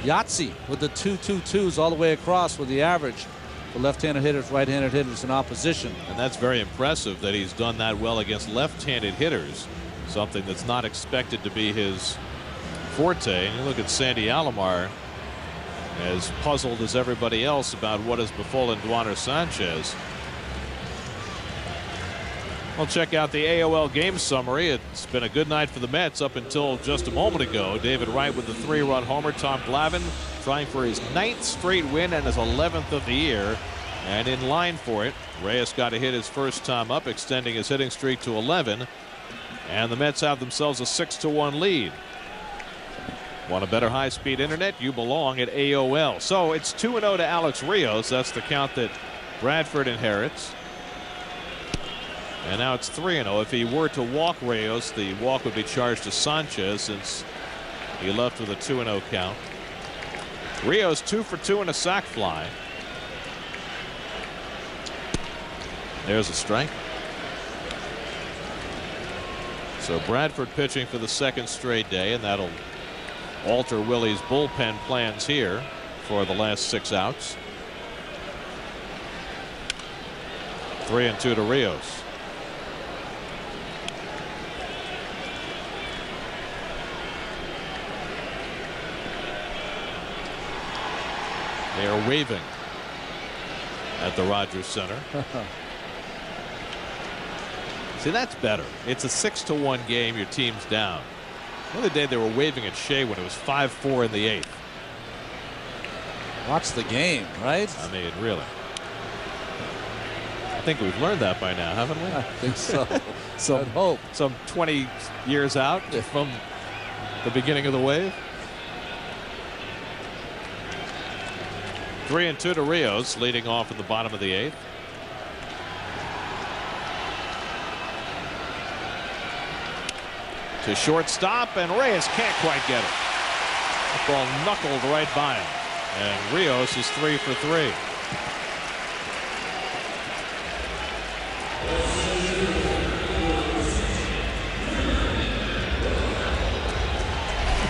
Yahtzee with the 2-2-2s all the way across with the average for left-handed hitters, right-handed hitters in opposition. And that's very impressive that he's done that well against left-handed hitters, something that's not expected to be his forte. And you look at Sandy Alomar, as puzzled as everybody else about what has befallen Duaner Sanchez. We'll check out the AOL game summary. It's been a good night for the Mets up until just a moment ago. David Wright with the 3-run homer. Tom Glavine trying for his 9th straight win and his 11th of the year. And in line for it, Reyes got a hit his first time up, extending his hitting streak to 11. And the Mets have themselves a 6-1 lead. Want a better high-speed internet? You belong at AOL. So it's 2-0 to Alex Rios. That's the count that Bradford inherits. And now it's 3-0. If he were to walk Rios, the walk would be charged to Sanchez since he left with a 2-0 count. Rios 2 for 2 and a sac fly. There's a strike. So Bradford pitching for the second straight day, and that'll alter Willie's bullpen plans here for the last 6 outs. 3-2 to Rios. They are waving at the Rogers Center. See, that's better. It's a 6-1 game. Your team's down. The other day they were waving at Shea when it was 5-4 in the 8th. Watch the game, right? I mean, really. I think we've learned that by now, haven't we? I think so. Some hope. Some 20 years out from the beginning of the wave. 3-2 to Rios, leading off in the bottom of the 8th. To shortstop, and Reyes can't quite get it. That ball knuckled right by him, and Rios is 3 for 3.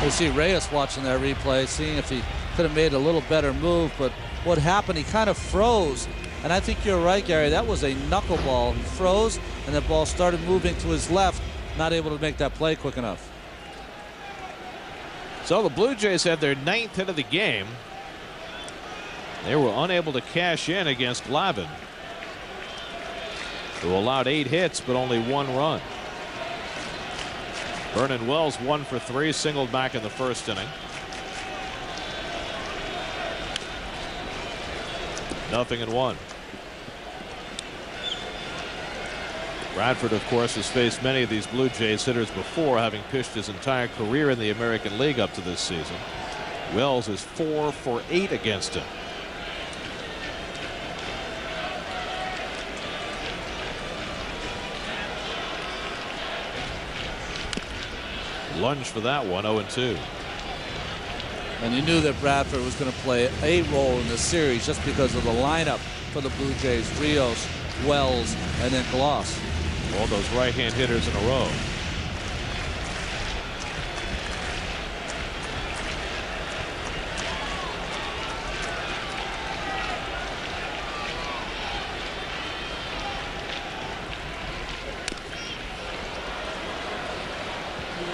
We see Reyes watching that replay, seeing if he could have made a little better move, but what happened, he kind of froze. And I think you're right, Gary. That was a knuckleball. He froze, and the ball started moving to his left, not able to make that play quick enough. So the Blue Jays had their 9th hit of the game. They were unable to cash in against Glavine, who allowed 8 hits but only 1 run. Vernon Wells 1 for 3, singled back in the first inning. 0-1. Bradford, of course, has faced many of these Blue Jays hitters before, having pitched his entire career in the American League up to this season. Wells is 4 for 8 against him. Lunge for that one, 0-2. And you knew that Bradford was going to play a role in this series just because of the lineup for the Blue Jays. Rios, Wells, and then Gloss. All those right-hand hitters in a row.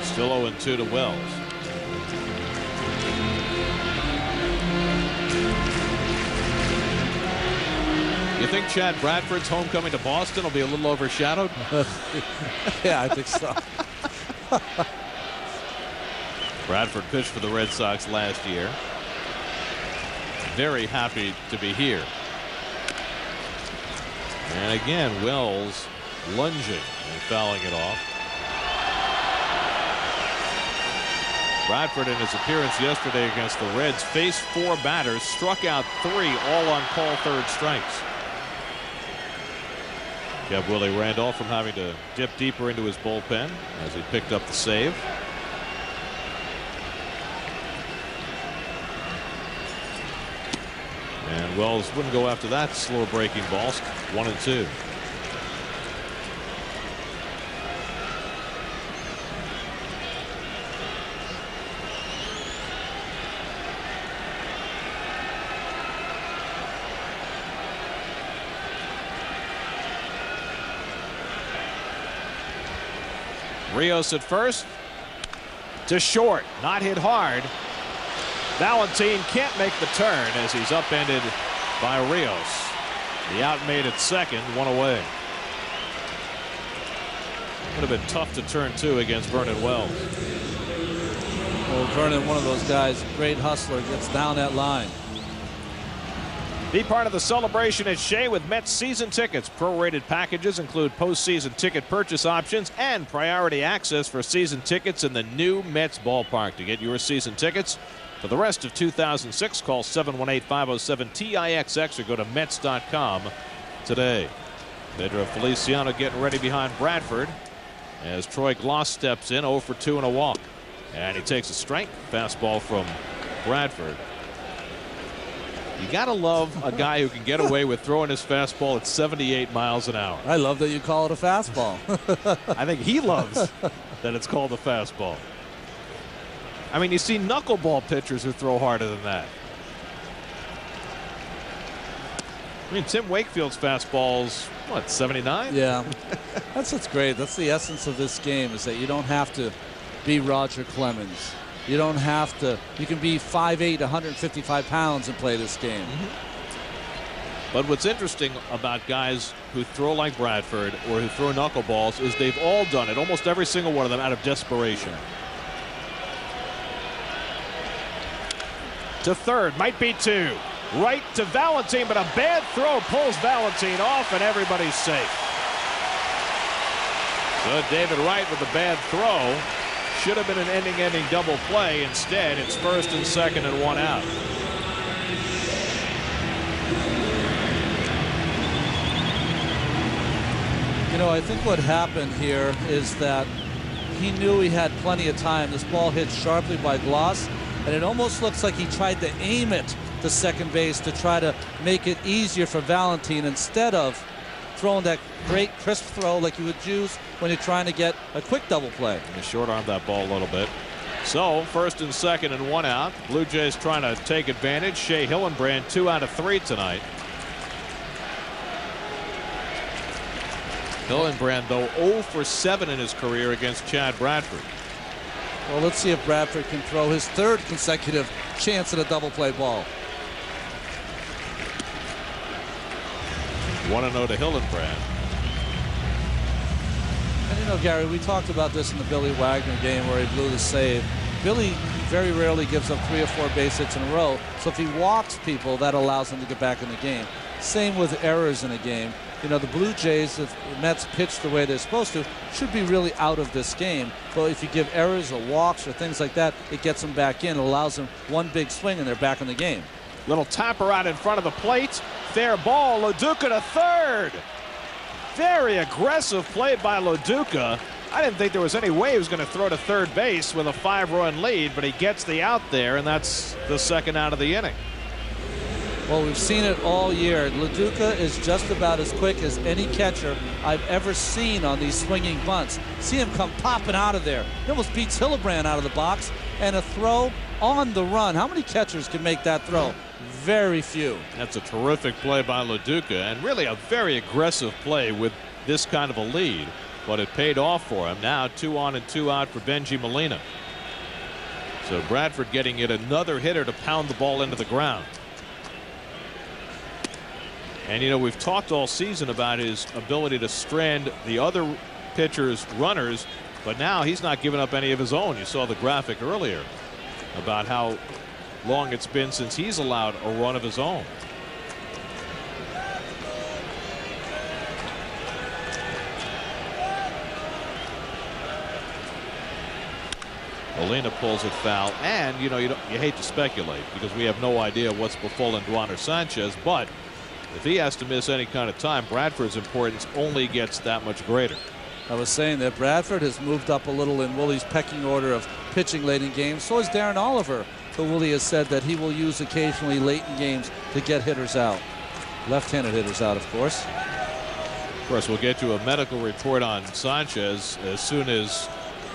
Still 0-2 to Wells. You think Chad Bradford's homecoming to Boston will be a little overshadowed? Yeah, I think so. Bradford pitched for the Red Sox last year. Very happy to be here. And again, Wells lunging and fouling it off. Bradford, in his appearance yesterday against the Reds, faced 4 batters, struck out 3, all on call third strikes. Kept Willie Randolph from having to dip deeper into his bullpen as he picked up the save. And Wells wouldn't go after that slow breaking ball. 1-2. Rios at first, to short, not hit hard. Valentine can't make the turn as he's upended by Rios. The out made at second, 1 away. Would have been tough to turn 2 against Vernon Wells. Well, Vernon, one of those guys, great hustler, gets down that line. Be part of the celebration at Shea with Mets season tickets. Prorated packages include postseason ticket purchase options and priority access for season tickets in the new Mets ballpark. To get your season tickets for the rest of 2006, call 718-507-TIXX or go to Mets.com today. Pedro Feliciano getting ready behind Bradford as Troy Gloss steps in, 0 for 2 and a walk. And he takes a strike. Fastball from Bradford. You got to love a guy who can get away with throwing his fastball at 78 miles an hour. I love that you call it a fastball. I think he loves that it's called a fastball. I mean, you see knuckleball pitchers who throw harder than that. I mean, Tim Wakefield's fastball's, what, 79? Yeah. That's what's great. That's the essence of this game, is that you don't have to be Roger Clemens. You don't have to. You can be 5'8", 155 pounds and play this game. But what's interesting about guys who throw like Bradford or who throw knuckleballs is they've all done it, almost every single one of them, out of desperation. To third, might be two. Right to Valentine, but a bad throw pulls Valentine off, and everybody's safe. So David Wright with a bad throw. Should have been an ending double play. Instead, it's first and second and one out. You know, I think what happened here is that he knew he had plenty of time. This ball hit sharply by Gloss, and it almost looks like he tried to aim it to second base to try to make it easier for Valentine instead of throwing that great crisp throw like you would use when you're trying to get a quick double play. He short-armed that ball a little bit. So first and second and one out. Blue Jays trying to take advantage. Shea Hillenbrand 2 out of 3 tonight. Hillenbrand, though, 0 for 7 in his career against Chad Bradford. Well, let's see if Bradford can throw his third consecutive chance at a double play ball. 1-0 to Hillenbrand. And you know, Gary, we talked about this in the Billy Wagner game where he blew the save. Billy very rarely gives up 3 or 4 base hits in a row, so if he walks people, that allows him to get back in the game. Same with errors in a game. You know, the Blue Jays, if the Mets pitch the way they're supposed to, should be really out of this game. But if you give errors or walks or things like that, it gets them back in. It allows them one big swing, and they're back in the game. Little tapper out in front of the plate. Fair ball. LaDuca to third. Very aggressive play by LaDuca. I didn't think there was any way he was going to throw to third base with a 5-run lead, but he gets the out there, and that's the second out of the inning. Well, we've seen it all year. LaDuca is just about as quick as any catcher I've ever seen on these swinging bunts. See him come popping out of there. He almost beats Hillenbrand out of the box, and a throw on the run. How many catchers can make that throw? Very few. That's a terrific play by LaDuca, and really a very aggressive play with this kind of a lead, but it paid off for him. Now 2 on and 2 out for Benji Molina. So Bradford getting yet another hitter to pound the ball into the ground. And you know, we've talked all season about his ability to strand the other pitchers' runners, but now he's not giving up any of his own. You saw the graphic earlier about how long it's been since he's allowed a run of his own. Molina pulls it foul, and you know, you hate to speculate because we have no idea what's befallen Duaner Sanchez, but if he has to miss any kind of time, Bradford's importance only gets that much greater. I was saying that Bradford has moved up a little in Willie's pecking order of pitching late in games. So is Darren Oliver, who Willie has said that he will use occasionally late in games to get hitters out. Left-handed hitters out, of course. Of course, we'll get you a medical report on Sanchez as soon as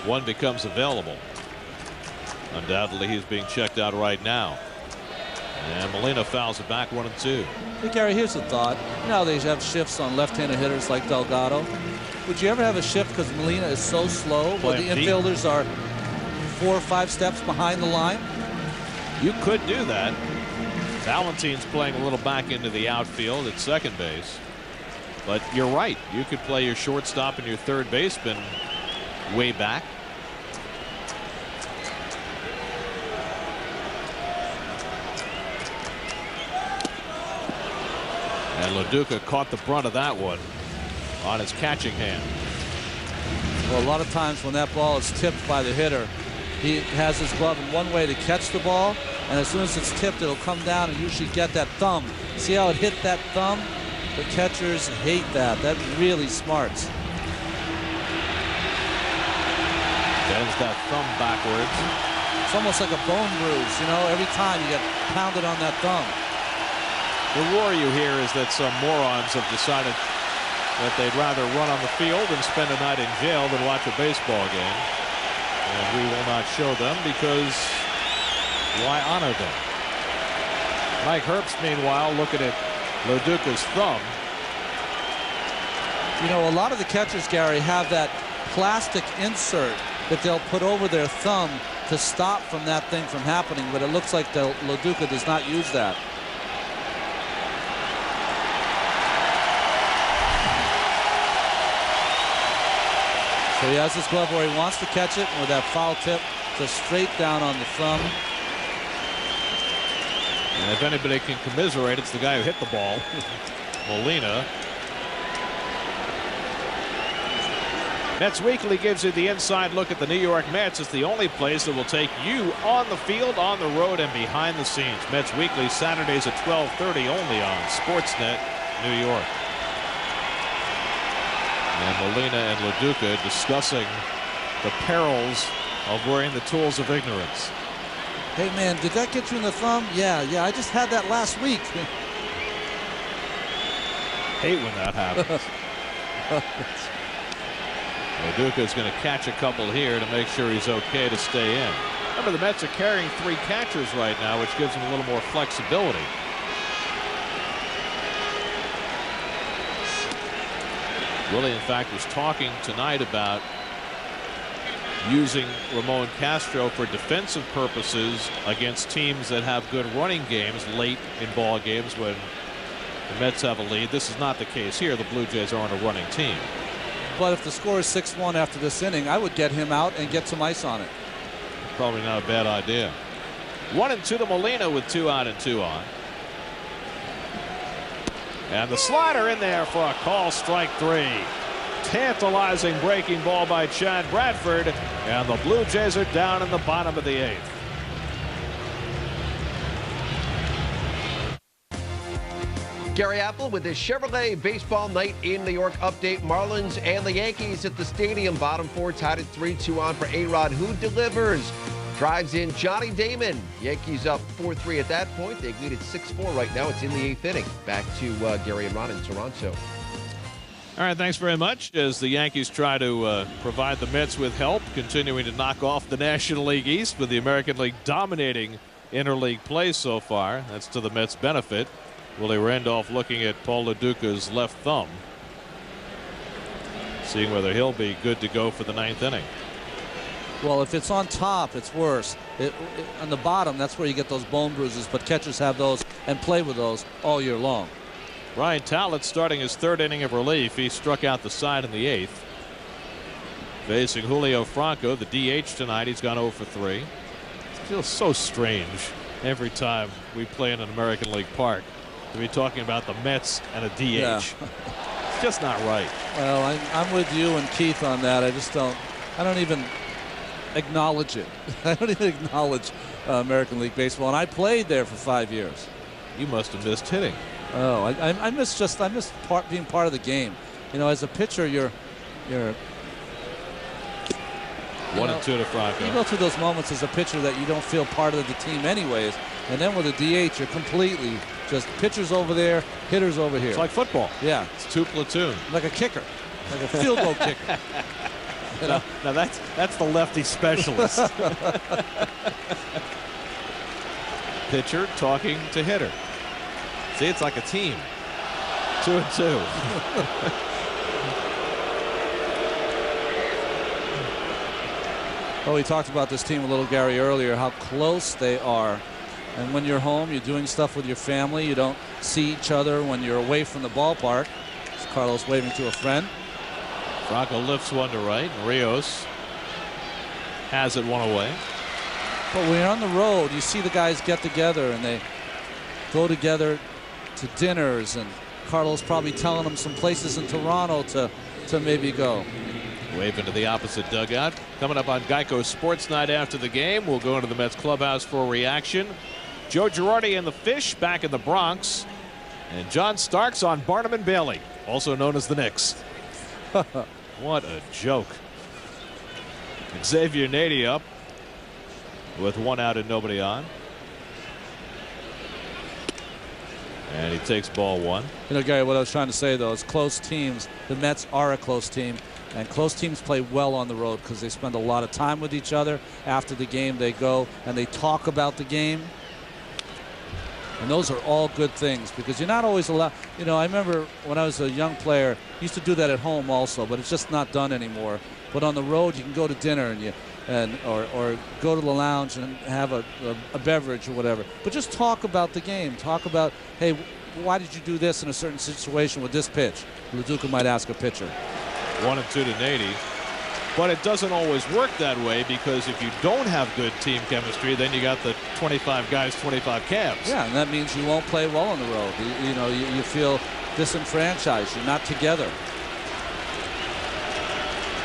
one becomes available. Undoubtedly, he's being checked out right now. And Molina fouls it back 1-2. Hey, Gary, here's a thought. You know how they have shifts on left-handed hitters like Delgado? Would you ever have a shift because Molina is so slow where the infielders are 4 or 5 steps behind the line? You could do that. Valentine's playing a little back into the outfield at second base. But you're right. You could play your shortstop and your third baseman way back. And LaDuca caught the brunt of that one on his catching hand. Well, a lot of times when that ball is tipped by the hitter, he has his glove in one way to catch the ball, and as soon as it's tipped, it'll come down and usually get that thumb. See how it hit that thumb? The catchers hate that. That really smarts. Bends that thumb backwards. It's almost like a bone bruise, you know, every time you get pounded on that thumb. The roar you hear is that some morons have decided that they'd rather run on the field and spend a night in jail than watch a baseball game. And we will not show them because why honor them? Mike Herbst, meanwhile, looking at LaDuca's thumb. You know, a lot of the catchers, Gary, have that plastic insert that they'll put over their thumb to stop from that thing from happening, but it looks like LaDuca does not use that. So he has his glove where he wants to catch it, and with that foul tip, just straight down on the thumb. And if anybody can commiserate, it's the guy who hit the ball, Molina. Mets Weekly gives you the inside look at the New York Mets. It's the only place that will take you on the field, on the road, and behind the scenes. Mets Weekly, Saturdays at 12:30 only on Sportsnet New York. And Molina and LaDuca discussing the perils of wearing the tools of ignorance. Hey, man, did that get you in the thumb? Yeah, I just had that last week. Hate when that happens. LaDuca is going to catch a couple here to make sure he's okay to stay in. Remember, the Mets are carrying 3 catchers right now, which gives them a little more flexibility. Willie, in fact, was talking tonight about using Ramon Castro for defensive purposes against teams that have good running games late in ball games when the Mets have a lead. This is not the case here. The Blue Jays aren't a running team. But if the score is 6-1 after this inning, I would get him out and get some ice on it. Probably not a bad idea. 1-2 to Molina with 2 out and 2 on. And the slider in there for a call, strike 3. Tantalizing breaking ball by Chad Bradford, and the Blue Jays are down in the bottom of the 8th. Gary Apple with his Chevrolet Baseball Night in New York update. Marlins and the Yankees at the stadium. Bottom 4 tied at 3-2 on for A-Rod, who delivers. Drives in Johnny Damon. Yankees up 4-3 at that point. They lead at 6-4 right now. It's in the 8th inning. Back to Gary and Ron in Toronto. All right, thanks very much. As the Yankees try to provide the Mets with help, continuing to knock off the National League East with the American League dominating interleague play so far. That's to the Mets' benefit. Willie Randolph looking at Paul LaDuca's left thumb, seeing whether he'll be good to go for the 9th inning. Well, if it's on top, it's worse. On the bottom, that's where you get those bone bruises, but catchers have those and play with those all year long. Ryan Talent starting his 3rd inning of relief. He struck out the side in the 8th. Facing Julio Franco, the DH tonight. He's gone 0 for 3. It feels so strange every time we play in an American League park to be talking about the Mets and a DH. Yeah. It's just not right. Well, I'm with you and Keith on that. I don't even acknowledge it. I don't even acknowledge American League Baseball, and I played there for 5 years. You must have missed hitting. Oh, I miss being part of the game. You know, as a pitcher, you're 1-2 to Franco. You go through those moments as a pitcher that you don't feel part of the team anyways, and then with a DH, you're completely just pitchers over there, hitters over here. It's like football. Yeah, it's 2 platoon. Like a kicker, like a field goal kicker. You know? Now that's the lefty specialist. Pitcher talking to hitter. See, it's like a team. 2-2. Oh, we talked about this team a little, Gary, earlier, how close they are. And when you're home, you're doing stuff with your family. You don't see each other when you're away from the ballpark. It's Carlos waving to a friend. Franco lifts one to right. Rios has it one away. But when you're on the road, you see the guys get together and they go together to dinners, and Carlos probably telling them some places in Toronto to maybe go. Wave into the opposite dugout. Coming up on Geico Sports Night after the game, we'll go into the Mets clubhouse for a reaction. Joe Girardi and the Fish back in the Bronx, and John Starks on Barnum and Bailey, also known as the Knicks. What a joke. Xavier Nady up with 1 out and nobody on. And he takes ball one. You know, Gary, what I was trying to say, though, is close teams, the Mets are a close team, and close teams play well on the road because they spend a lot of time with each other. After the game, they go and they talk about the game. And those are all good things because you're not always allowed. You know, I remember when I was a young player, used to do that at home also, but it's just not done anymore. But on the road, you can go to dinner or go to the lounge and have a beverage or whatever. But just talk about the game. Talk about, hey, why did you do this in a certain situation with this pitch? LaDuca might ask a pitcher. 1-2 to Nady. But it doesn't always work that way because if you don't have good team chemistry, then you got the 25 guys, 25 cabs. Yeah, and that means you won't play well on the road. You know, you feel disenfranchised. You're not together.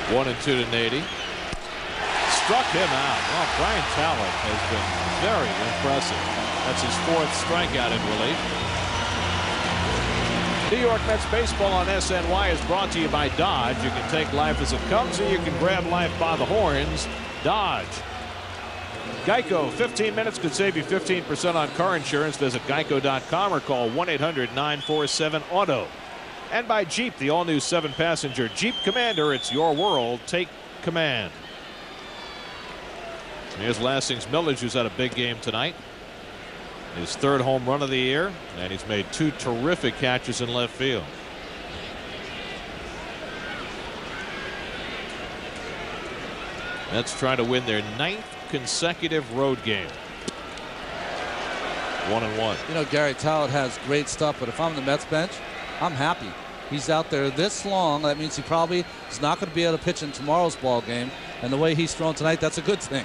1-2 to Nady. Struck him out. Well, Brian Talent has been very impressive. That's his 4th strikeout in relief. New York Mets baseball on SNY is brought to you by Dodge. You can take life as it comes, or you can grab life by the horns. Dodge. Geico, 15 minutes could save you 15% on car insurance. Visit geico.com or call 1-800-947-AUTO. And by Jeep, the all-new 7-passenger Jeep Commander. It's your world. Take command. Here's Lastings Milledge, who's had a big game tonight. His 3rd home run of the year, and he's made 2 terrific catches in left field. Mets trying to win their 9th consecutive road game. 1-1. You know, Gary Talent has great stuff, but if I'm the Mets bench, I'm happy. He's out there this long. That means he probably is not going to be able to pitch in tomorrow's ball game, and the way he's thrown tonight, that's a good thing.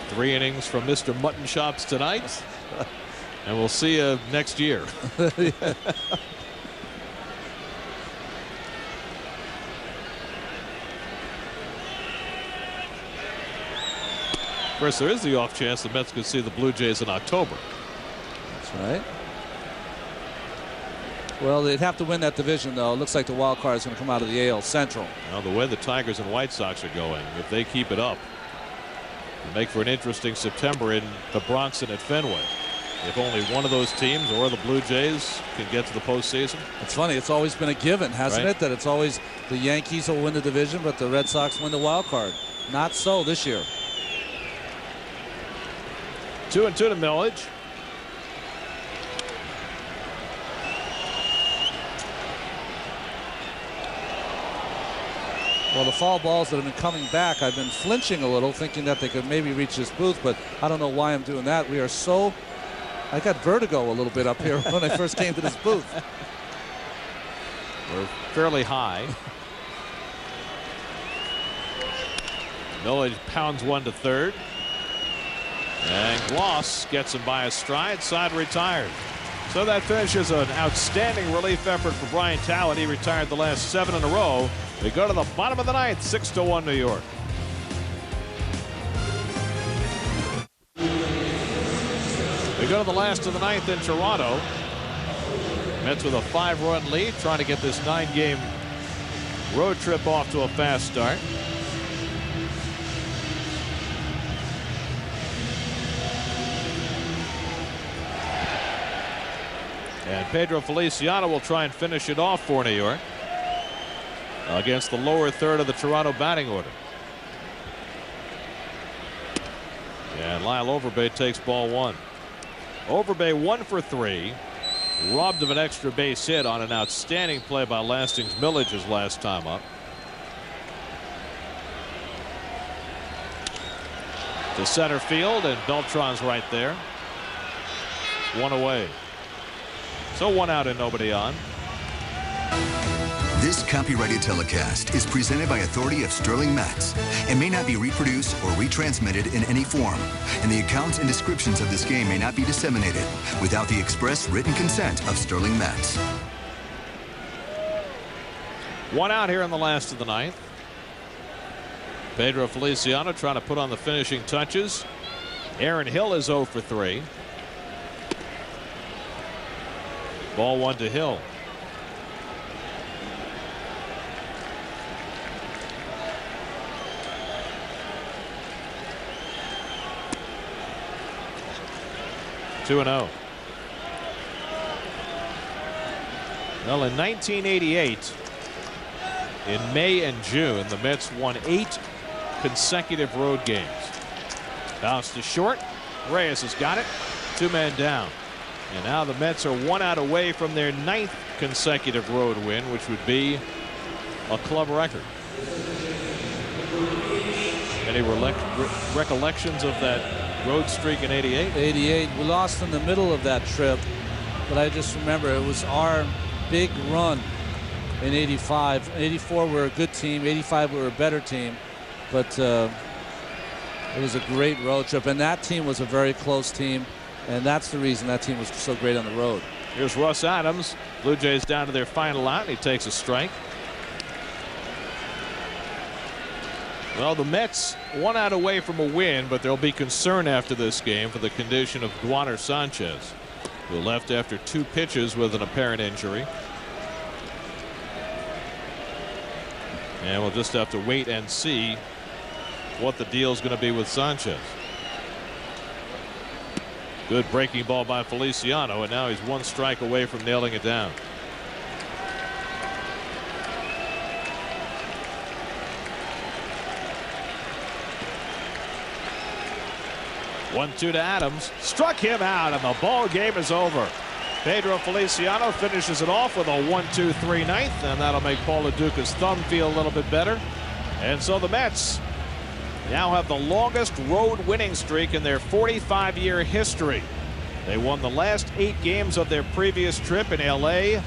3 innings from Mr. Mutton Chops tonight, and we'll see you next year. Of course, there is the off chance the Mets could see the Blue Jays in October. That's right. Well, they'd have to win that division, though. It looks like the wild card is going to come out of the AL Central. Now, the way the Tigers and White Sox are going, if they keep it up, make for an interesting September in the Bronx and at Fenway. If only one of those teams or the Blue Jays can get to the postseason. It's funny. It's always been a given, hasn't it? That it's always the Yankees will win the division, but the Red Sox win the wild card. Not so this year. 2-2 to Milledge. Well, the foul balls that have been coming back, I've been flinching a little, thinking that they could maybe reach this booth, but I don't know why I'm doing that. I got vertigo a little bit up here when I first came to this booth. We're fairly high. Milledge pounds one to third. And Gloss gets him by a stride. Side retired. So that finishes an outstanding relief effort for Brian Talent. He retired the last 7 in a row. They go to the bottom of the ninth, 6-1 New York. We go to the last of the ninth in Toronto. Mets with a 5-run lead, trying to get this 9-game road trip off to a fast start. And Pedro Feliciano will try and finish it off for New York against the lower third of the Toronto batting order. And Lyle Overbay takes ball one. Overbay 1 for 3. Robbed of an extra base hit on an outstanding play by Lastings Milledge his last time up. To center field, and Beltran's right there. 1 away. So 1 out and nobody on. This copyrighted telecast is presented by authority of Sterling Mets and may not be reproduced or retransmitted in any form, and the accounts and descriptions of this game may not be disseminated without the express written consent of Sterling Mets. 1 out here in the last of the ninth. Pedro Feliciano trying to put on the finishing touches. Aaron Hill is 0 for 3. Ball 1 to Hill. Two and 0. Well, in 1988, in May and June, the Mets won 8 consecutive road games. Bounce to short. Reyes has got it. 2 men down. And now the Mets are 1 out away from their 9th consecutive road win, which would be a club record. Any recollections of that road streak in '88? '88, we lost in the middle of that trip, but I just remember it was our big run in '85. '84 we were a good team. '85 we were a better team, but it was a great road trip, and that team was a very close team, and that's the reason that team was so great on the road. Here's Russ Adams. Blue Jays down to their final out. He takes a strike. Well, the Mets 1 out away from a win, but there'll be concern after this game for the condition of Glavine Sanchez, who left after 2 pitches with an apparent injury. And we'll just have to wait and see what the deal is going to be with Sanchez. Good breaking ball by Feliciano, and now he's 1 strike away from nailing it down. One-two to Adams. Struck him out, and the ball game is over. Pedro Feliciano finishes it off with a 1-2-3 ninth, and that'll make Paul Lo Duca's thumb feel a little bit better. And so the Mets now have the longest road winning streak in their 45-year history. They won the last 8 games of their previous trip in LA,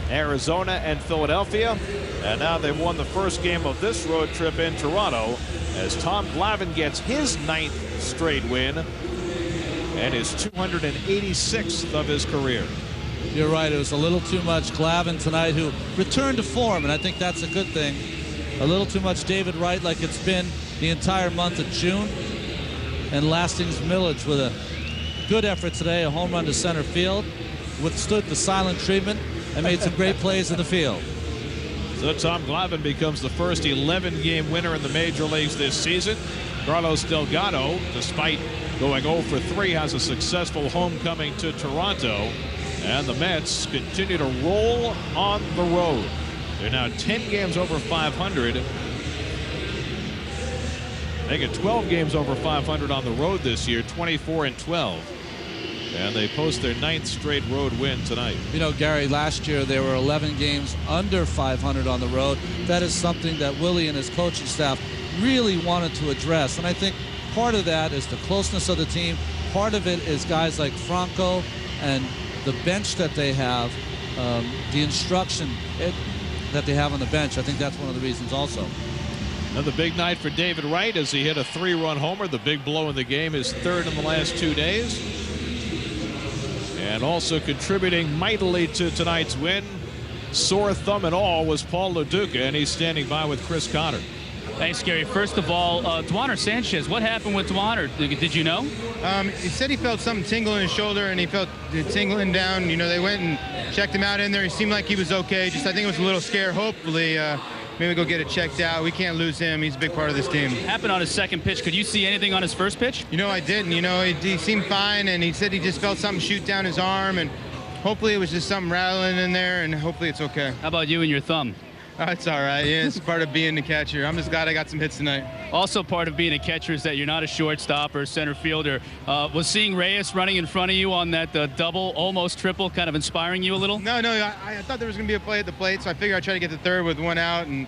Arizona, and Philadelphia. And now they've won the first game of this road trip in Toronto as Tom Glavine gets his 9th straight win and his 286th of his career. You're right. It was a little too much Glavine tonight, who returned to form, and I think that's a good thing. A little too much David Wright, like it's been the entire month of June. And Lastings Milledge with a good effort today, a home run to center field, withstood the silent treatment, and made some great plays in the field. So Tom Glavine becomes the first 11-game winner in the major leagues this season. Carlos Delgado, despite going 0 for 3, has a successful homecoming to Toronto. And the Mets continue to roll on the road. They're now 10 games over 500. They get 12 games over 500 on the road this year, 24-12. And they post their 9th straight road win tonight. You know, Gary, last year there were 11 games under 500 on the road. That is something that Willie and his coaching staff really wanted to address. And I think part of that is the closeness of the team. Part of it is guys like Franco and the bench that they have, the instruction that they have on the bench. I think that's one of the reasons also. Another big night for David Wright as he hit a 3-run homer. The big blow in the game, his 3rd in the last 2 days. And also contributing mightily to tonight's win, sore thumb and all, was Paul Lo Duca, and he's standing by with Chris Cotter. Thanks, Gary. First of all, Glavine Sanchez, what happened with Glavine? Did you know? He said he felt something tingle in his shoulder, and he felt it tingling down. You know, they went and checked him out in there. He seemed like he was okay. Just I think it was a little scare. Hopefully, maybe go get it checked out. We can't lose him. He's a big part of this team. Happened on his 2nd pitch. Could you see anything on his 1st pitch? You know, I didn't. You know, he seemed fine, and he said he just felt something shoot down his arm, and hopefully it was just something rattling in there, and hopefully it's okay. How about you and your thumb? It's all right. Yeah, it's part of being the catcher. I'm just glad I got some hits tonight. Also part of being a catcher is that you're not a shortstop or a center fielder. Was seeing Reyes running in front of you on that double, almost triple, kind of inspiring you a little? No, I thought there was going to be a play at the plate, so I figured I'd try to get the 3rd with 1 out, and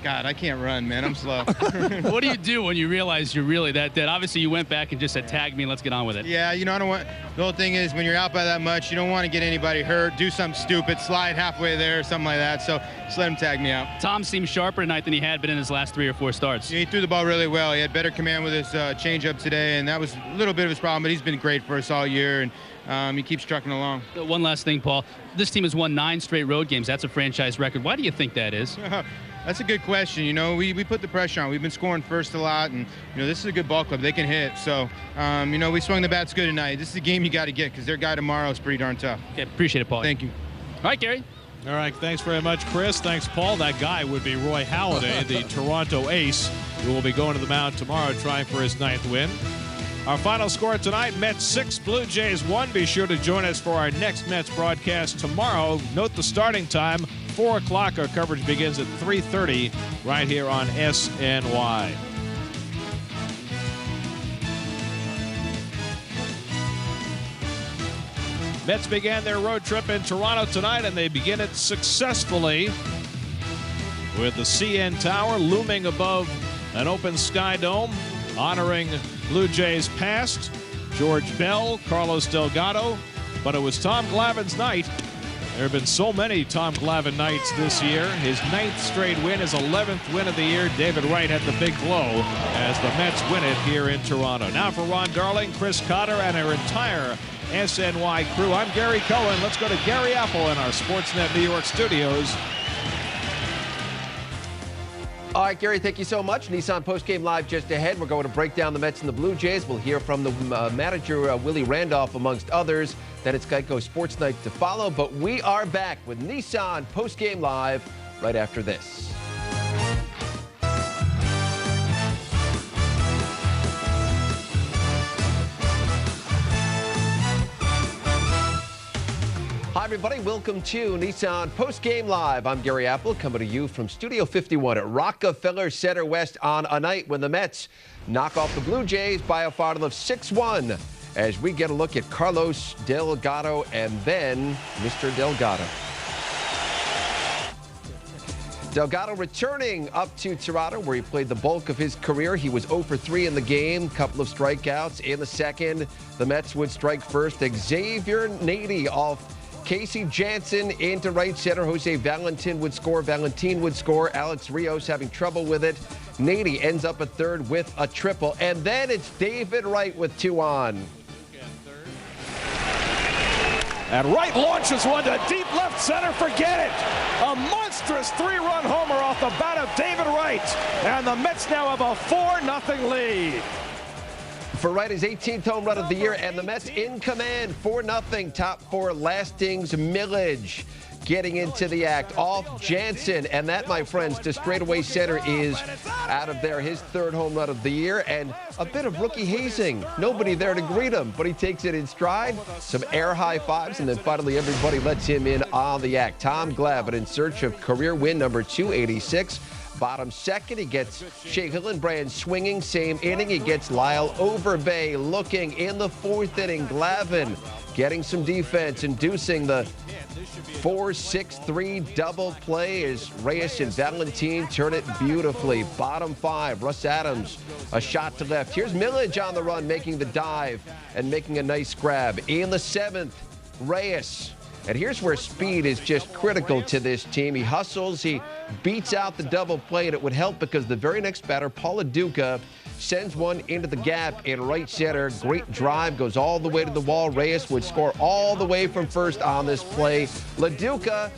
God, I can't run, man. I'm slow. What do you do when you realize you're really that dead? Obviously, you went back and just said, tag me, let's get on with it. Yeah, you know, I don't want. The whole thing is when you're out by that much, you don't want to get anybody hurt, do something stupid, slide halfway there, something like that. So just let him tag me out. Tom seemed sharper tonight than he had been in his last 3 or 4 starts. Yeah, he threw the ball really well. He had better command with his changeup today, and that was a little bit of his problem, but he's been great for us all year, and he keeps trucking along. One last thing, Paul. This team has won 9 straight road games. That's a franchise record. Why do you think that is? That's a good question. You know, we put the pressure on. We've been scoring first a lot, and, you know, this is a good ball club. They can hit. So, you know, we swung the bats good tonight. This is a game you got to get because their guy tomorrow is pretty darn tough. Okay, appreciate it, Paul. Thank you. All right, Gary. All right, thanks very much, Chris. Thanks, Paul. That guy would be Roy Halladay, the Toronto ace, who will be going to the mound tomorrow trying for his 9th win. Our final score tonight, Mets 6, Blue Jays 1. Be sure to join us for our next Mets broadcast tomorrow. Note the starting time, 4 o'clock. Our coverage begins at 3:30 right here on SNY. Mets began their road trip in Toronto tonight, and they begin it successfully with the CN Tower looming above an open sky dome, honoring Blue Jays past, George Bell, Carlos Delgado, but it was Tom Glavine's night. There have been so many Tom Glavine nights this year. His 9th straight win, his 11th win of the year. David Wright had the big blow as the Mets win it here in Toronto. Now for Ron Darling, Chris Cotter, and our entire SNY crew, I'm Gary Cohen. Let's go to Gary Apple in our Sportsnet New York studios. All right, Gary, thank you so much. Nissan postgame live just ahead. We're going to break down the Mets and the Blue Jays. We'll hear from the manager, Willie Randolph, amongst others. Then it's Geico Sports Night to follow. But we are back with Nissan postgame live right after this. Hi, everybody. Welcome to Nissan Postgame Live. I'm Gary Apple, coming to you from Studio 51 at Rockefeller Center West on a night when the Mets knock off the Blue Jays by a final of 6-1 as we get a look at Carlos Delgado and then Mr. Delgado. Delgado returning up to Toronto, where he played the bulk of his career. He was 0 for 3 in the game, couple of strikeouts. In the second, the Mets would strike first. Xavier Nady off Casey Jansen into right center. Jose Valentin would score. Alex Rios having trouble with it. Nady ends up at third with a triple. And then it's David Wright with 2 on. And Wright launches one to deep left center. Forget it. A monstrous 3-run homer off the bat of David Wright. And the Mets now have a 4-0 lead. For Wright, his 18th home run of the year, and the Mets in command, 4-0, top 4, Lastings Milledge getting into the act off Jansen, and that, my friends, to straightaway center is out of there, his 3rd home run of the year, and a bit of rookie hazing. Nobody there to greet him, but he takes it in stride, some air high fives, and then finally everybody lets him in on the act. Tom Glavine in search of career win number 286. Bottom second, he gets Shea Hillenbrand swinging, same inning. He gets Lyle Overbay looking in the 4th inning. Glavine getting some defense, inducing the 4-6-3 double play as Reyes and Valentin turn it beautifully. Bottom 5, Russ Adams, a shot to left. Here's Milledge on the run, making the dive and making a nice grab. In the 7th, Reyes. And here's where speed is just critical to this team. He hustles, he beats out the double play, and it would help because the very next batter, Paul Duca, sends one into the gap in right center. Great drive, goes all the way to the wall. Reyes would score all the way from first on this play. LaDuca,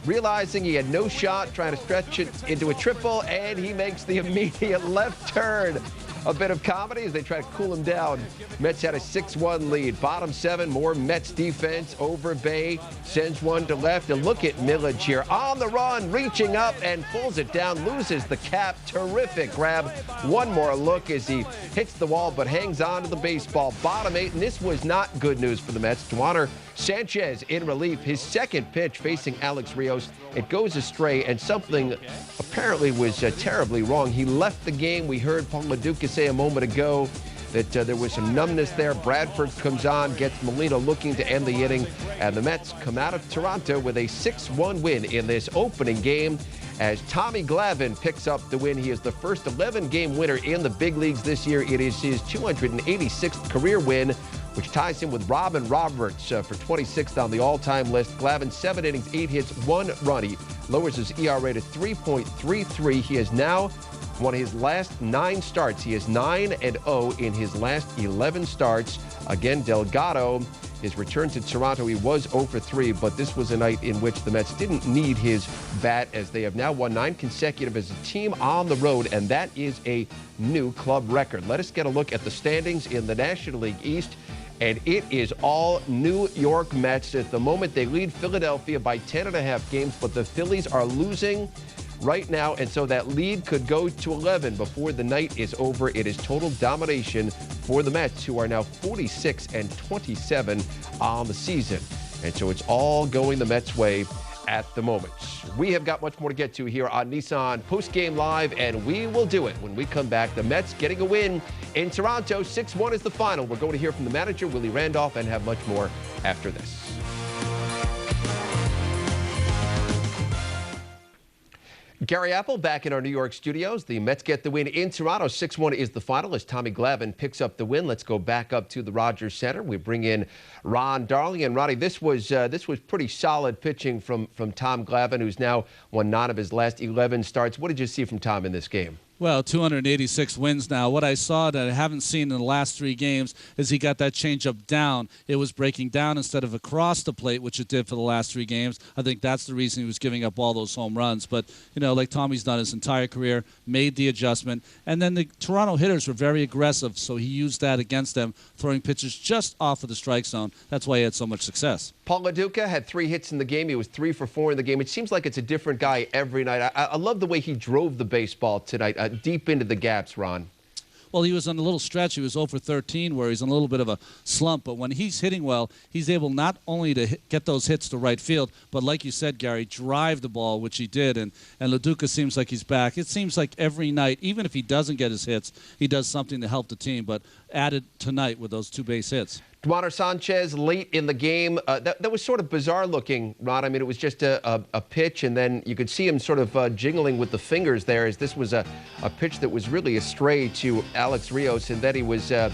realizing he had no shot, trying to stretch it into a triple, and he makes the immediate left turn. A bit of comedy as they try to cool him down. Mets had a 6-1 lead. Bottom 7, more Mets defense. Overbay sends one to left. And look at Milledge here on the run, reaching up and pulls it down, loses the cap. Terrific grab. One more look as he hits the wall but hangs on to the baseball. Bottom 8, and this was not good news for the Mets. Duaner Sanchez in relief. His 2nd pitch facing Alex Rios. It goes astray, and something apparently was terribly wrong. He left the game. We heard Paul LaDuca say a moment ago that there was some numbness there. Bradford comes on, gets Molina looking to end the inning, and the Mets come out of Toronto with a 6-1 win in this opening game as Tommy Glavine picks up the win. He is the first 11-game winner in the big leagues this year. It is his 286th career win, which ties him with Robin Roberts for 26th on the all-time list. Glavine, 7 innings, 8 hits, 1 run. He lowers his ERA to 3.33. He has now won his last 9 starts. He is 9-0 in his last 11 starts. Again, Delgado, his return to Toronto, he was 0 for 3, but this was a night in which the Mets didn't need his bat as they have now won 9 consecutive as a team on the road, and that is a new club record. Let us get a look at the standings in the National League East, and it is all New York Mets. At the moment, they lead Philadelphia by 10.5 games, but the Phillies are losing right now, and so that lead could go to 11 before the night is over. It is total domination for the Mets, who are now 46-27 on the season. And so it's all going the Mets' way at the moment. We have got much more to get to here on Nissan Postgame Live, and we will do it when we come back. The Mets getting a win in Toronto. 6-1 is the final. We're going to hear from the manager, Willie Randolph, and have much more after this. Gary Apple back in our New York studios. The Mets get the win in Toronto. 6-1 is the final as Tommy Glavine picks up the win. Let's go back up to the Rogers Center. We bring in Ron Darling. And Ronnie, this was pretty solid pitching from Tom Glavine, who's now won 9 of his last 11 starts. What did you see from Tom in this game? Well, 286 wins now. What I saw that I haven't seen in the last 3 games is he got that changeup down. It was breaking down instead of across the plate, which it did for the last 3 games. I think that's the reason he was giving up all those home runs. But, like Tommy's done his entire career, made the adjustment. And then the Toronto hitters were very aggressive, so he used that against them, throwing pitches just off of the strike zone. That's why he had so much success. Paul LaDuca had 3 hits in the game. He was 3 for 4 in the game. It seems like it's a different guy every night. I love the way he drove the baseball tonight, deep into the gaps, Ron. Well, he was on a little stretch. He was 0 for 13, where he's in a little bit of a slump. But when he's hitting well, he's able not only to get those hits to right field, but like you said, Gary, drive the ball, which he did. And LaDuca seems like he's back. It seems like every night, even if he doesn't get his hits, he does something to help the team. But added tonight with those 2 base hits. Duaner Sanchez late in the game. That was sort of bizarre looking, Ron. I mean, it was just a pitch, and then you could see him sort of jingling with the fingers there, as this was a pitch that was really a stray to Alex Rios, and then he was, it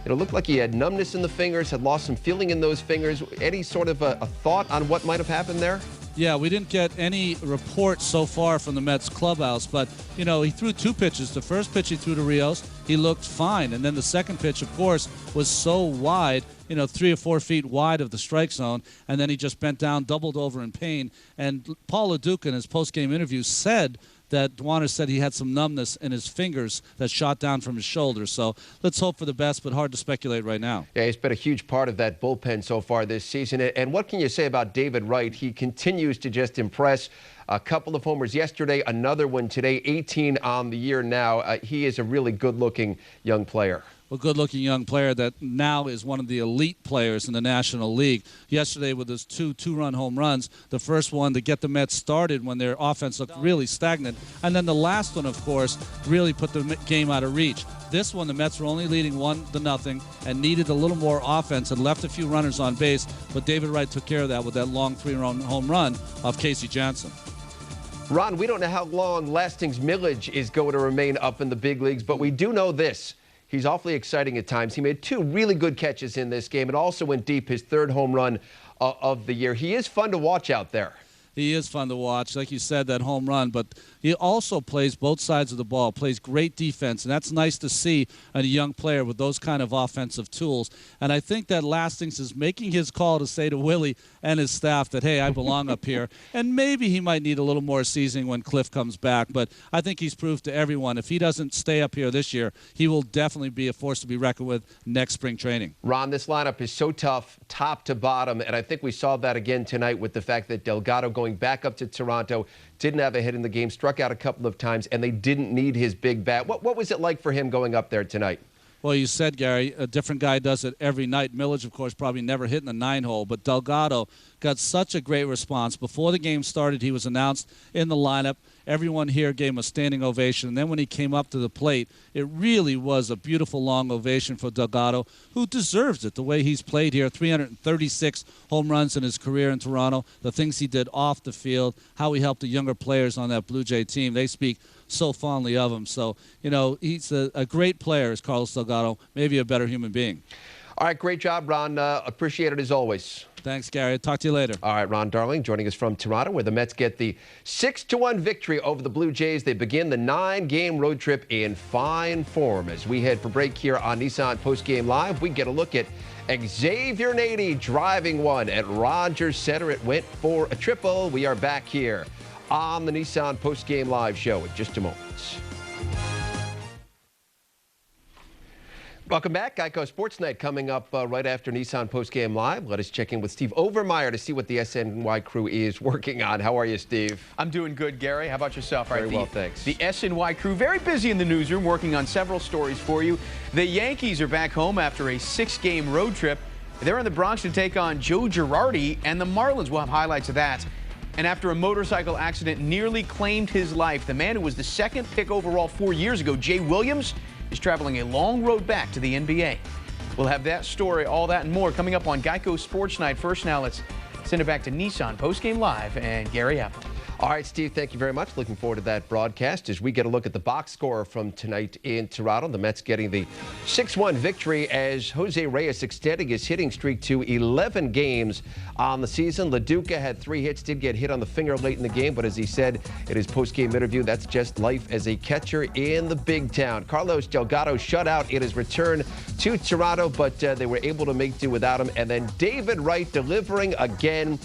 looked like he had numbness in the fingers, had lost some feeling in those fingers. Any sort of a thought on what might have happened there? Yeah, we didn't get any reports so far from the Mets clubhouse, but, he threw 2 pitches. The first pitch he threw to Rios, he looked fine. And then the second pitch, of course, was so wide, 3 or 4 feet wide of the strike zone. And then he just bent down, doubled over in pain. And Paul LaDuca in his postgame interview said that Duaner said he had some numbness in his fingers that shot down from his shoulder. So let's hope for the best, but hard to speculate right now. Yeah, he's been a huge part of that bullpen so far this season. And what can you say about David Wright? He continues to just impress. A couple of homers yesterday, another one today, 18 on the year now. He is a really good-looking young player. A good-looking young player that now is one of the elite players in the National League. Yesterday with his 2 two-run home runs, the first one to get the Mets started when their offense looked really stagnant, and then the last one, of course, really put the game out of reach. This one, the Mets were only leading 1-0 and needed a little more offense and left a few runners on base, but David Wright took care of that with that long 3-run home run off Casey Johnson. Ron, we don't know how long Lastings Milledge is going to remain up in the big leagues, but we do know this. He's awfully exciting at times. He made 2 really good catches in this game and also went deep, his 3rd home run of the year. He is fun to watch out there. He is fun to watch, like you said, that home run, but he also plays both sides of the ball, plays great defense, and that's nice to see a young player with those kind of offensive tools. And I think that Lastings is making his call to say to Willie and his staff that, hey, I belong up here. And maybe he might need a little more seasoning when Cliff comes back, but I think he's proved to everyone if he doesn't stay up here this year, he will definitely be a force to be reckoned with next spring training. Ron, this lineup is so tough, top to bottom, and I think we saw that again tonight with the fact that Delgado going back up to Toronto, didn't have a hit in the game, struck out a couple of times, and they didn't need his big bat. What was it like for him going up there tonight? Well, you said, Gary, a different guy does it every night. Milledge, of course, probably never hit in the 9-hole, but Delgado got such a great response. Before the game started, he was announced in the lineup. Everyone here gave him a standing ovation. And then when he came up to the plate, it really was a beautiful long ovation for Delgado, who deserves it the way he's played here. 336 home runs in his career in Toronto, the things he did off the field, how he helped the younger players on that Blue Jay team. They speak so fondly of him. So, he's a great player, is Carlos Delgado, maybe a better human being. All right, great job, Ron. Appreciate it as always. Thanks, Gary. Talk to you later. All right, Ron Darling joining us from Toronto, where the Mets get the 6-1 victory over the Blue Jays. They begin the 9-game road trip in fine form. As we head for break here on Nissan Postgame Live, we get a look at Xavier Nady driving one at Rogers Center. It went for a triple. We are back here on the Nissan Postgame Live show in just a moment. Welcome back. Geico Sports Night coming up right after Nissan Postgame Live. Let us check in with Steve Overmeyer to see what the SNY crew is working on. How are you, Steve? I'm doing good, Gary. How about yourself? Very well, thanks. The SNY crew, very busy in the newsroom, working on several stories for you. The Yankees are back home after a 6-game road trip. They're in the Bronx to take on Joe Girardi and the Marlins. We'll have highlights of that. And after a motorcycle accident nearly claimed his life, the man who was the second pick overall 4 years ago, Jay Williams, is traveling a long road back to the NBA. We'll have that story, all that and more coming up on Geico Sports Night. First now, let's send it back to Nissan Postgame Live and Gary Apple. All right, Steve, thank you very much. Looking forward to that broadcast as we get a look at the box score from tonight in Toronto. The Mets getting the 6-1 victory as Jose Reyes extending his hitting streak to 11 games on the season. LaDuca had 3 hits, did get hit on the finger late in the game, but as he said in his post-game interview, that's just life as a catcher in the big town. Carlos Delgado shut out in his return to Toronto, but they were able to make do without him. And then David Wright delivering again.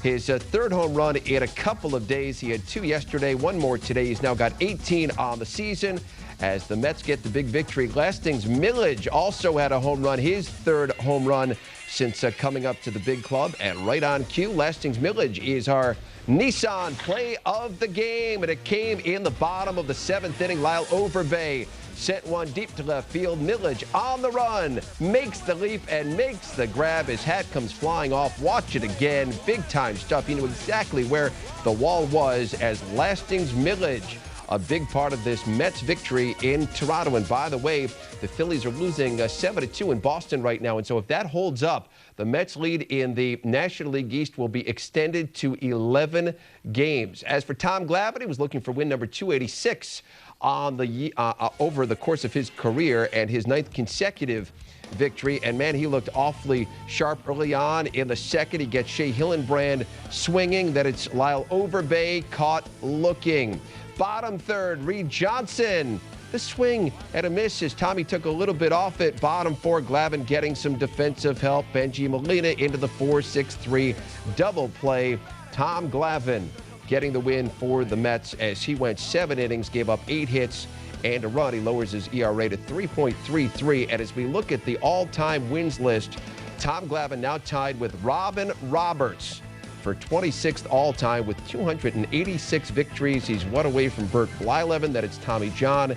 His third home run in a couple of days. He had 2 yesterday, 1 more today. He's now got 18 on the season as the Mets get the big victory. Lastings Milledge also had a home run, his 3rd home run since coming up to the big club. And right on cue, Lastings Milledge is our Nissan play of the game. And it came in the bottom of the 7th inning. Lyle Overbay sent one deep to left field. Milledge on the run, makes the leap and makes the grab. His hat comes flying off. Watch it again. Big time stuff. He knew exactly where the wall was as Lastings Milledge, a big part of this Mets victory in Toronto. And by the way, the Phillies are losing 7-2 in Boston right now. And so if that holds up, the Mets lead in the National League East will be extended to 11 games. As for Tom Glavine, he was looking for win number 286 on the over the course of his career and his 9th consecutive victory. And man, he looked awfully sharp early on in the second. He gets Shea Hillenbrand swinging. Then it's Lyle Overbay caught looking. Bottom third, Reed Johnson. The swing and a miss as Tommy took a little bit off it. Bottom 4, Glavine getting some defensive help. Benji Molina into the 4-6-3 double play. Tom Glavine getting the win for the Mets as he went 7 innings, gave up 8 hits and a run. He lowers his ERA to 3.33. And as we look at the all-time wins list, Tom Glavine now tied with Robin Roberts for 26th all-time with 286 victories. He's one away from Bert Blyleven. That it's Tommy John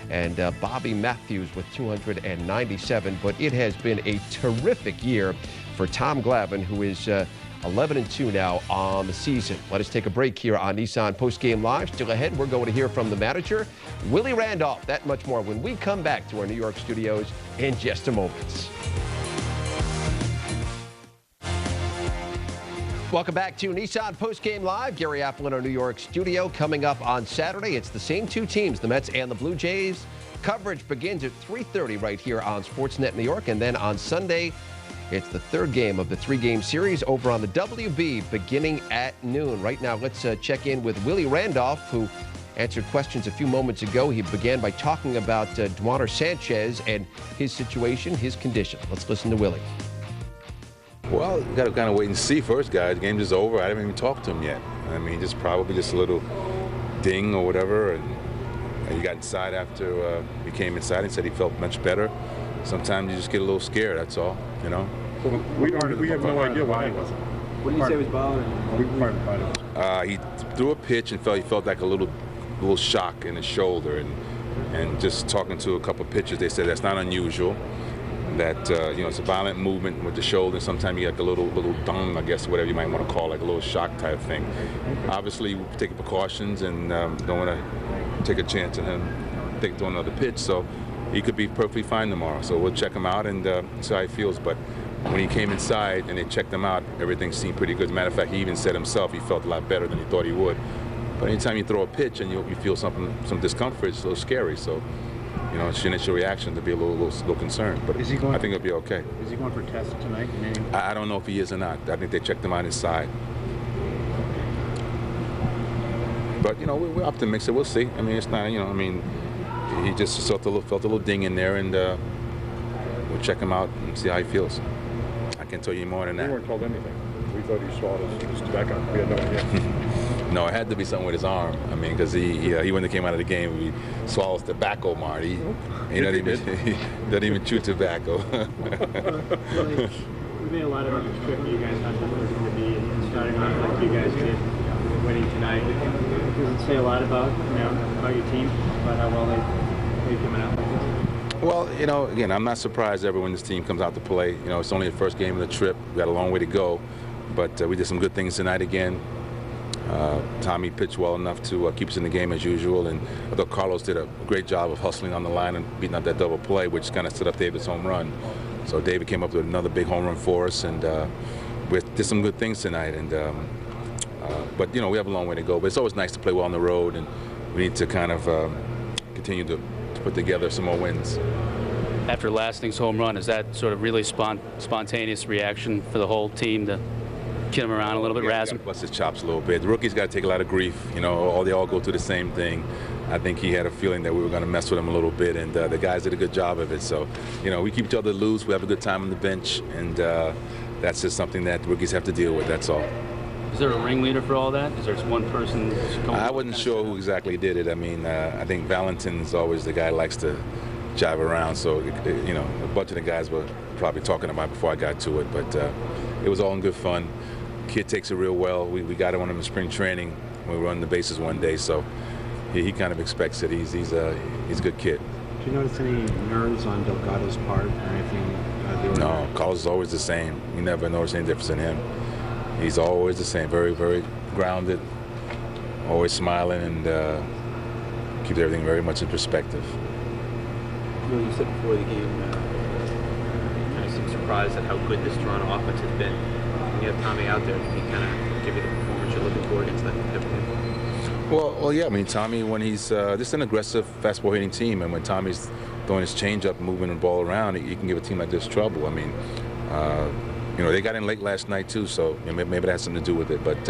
and Bobby Matthews with 297. But it has been a terrific year for Tom Glavine, who is 11-2 now on the season. Let us take a break here on Nissan Postgame Live. Still ahead, we're going to hear from the manager, Willie Randolph. That much more when we come back to our New York studios in just a moment. Welcome back to Nissan Postgame Live. Gary Apple in our New York studio. Coming up on Saturday, it's the same 2 teams, the Mets and the Blue Jays. Coverage begins at 3:30 right here on Sportsnet New York. And then on Sunday, it's the 3rd game of the 3-game series over on the WB beginning at noon. Right now, let's check in with Willie Randolph, who answered questions a few moments ago. He began by talking about Duaner Sanchez and his situation, his condition. Let's listen to Willie. Well, you got to kind of wait and see first, guys. The game's just over. I haven't even talked to him yet. I mean, probably just a little ding or whatever. And he got inside after he came inside and said he felt much better. Sometimes you just get a little scared, that's all, you know. So we have no idea why he wasn't. What did you say was bothering him? He threw a pitch and he felt like a little shock in his shoulder. And just talking to a couple of pitchers, they said that's not unusual. That it's a violent movement with the shoulder. Sometimes you get like a little dung, I guess, whatever you might want to call it, like a little shock type thing. Obviously, we're taking precautions and don't want to take a chance on him throw another pitch. So he could be perfectly fine tomorrow. So we'll check him out and see how he feels. But when he came inside and they checked him out, everything seemed pretty good. As a matter of fact, he even said himself he felt a lot better than he thought he would. But anytime you throw a pitch and you feel some discomfort, it's a little scary. So. It's your initial reaction to be a little concerned, but I think it'll be okay. Is he going for tests tonight? I don't know if he is or not. I think they checked him out inside. But, we're optimistic. We'll see. I mean, it's not, he just felt a little ding in there, and we'll check him out and see how he feels. I can't tell you more than that. We weren't told anything. We thought he swallowed his tobacco. We had no idea. No, it had to be something with his arm. I mean, because he when he came out of the game, he swallows tobacco, Marty. He doesn't even chew tobacco. We made a lot about this trip you guys thought it was going to be, and starting off like you guys did, winning tonight. Does it say a lot about your team, about how well they're coming out like this? Well, again, I'm not surprised ever when this team comes out to play. It's only the first game of the trip. We got a long way to go, but we did some good things tonight again. Tommy pitched well enough to keep us in the game as usual, and I thought Carlos did a great job of hustling on the line and beating out that double play, which kind of set up David's home run. So David came up with another big home run for us, and we did some good things tonight. And but we have a long way to go. But it's always nice to play well on the road, and we need to kind of continue to put together some more wins. After Lastings' home run, is that sort of really spontaneous reaction for the whole team to kid him around a little bit, razz him? Bust his chops a little bit. The rookie's got to take a lot of grief. They all go through the same thing. I think he had a feeling that we were going to mess with him a little bit, and the guys did a good job of it. So, we keep each other loose. We have a good time on the bench, and that's just something that rookies have to deal with. That's all. Is there a ringleader for all that? Is there one person? I wasn't sure who exactly did it. I mean, I think Valentin's always the guy who likes to jive around. So, a bunch of the guys were probably talking about it before I got to it, but it was all in good fun. Kid takes it real well. We got him on him in spring training when we were running the bases one day, so he kind of expects it. He's a good kid. Did you notice any nerves on Delgado's part or anything? No, Carlos is always the same. You never notice any difference in him. He's always the same, very, very grounded, always smiling, and keeps everything very much in perspective. You said before the game, you kind of seemed surprised at how good this Toronto offense has been. When you have Tommy out there, can he kind of give you the performance you're looking for against that type of team? Well, yeah. I mean, Tommy, when he's this is an aggressive fastball hitting team, and when Tommy's throwing his changeup, moving the ball around, he can give a team like this trouble. I mean, they got in late last night too, so maybe that has something to do with it. But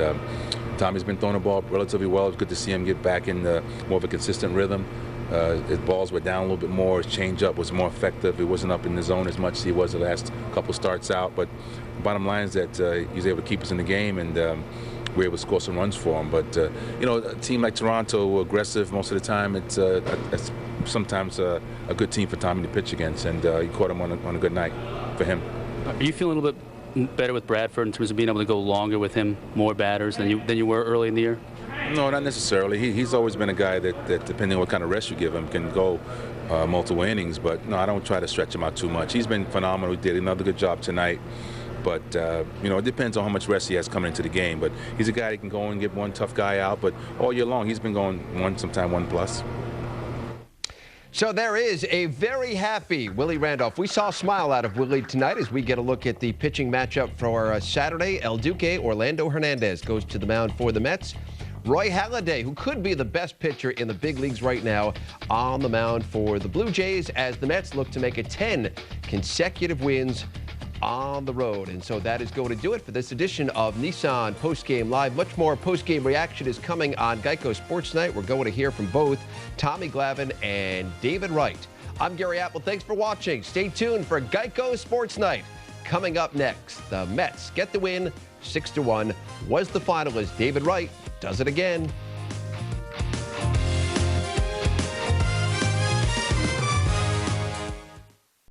Tommy's been throwing the ball relatively well. It's good to see him get back in more of a consistent rhythm. His balls were down a little bit more. His changeup was more effective. He wasn't up in the zone as much as he was the last couple starts out. But the bottom line is that he's able to keep us in the game, and we're able to score some runs for him. But a team like Toronto, aggressive most of the time. It's sometimes a good team for Tommy to pitch against, and he caught him on a good night for him. Are you feeling a little bit better with Bradford in terms of being able to go longer with him, more batters than you were early in the year? No, not necessarily. He's always been a guy that depending on what kind of rest you give him, can go multiple innings. But no, I don't try to stretch him out too much. He's been phenomenal. He did another good job tonight. But, it depends on how much rest he has coming into the game. But he's a guy that can go and get one tough guy out. But all year long, he's been going sometime 1+. So there is a very happy Willie Randolph. We saw a smile out of Willie tonight as we get a look at the pitching matchup for Saturday. El Duque, Orlando Hernandez goes to the mound for the Mets. Roy Halladay, who could be the best pitcher in the big leagues right now, on the mound for the Blue Jays as the Mets look to make it 10 consecutive wins on the road. And so that is going to do it for this edition of Nissan Postgame Live. Much more postgame reaction is coming on Geico Sports Night. We're going to hear from both Tommy Glavine and David Wright. I'm Gary Apple. Thanks for watching. Stay tuned for Geico Sports Night. Coming up next, the Mets get the win 6-1. Was the final as David Wright does it again.